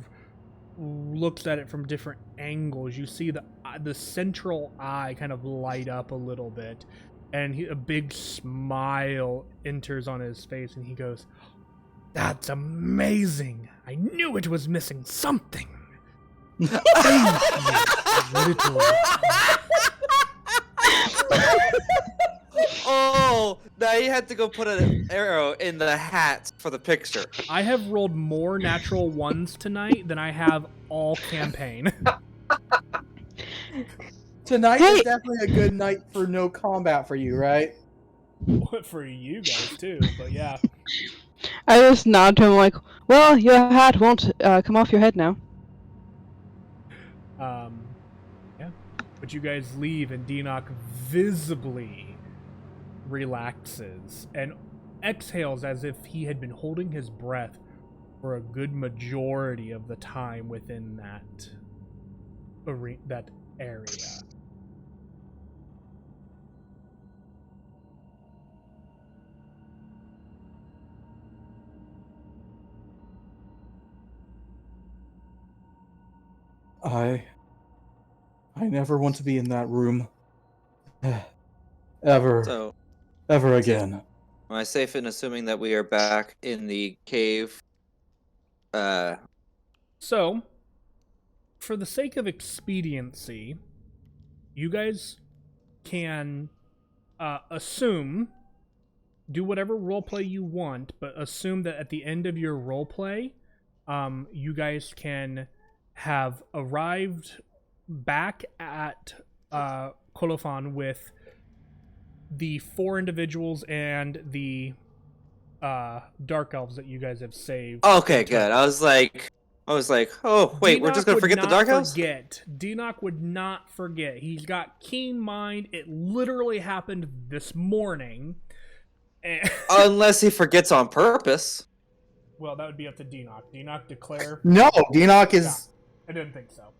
[SPEAKER 1] looks at it from different angles, you see the central eye kind of light up a little bit, and a big smile enters on his face, and he goes, "That's amazing! I knew it was missing something."
[SPEAKER 2] Oh, now you had to go put an arrow in the hat for the picture.
[SPEAKER 1] I have rolled more natural ones tonight than I have all campaign.
[SPEAKER 4] Tonight
[SPEAKER 7] Hey!
[SPEAKER 4] is definitely a good night for no combat for you, right?
[SPEAKER 1] For you guys too, but yeah.
[SPEAKER 7] I just nod to him like, well, your hat won't come off your head now.
[SPEAKER 1] Yeah. But you guys leave, and Deanoch visibly relaxes and exhales as if he had been holding his breath for a good majority of the time within that area.
[SPEAKER 4] I never want to be in that room. Ever.
[SPEAKER 2] So,
[SPEAKER 4] Ever again.
[SPEAKER 2] am I safe in assuming that we are back in the cave?
[SPEAKER 1] So, for the sake of expediency, you guys can assume, do whatever roleplay you want, but assume that at the end of your roleplay, you guys can have arrived back at Colophon with the 4 individuals and the dark elves that you guys have saved.
[SPEAKER 2] Okay, good. I was like, oh wait, we're just gonna forget the dark elves?
[SPEAKER 1] Deanoch would not forget. He's got keen mind. It literally happened this morning. And
[SPEAKER 2] Unless he forgets on purpose.
[SPEAKER 1] well, that would be up to Deanoch. Deanoch declare.
[SPEAKER 4] No, Deanoch is.
[SPEAKER 1] I didn't think so.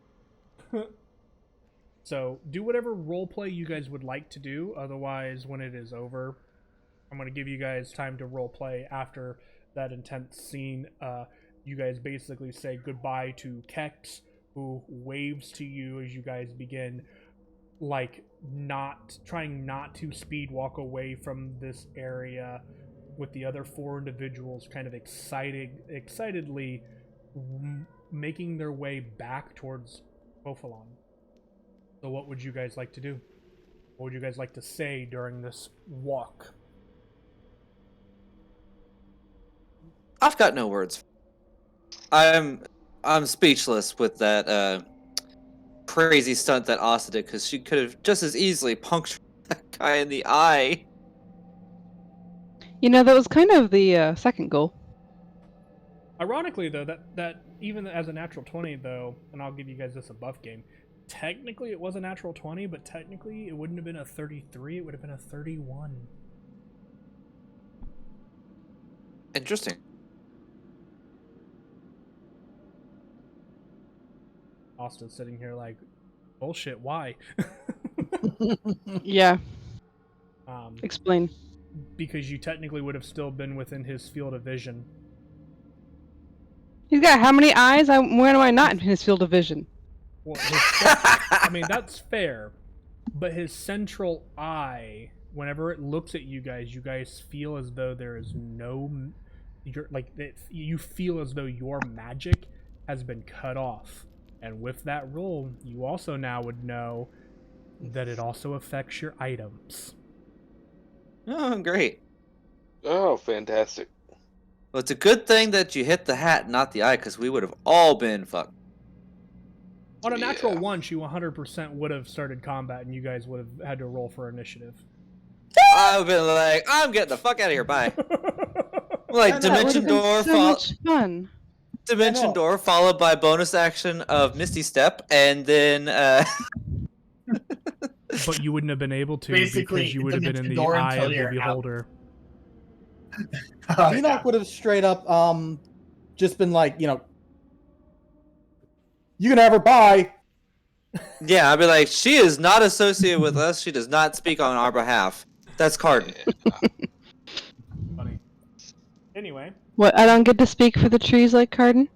[SPEAKER 1] So, do whatever roleplay you guys would like to do. Otherwise, when it is over, I'm going to give you guys time to roleplay after that intense scene. You guys basically say goodbye to Kex, who waves to you as you guys begin, like, trying not to speed walk away from this area, with the other 4 individuals kind of excitedly making their way back towards Ophalon. So what would you guys like to do? What would you guys like to say during this walk?
[SPEAKER 2] I've got no words. I'm speechless with that crazy stunt that Asta did, because she could have just as easily punctured that guy in the eye.
[SPEAKER 7] You know, that was kind of the second goal.
[SPEAKER 1] Ironically, though, that even as a natural 20, though, and I'll give you guys this a buff game, technically it was a natural 20, but technically it wouldn't have been a 33, it would have been a 31.
[SPEAKER 2] Interesting.
[SPEAKER 1] Austin's sitting here like, bullshit, why?
[SPEAKER 7] Yeah,
[SPEAKER 1] um,
[SPEAKER 7] explain.
[SPEAKER 1] because you technically would have still been within his field of vision.
[SPEAKER 7] He's got how many eyes? When am I not in his field of vision?
[SPEAKER 1] Well, I mean, that's fair, but his central eye whenever it looks at you guys feel as though there is no, you feel as though your magic has been cut off. And with that roll, you also now would know that it also affects your items.
[SPEAKER 2] Oh, great.
[SPEAKER 5] Oh, fantastic.
[SPEAKER 2] Well, it's a good thing that you hit the hat, not the eye, because we would have all been fucked.
[SPEAKER 1] On a natural
[SPEAKER 5] Yeah.
[SPEAKER 1] 1, you 100% would have started combat, and you guys would have had to roll for initiative.
[SPEAKER 2] I would have been like, I'm getting the fuck out of here, bye. Like,
[SPEAKER 7] That would
[SPEAKER 2] Dimension
[SPEAKER 7] have been
[SPEAKER 2] Door,
[SPEAKER 7] so much fun.
[SPEAKER 2] Dimension Door, followed by bonus action of Misty Step, and then,
[SPEAKER 1] But you wouldn't have been able to
[SPEAKER 6] Basically,
[SPEAKER 1] because you would have been in the
[SPEAKER 6] Dimension Door
[SPEAKER 1] eye
[SPEAKER 6] until
[SPEAKER 1] of the
[SPEAKER 6] you're out.
[SPEAKER 1] beholder.
[SPEAKER 4] Enoch would have straight up just been like, you can have her bye.
[SPEAKER 2] yeah, I'd be like, she is not associated with us. She does not speak on our behalf. That's Cardin.
[SPEAKER 1] Funny. Anyway,
[SPEAKER 7] What? I don't get to speak for the trees like Cardin?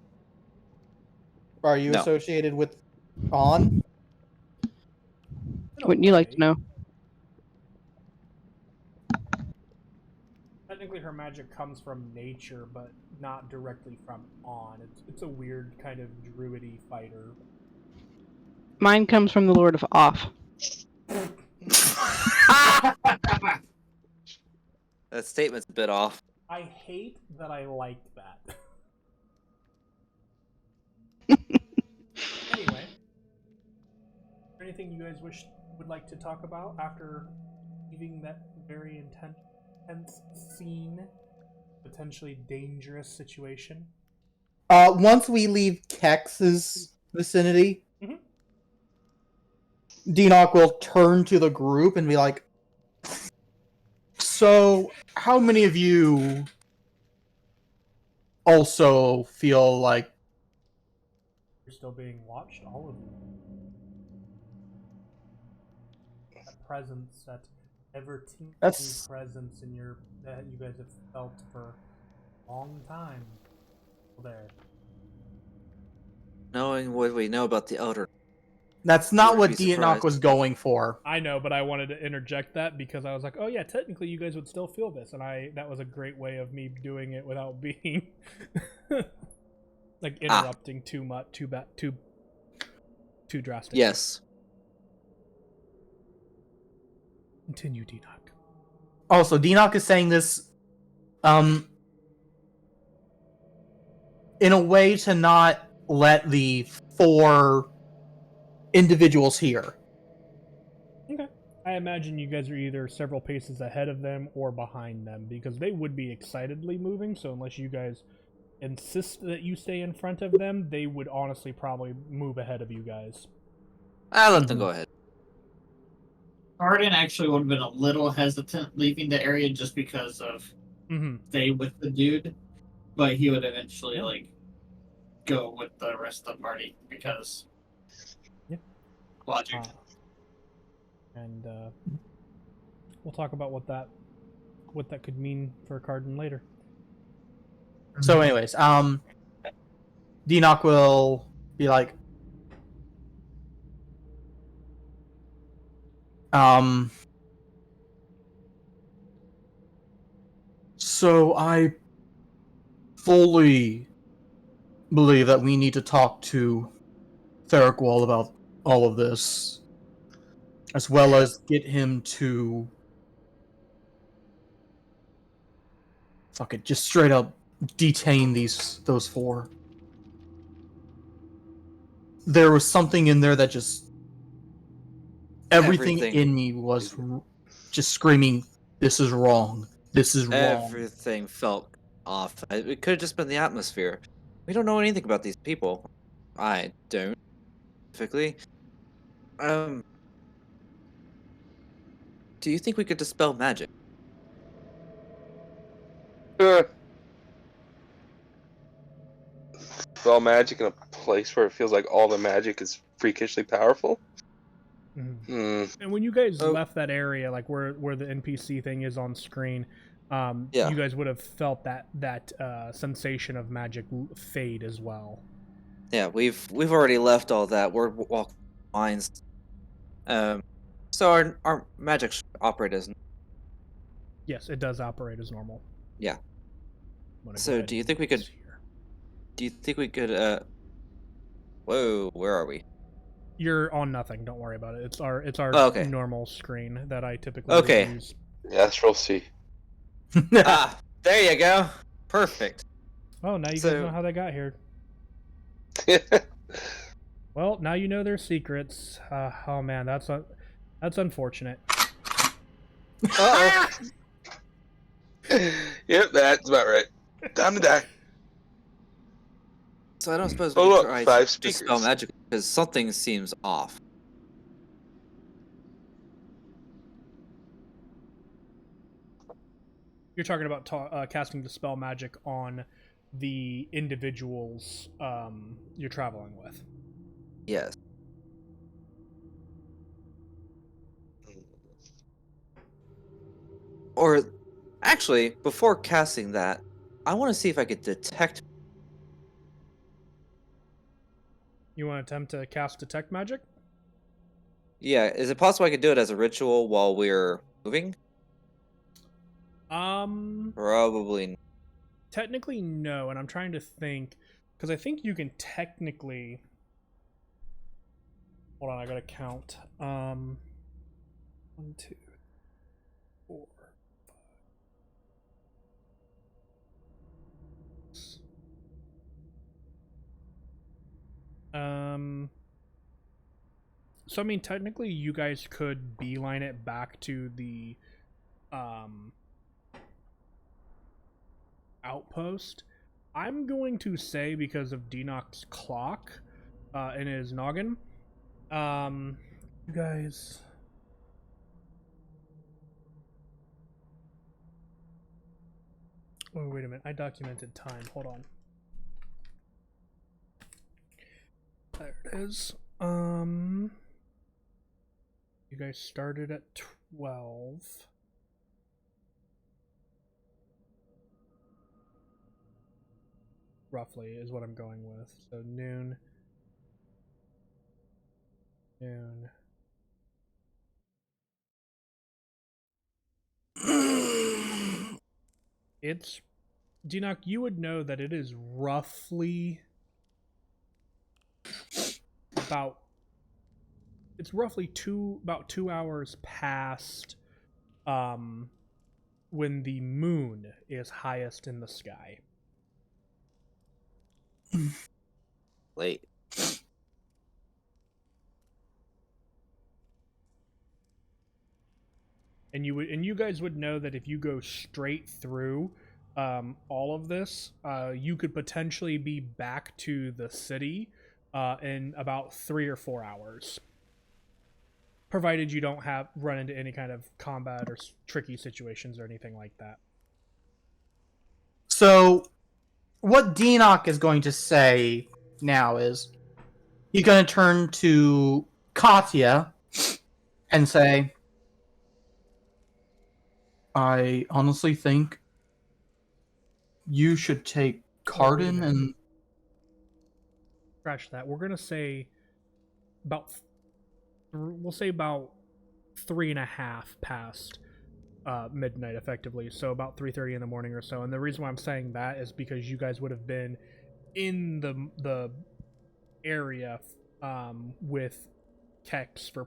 [SPEAKER 4] Are you
[SPEAKER 2] No.
[SPEAKER 4] associated with On?
[SPEAKER 7] Wouldn't you like to know?
[SPEAKER 1] Technically, her magic comes from nature, but not directly from On. It's a weird kind of druidy fighter.
[SPEAKER 7] Mine comes from the Lord of Off.
[SPEAKER 2] That statement's a bit off.
[SPEAKER 1] I hate that I like that. Anyway, is there anything you guys would like to talk about after leaving that very intense scene, potentially dangerous situation?
[SPEAKER 4] Once we leave Kex's vicinity,
[SPEAKER 1] Mhm.
[SPEAKER 4] Denock will turn to the group and be like, so, how many of you also feel like
[SPEAKER 1] You're still being watched, all of you. That presence, that ever-tingling
[SPEAKER 4] That's-
[SPEAKER 1] presence in your that you guys have felt for a long time. There.
[SPEAKER 2] Knowing what we know about the Elder.
[SPEAKER 4] that's not
[SPEAKER 2] Would
[SPEAKER 4] what
[SPEAKER 2] be
[SPEAKER 4] Denock
[SPEAKER 2] surprised.
[SPEAKER 4] was going for?
[SPEAKER 1] I know, but I wanted to interject that because I was like, oh yeah, technically you guys would still feel this, and that was a great way of me doing it without being like interrupting too much, too drastic.
[SPEAKER 2] Yes.
[SPEAKER 1] Continue, Denock.
[SPEAKER 4] Also, Denock is saying this in a way to not let the 4 individuals hear.
[SPEAKER 1] Okay. I imagine you guys are either several paces ahead of them or behind them because they would be excitedly moving. So unless you guys insist that you stay in front of them, they would honestly probably move ahead of you guys.
[SPEAKER 2] I'll let them go ahead.
[SPEAKER 6] Arden actually would have been a little hesitant leaving the area just because of
[SPEAKER 1] Mm-hmm.
[SPEAKER 6] stay with the dude, but he would eventually like go with the rest of the party because logic.
[SPEAKER 1] And we'll talk about what that could mean for Cardin later.
[SPEAKER 4] So, anyways, Denock will be like, so I fully believe that we need to talk to Therikwall about all of this, as well as get him to fuck it, just straight up detain those 4. There was something in there that just everything in me was just screaming, "This is wrong. This is wrong."
[SPEAKER 2] Everything felt off. It could have just been the atmosphere. We don't know anything about these people. I don't. Specifically. Do you think we could dispel magic?
[SPEAKER 5] Spell magic in a place where it feels like all the magic is freakishly powerful?
[SPEAKER 1] Mm-hmm. And when you guys left that area, like where the NPC thing is on screen, you guys would have felt that sensation of magic fade as well.
[SPEAKER 2] Yeah, we've already left all that. We're walking lines. So our magic should operate as
[SPEAKER 1] Yes, it does operate as normal.
[SPEAKER 2] Yeah.
[SPEAKER 1] I'm gonna go
[SPEAKER 2] So
[SPEAKER 1] ahead
[SPEAKER 2] do you
[SPEAKER 1] and
[SPEAKER 2] think we
[SPEAKER 1] put
[SPEAKER 2] could?
[SPEAKER 1] this here.
[SPEAKER 2] Do you think we could? Whoa, where are we?
[SPEAKER 1] You're on nothing. Don't worry about it. It's our
[SPEAKER 2] Oh, okay.
[SPEAKER 1] normal screen that I typically
[SPEAKER 2] Okay.
[SPEAKER 1] would use.
[SPEAKER 5] Astral Sea.
[SPEAKER 2] Ah, there you go. Perfect.
[SPEAKER 1] Oh, now you guys
[SPEAKER 2] So-
[SPEAKER 1] know how they got here. Well, now you know their secrets. Oh man, that's unfortunate.
[SPEAKER 2] Uh-oh.
[SPEAKER 5] Yep, that's about right. Time to die.
[SPEAKER 2] So I don't suppose we
[SPEAKER 5] Oh,
[SPEAKER 2] can
[SPEAKER 5] look,
[SPEAKER 2] try
[SPEAKER 5] 5
[SPEAKER 2] to dispel
[SPEAKER 5] speakers.
[SPEAKER 2] magic because something seems off.
[SPEAKER 1] You're talking about casting dispel magic on the individuals you're traveling with.
[SPEAKER 2] Yes. Or, actually, before casting that, I want to see if I could detect.
[SPEAKER 1] You want to attempt to cast detect magic?
[SPEAKER 2] Yeah, is it possible I could do it as a ritual while we're moving? Probably.
[SPEAKER 1] Technically no, and I'm trying to think because I think you can technically. Hold on, I gotta count. 1, 2, 4, 5. So I mean, technically, you guys could beeline it back to the outpost. I'm going to say because of Dinok's clock in his noggin. You guys. Oh, wait a minute. I documented time. Hold on. There it is. You guys started at 12. Roughly is what I'm going with. So noon. Noon. It's Dinok, you would know that it is roughly about about 2 hours past when the moon is highest in the sky.
[SPEAKER 2] Late.
[SPEAKER 1] And you guys would know that if you go straight through all of this, you could potentially be back to the city in about 3 or 4 hours, provided you don't run into any kind of combat or tricky situations or anything like that.
[SPEAKER 4] So, what Dinok is going to say now is he's going to turn to Katya and say, I honestly think you should take Cardin and...
[SPEAKER 1] Scratch that. We're going to say we'll say about 3.5 past midnight, effectively. So about 3:30 in the morning or so. And the reason why I'm saying that is because you guys would have been in the area with Kex for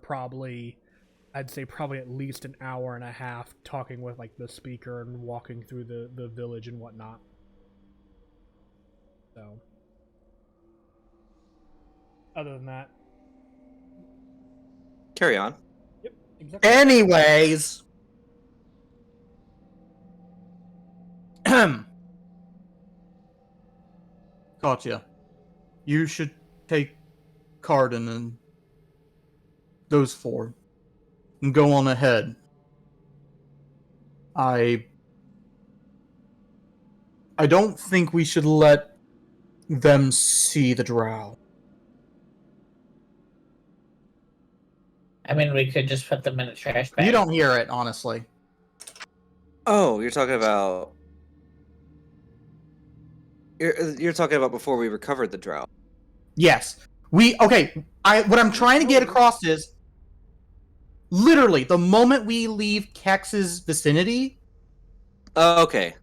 [SPEAKER 1] I'd say probably at least an hour and a half, talking with like the speaker and walking through the village and whatnot. So other than that,
[SPEAKER 2] Carry on.
[SPEAKER 1] yep, exactly.
[SPEAKER 4] Anyways... Katya, you should take Cardin and those 4 and go on ahead. I don't think we should let them see the drow.
[SPEAKER 6] I mean, we could just put them in a trash bag.
[SPEAKER 4] You don't hear it, honestly.
[SPEAKER 2] Oh, you're talking about. You're talking about before we recovered the drow.
[SPEAKER 4] Yes. What I'm trying to get across is literally the moment we leave Kex's vicinity,
[SPEAKER 2] Okay.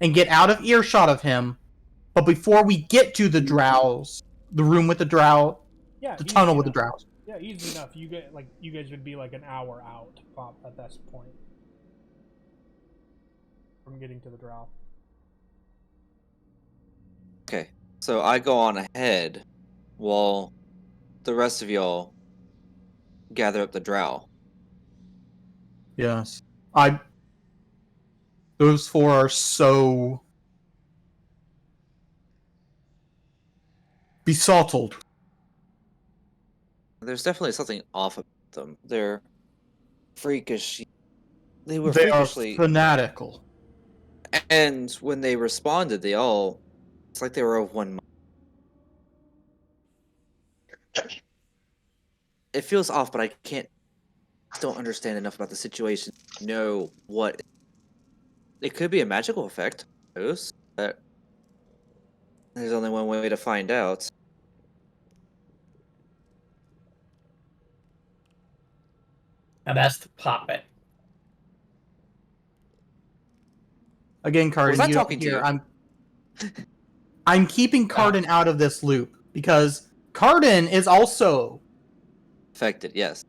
[SPEAKER 4] and get out of earshot of him. But before we get to the drows, the room with the drow,
[SPEAKER 1] Yeah,
[SPEAKER 4] the
[SPEAKER 1] easy
[SPEAKER 4] tunnel with the
[SPEAKER 1] enough.
[SPEAKER 4] drows.
[SPEAKER 1] Yeah, easy enough. You guys would be like an hour out at this point from getting to the drow.
[SPEAKER 2] Okay. So I go on ahead while the rest of y'all gather up the drow.
[SPEAKER 4] Yes. Those four are so besottled.
[SPEAKER 2] There's definitely something off about them. They're freakish. They were
[SPEAKER 4] They are
[SPEAKER 2] freakishly,
[SPEAKER 4] fanatical.
[SPEAKER 2] and when they responded, it's like they were of one mind. It feels off, but I don't understand enough about the situation to know what. It could be a magical effect, I suppose, but there's only one way to find out.
[SPEAKER 6] And that's to pop it.
[SPEAKER 4] Again, Cardin,
[SPEAKER 2] Was I
[SPEAKER 4] you don't
[SPEAKER 2] talking to
[SPEAKER 4] hear.
[SPEAKER 2] you?
[SPEAKER 4] I'm keeping Cardin out of this loop because Cardin is also
[SPEAKER 2] Affected, yes.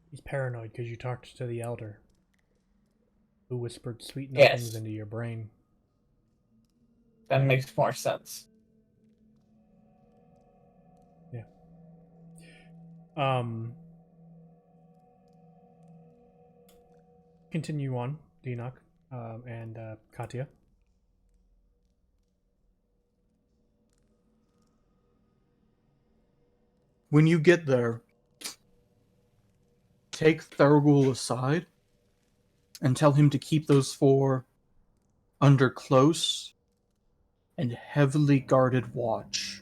[SPEAKER 1] He's paranoid because you talked to the elder, who whispered sweet
[SPEAKER 6] Yes.
[SPEAKER 1] nothings into your brain.
[SPEAKER 6] That makes more sense.
[SPEAKER 1] Yeah. Continue on, Deanoch, and Katya.
[SPEAKER 4] when you get there, take Thurgool aside and tell him to keep those four under close and heavily guarded watch.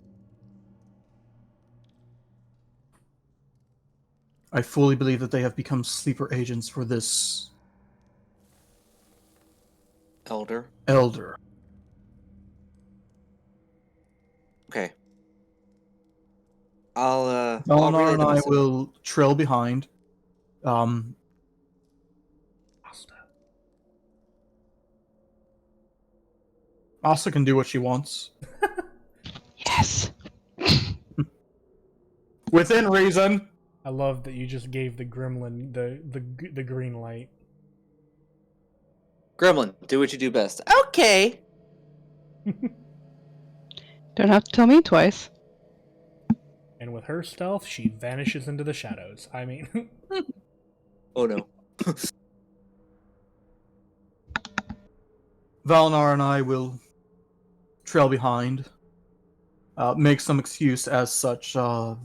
[SPEAKER 4] I fully believe that they have become sleeper agents for this
[SPEAKER 2] Elder.
[SPEAKER 4] elder.
[SPEAKER 2] Okay. I'll
[SPEAKER 4] Valinar
[SPEAKER 2] relay
[SPEAKER 4] and
[SPEAKER 2] the
[SPEAKER 4] I
[SPEAKER 2] message.
[SPEAKER 4] will trail behind. Asa can do what she wants.
[SPEAKER 7] Yes.
[SPEAKER 4] Within reason.
[SPEAKER 1] I love that you just gave the gremlin the green light.
[SPEAKER 2] Gremlin, do what you do best. Okay.
[SPEAKER 7] Don't have to tell me twice.
[SPEAKER 1] And with her stealth, she vanishes into the shadows. I mean,
[SPEAKER 2] Oh no.
[SPEAKER 4] Valinar and I will trail behind. Make some excuse as such. I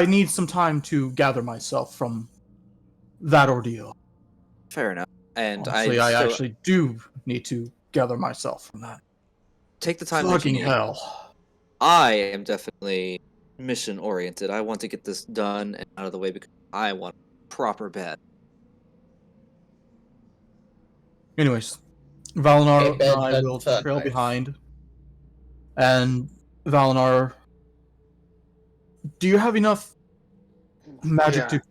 [SPEAKER 4] need some time to gather myself from that ordeal.
[SPEAKER 2] Fair enough. And
[SPEAKER 4] Honestly, I actually do need to gather myself from that.
[SPEAKER 2] take the time that you
[SPEAKER 4] Fucking
[SPEAKER 2] need.
[SPEAKER 4] hell.
[SPEAKER 2] I am definitely mission oriented. I want to get this done and out of the way because I want a proper bed.
[SPEAKER 4] Anyways, Valinar
[SPEAKER 6] Okay, bed,
[SPEAKER 4] and I
[SPEAKER 6] bed,
[SPEAKER 4] will
[SPEAKER 6] bed,
[SPEAKER 4] trail
[SPEAKER 6] nice.
[SPEAKER 4] behind. And Valinar, do you have enough magic
[SPEAKER 5] Yeah.
[SPEAKER 4] to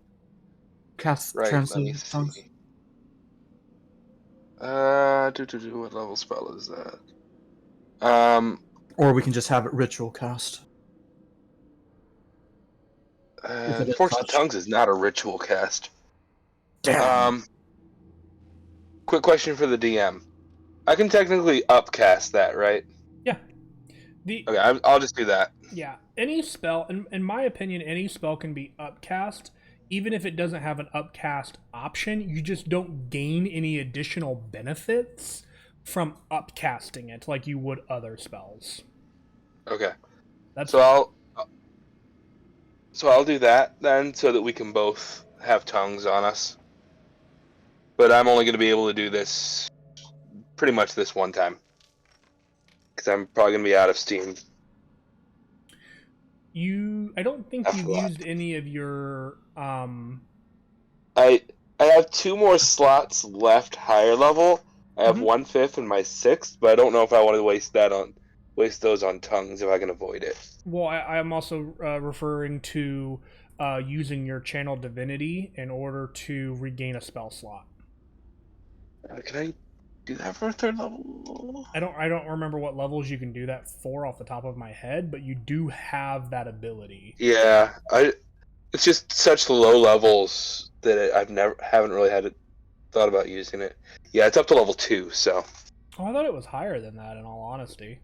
[SPEAKER 4] cast
[SPEAKER 5] Right, let
[SPEAKER 4] translate
[SPEAKER 5] me
[SPEAKER 4] tongues?
[SPEAKER 5] see. What level spell is that?
[SPEAKER 4] Or we can just have it ritual cast. If it is
[SPEAKER 5] Force of
[SPEAKER 4] such.
[SPEAKER 5] Tongues is not a ritual cast.
[SPEAKER 4] Damn.
[SPEAKER 5] Quick question for the DM. I can technically upcast that, right?
[SPEAKER 1] yeah.
[SPEAKER 5] Okay, I'll just do that.
[SPEAKER 1] Yeah, any spell, in my opinion, any spell can be upcast, even if it doesn't have an upcast option. You just don't gain any additional benefits from upcasting it like you would other spells.
[SPEAKER 5] Okay.
[SPEAKER 1] That's
[SPEAKER 5] So I'll do that then, so that we can both have tongues on us. But I'm only going to be able to do this pretty much this one time, because I'm probably going to be out of steam.
[SPEAKER 1] I don't think
[SPEAKER 5] After
[SPEAKER 1] you've
[SPEAKER 5] that.
[SPEAKER 1] used any of your
[SPEAKER 5] I have 2 more slots left higher level. I have
[SPEAKER 1] Mhm.
[SPEAKER 5] 1/5 in my 6th, but I don't know if I want to waste that on waste those on tongues if I can avoid it.
[SPEAKER 1] Well, I'm also referring to using your channel divinity in order to regain a spell slot.
[SPEAKER 5] Can I do that for a 3rd level?
[SPEAKER 1] I don't remember what levels you can do that for off the top of my head, but you do have that ability.
[SPEAKER 5] Yeah, it's just such low levels that haven't really thought about using it. Yeah, it's up to level 2, so.
[SPEAKER 1] Oh, I thought it was higher than that. In all honesty,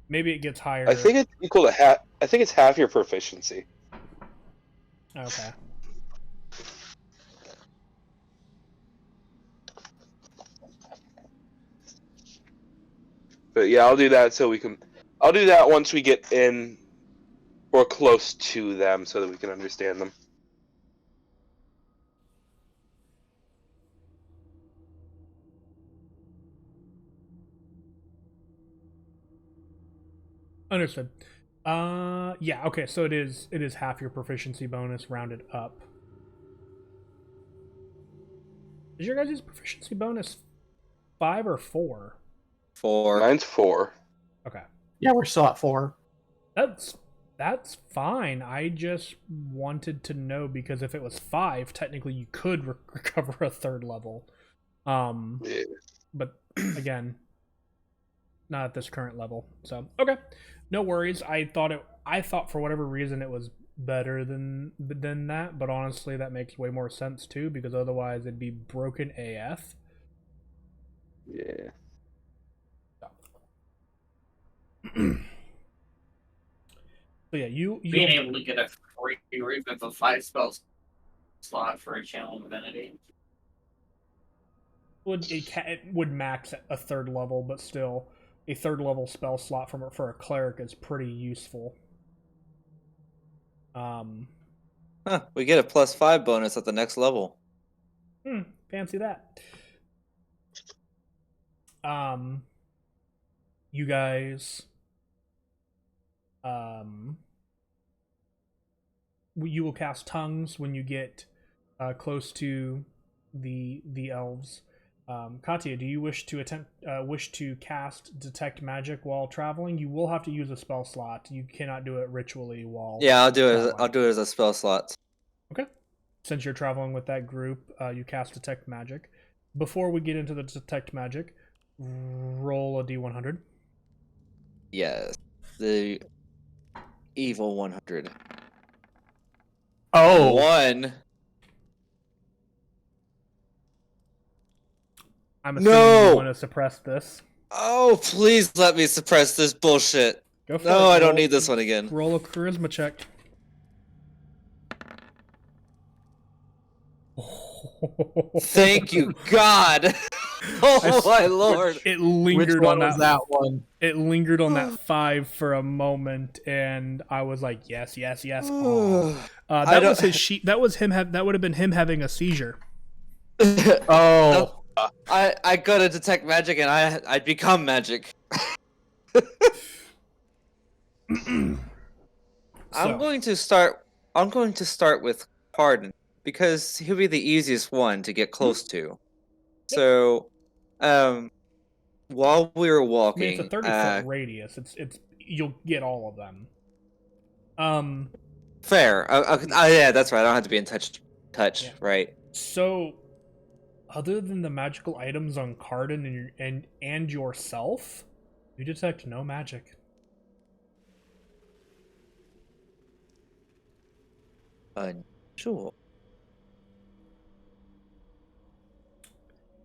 [SPEAKER 1] maybe it gets higher.
[SPEAKER 5] I think it's equal to half. I think it's half your proficiency.
[SPEAKER 1] Okay.
[SPEAKER 5] But yeah, I'll do that I'll do that once we get in or close to them so that we can understand them.
[SPEAKER 1] Understood. Yeah, okay, so it is half your proficiency bonus rounded up. Is your guys' proficiency bonus 5 or 4?
[SPEAKER 2] 4.
[SPEAKER 5] Mine's 4.
[SPEAKER 1] Okay.
[SPEAKER 4] Yeah, we're still at 4.
[SPEAKER 1] That's fine. I just wanted to know because if it was 5, technically you could recover a 3rd level.
[SPEAKER 5] Yeah.
[SPEAKER 1] But again, not at this current level. So okay, no worries. I thought for whatever reason it was better than that, but honestly that makes way more sense too because otherwise it'd be broken AF.
[SPEAKER 5] Yeah.
[SPEAKER 1] So yeah, you
[SPEAKER 6] being able to get a 3 or even a 5 spell slot for a channel divinity
[SPEAKER 1] it would max at a 3rd level, but still a 3rd level spell slot for a cleric is pretty useful.
[SPEAKER 2] We get a +5 bonus at the next level.
[SPEAKER 1] Fancy that. You guys, you will cast tongues when you get close to the elves. Katya, do you wish to cast detect magic while traveling? You will have to use a spell slot. You cannot do it ritually while.
[SPEAKER 2] Yeah, I'll do it.
[SPEAKER 1] traveling.
[SPEAKER 2] I'll do it as a spell slot.
[SPEAKER 1] Okay. Since you're traveling with that group, you cast detect magic. Before we get into the detect magic, roll a d100.
[SPEAKER 2] Yes, the evil 100.
[SPEAKER 4] Oh,
[SPEAKER 2] 1.
[SPEAKER 1] I'm assuming
[SPEAKER 2] No!
[SPEAKER 1] you want to suppress this.
[SPEAKER 2] Oh, please let me suppress this bullshit.
[SPEAKER 1] Go for
[SPEAKER 2] No,
[SPEAKER 1] it.
[SPEAKER 2] I don't need this one again.
[SPEAKER 1] Roll a charisma check.
[SPEAKER 2] Thank you, God. Oh my lord.
[SPEAKER 1] It
[SPEAKER 4] which
[SPEAKER 1] lingered
[SPEAKER 4] one
[SPEAKER 1] on
[SPEAKER 4] was that one?
[SPEAKER 1] It lingered on that 5 for a moment, and I was like, yes. That was his that was him. That would have been him having a seizure.
[SPEAKER 4] Oh,
[SPEAKER 2] I go to detect magic and I'd become magic. I'm going to start with Pardon because he'll be the easiest one to get close to. So, while we were
[SPEAKER 1] I
[SPEAKER 2] walking,
[SPEAKER 1] mean, it's a 30-foot radius. It's you'll get all of them.
[SPEAKER 2] Fair. Yeah, that's right. I don't have to be in touch,
[SPEAKER 1] Yeah.
[SPEAKER 2] right?
[SPEAKER 1] So, other than the magical items on Cardin and yourself, you detect no magic.
[SPEAKER 2] Sure.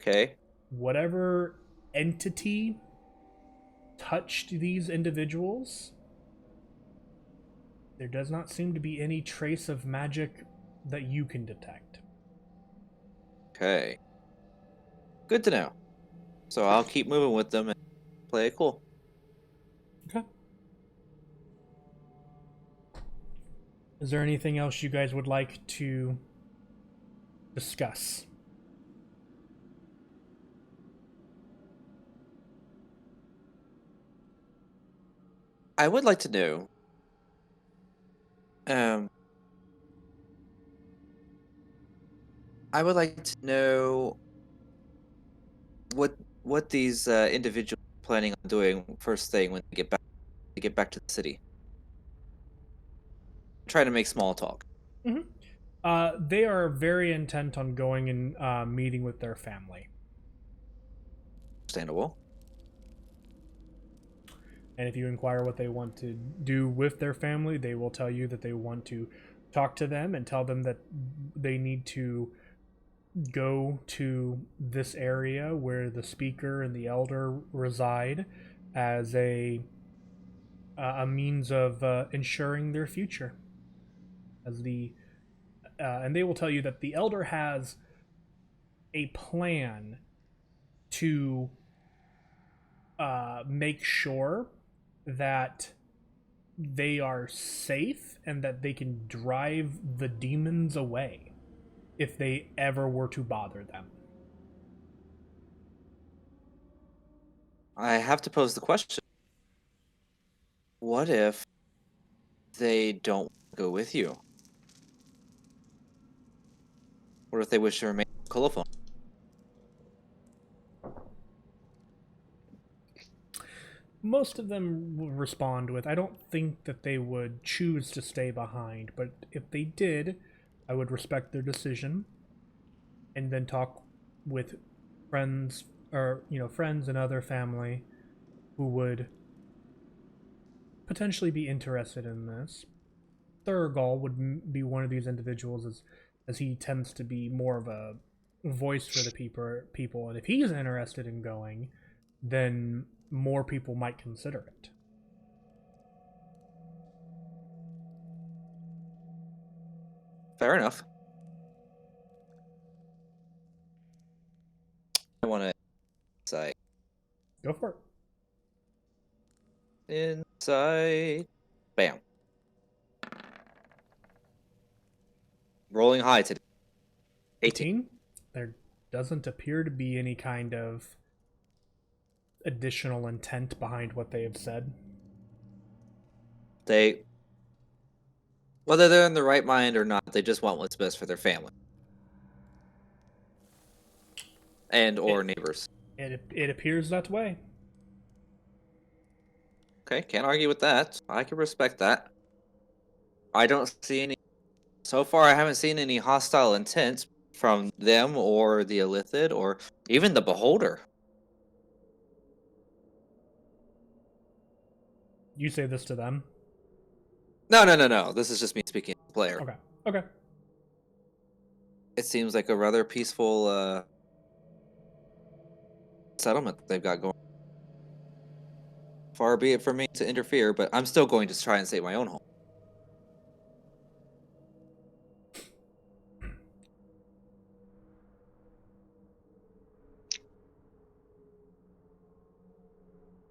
[SPEAKER 2] Okay.
[SPEAKER 1] Whatever entity touched these individuals, there does not seem to be any trace of magic that you can detect.
[SPEAKER 2] Okay. Good to know. So I'll keep moving with them and play it cool.
[SPEAKER 1] Okay. Is there anything else you guys would like to discuss?
[SPEAKER 2] I would like to know. I would like to know what these individuals planning on doing first thing when they get back to the city? Trying to make small talk.
[SPEAKER 1] They are very intent on going and meeting with their family.
[SPEAKER 2] Understandable.
[SPEAKER 1] And if you inquire what they want to do with their family, they will tell you that they want to talk to them and tell them that they need to go to this area where the speaker and the elder reside as a means of ensuring their future. And they will tell you that the elder has a plan to make sure that they are safe and that they can drive the demons away if they ever were to bother them.
[SPEAKER 2] I have to pose the question. What if they don't go with you? What if they wish to remain colophon?
[SPEAKER 1] Most of them will respond with, I don't think that they would choose to stay behind, but if they did, I would respect their decision and then talk with friends or, friends and other family who would potentially be interested in this. Thurgal would be one of these individuals as he tends to be more of a voice for the people, and if he's interested in going, then more people might consider it.
[SPEAKER 2] Fair enough. I want to say
[SPEAKER 1] Go for it.
[SPEAKER 2] insight. Bam. Rolling high today. 18.
[SPEAKER 1] There doesn't appear to be any kind of additional intent behind what they have said.
[SPEAKER 2] Whether they're in the right mind or not, they just want what's best for their family and or neighbors.
[SPEAKER 1] It appears that way.
[SPEAKER 2] Okay, can't argue with that. I can respect that. I don't see any. So far, I haven't seen any hostile intent from them or the Illithid or even the Beholder.
[SPEAKER 1] You say this to them?
[SPEAKER 2] No. This is just me speaking as a player.
[SPEAKER 1] Okay.
[SPEAKER 2] It seems like a rather peaceful settlement that they've got going. Far be it from me to interfere, but I'm still going to try and save my own home.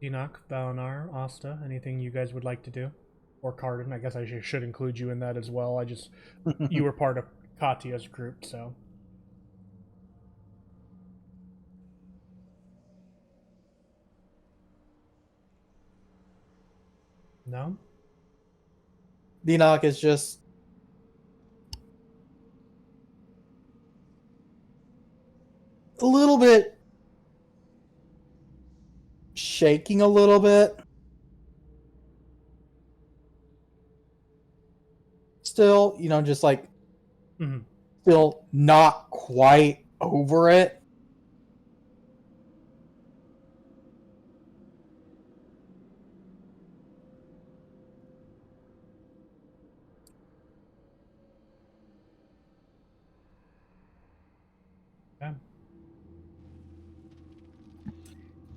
[SPEAKER 1] Enoch, Valinar, Asta, anything you guys would like to do? Or Cardin, I guess I should include you in that as well. You were part of Katya's group, so. No?
[SPEAKER 4] Enoch is just a little bit shaking a little bit. Still, just like still not quite over it.
[SPEAKER 1] Yeah.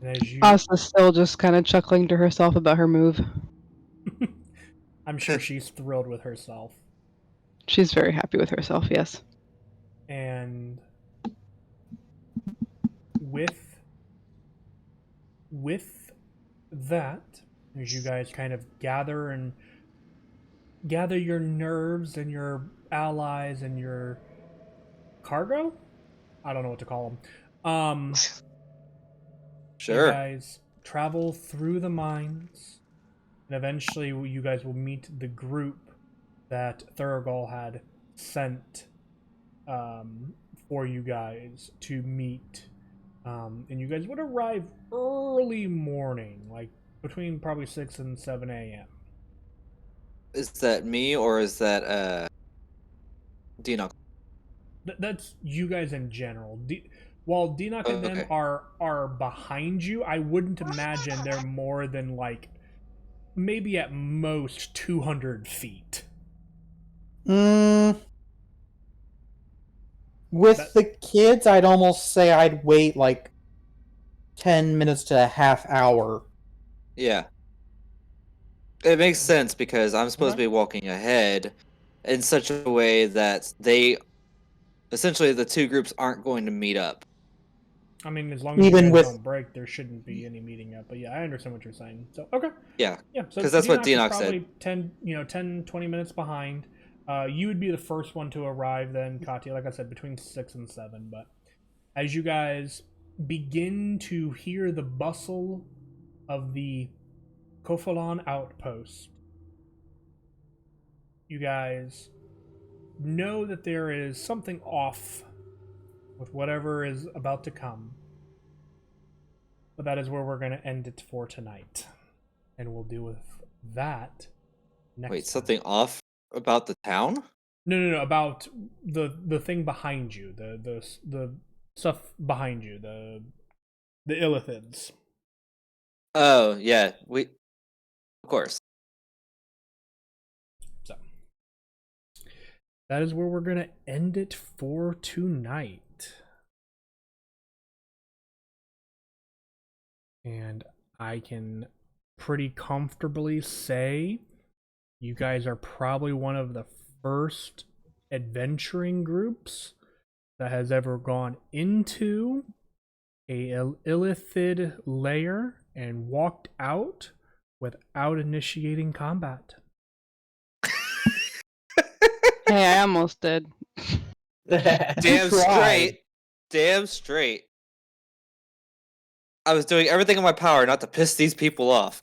[SPEAKER 1] And as you...
[SPEAKER 7] Asta's still just kind of chuckling to herself about her move.
[SPEAKER 1] I'm sure she's thrilled with herself.
[SPEAKER 7] She's very happy with herself, yes.
[SPEAKER 1] And with that, as you guys kind of gather your nerves and your allies and your cargo, I don't know what to call them.
[SPEAKER 2] Sure.
[SPEAKER 1] You guys travel through the mines, and eventually you guys will meet the group that Thurgal had sent for you guys to meet And you guys would arrive early morning, like between probably 6 and 7 a.m.
[SPEAKER 2] Is that me or is that Dino?
[SPEAKER 1] That's you guys in general. While Dinoc and them
[SPEAKER 2] Okay.
[SPEAKER 1] are behind you, I wouldn't imagine they're more than like maybe at most 200 feet.
[SPEAKER 4] With the kids, I'd almost say I'd wait like 10 minutes to a half hour.
[SPEAKER 2] Yeah. It makes sense because I'm supposed
[SPEAKER 1] Okay.
[SPEAKER 2] to be walking ahead in such a way that essentially the two groups aren't going to meet up.
[SPEAKER 1] I mean, as long as
[SPEAKER 4] Even
[SPEAKER 1] you guys
[SPEAKER 4] with-
[SPEAKER 1] don't break, there shouldn't be any meeting up. But yeah, I understand what you're saying. So okay.
[SPEAKER 2] Yeah.
[SPEAKER 1] Yeah, so
[SPEAKER 2] 'Cause that's what
[SPEAKER 1] is
[SPEAKER 2] Dinoc
[SPEAKER 1] probably
[SPEAKER 2] said.
[SPEAKER 1] 10, 20 minutes behind. You would be the first one to arrive then, Katya, like I said, between 6 and 7. But as you guys begin to hear the bustle of the Kofalan outpost, you guys know that there is something off with whatever is about to come. But that is where we're going to end it for tonight. And we'll deal with that next
[SPEAKER 2] Wait,
[SPEAKER 1] time.
[SPEAKER 2] something off about the town?
[SPEAKER 1] No, about the thing behind you, the stuff behind you, the illithids.
[SPEAKER 2] Oh, yeah. Of course.
[SPEAKER 1] So that is where we're gonna end it for tonight. And I can pretty comfortably say you guys are probably one of the first adventuring groups that has ever gone into a illithid lair and walked out without initiating combat.
[SPEAKER 7] Hey, I almost did.
[SPEAKER 2] Damn straight. Damn straight. I was doing everything in my power not to piss these people off.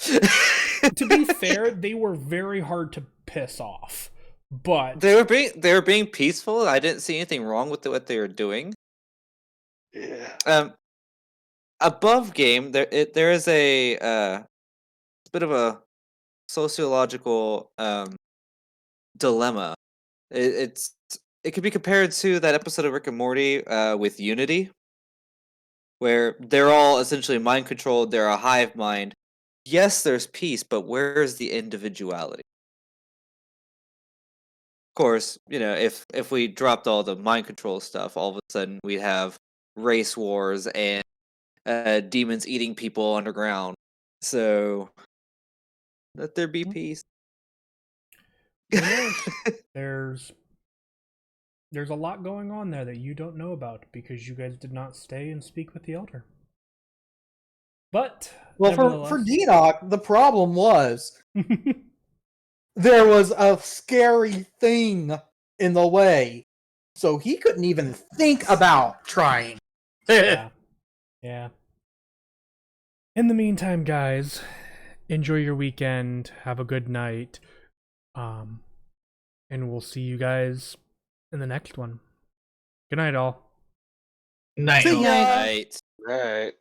[SPEAKER 1] To be fair, they were very hard to piss off, but
[SPEAKER 2] they were being peaceful. I didn't see anything wrong with what they were doing.
[SPEAKER 5] Yeah.
[SPEAKER 2] Above game, there is a bit of a sociological dilemma. It could be compared to that episode of Rick and Morty with Unity, where they're all essentially mind controlled. They're a hive mind. Yes, there's peace, but where is the individuality? Of course, if we dropped all the mind control stuff, all of a sudden we'd have race wars and demons eating people underground. So let there be peace.
[SPEAKER 1] who knows? There's a lot going on there that you don't know about because you guys did not stay and speak with the elder. But
[SPEAKER 4] Well, for Dinoc, the problem was there was a scary thing in the way, so he couldn't even think about trying.
[SPEAKER 1] yeah. In the meantime, guys, enjoy your weekend. Have a good night. And we'll see you guys in the next one. Good night, all.
[SPEAKER 6] Night.
[SPEAKER 4] See ya.
[SPEAKER 2] Right.
[SPEAKER 5] Right.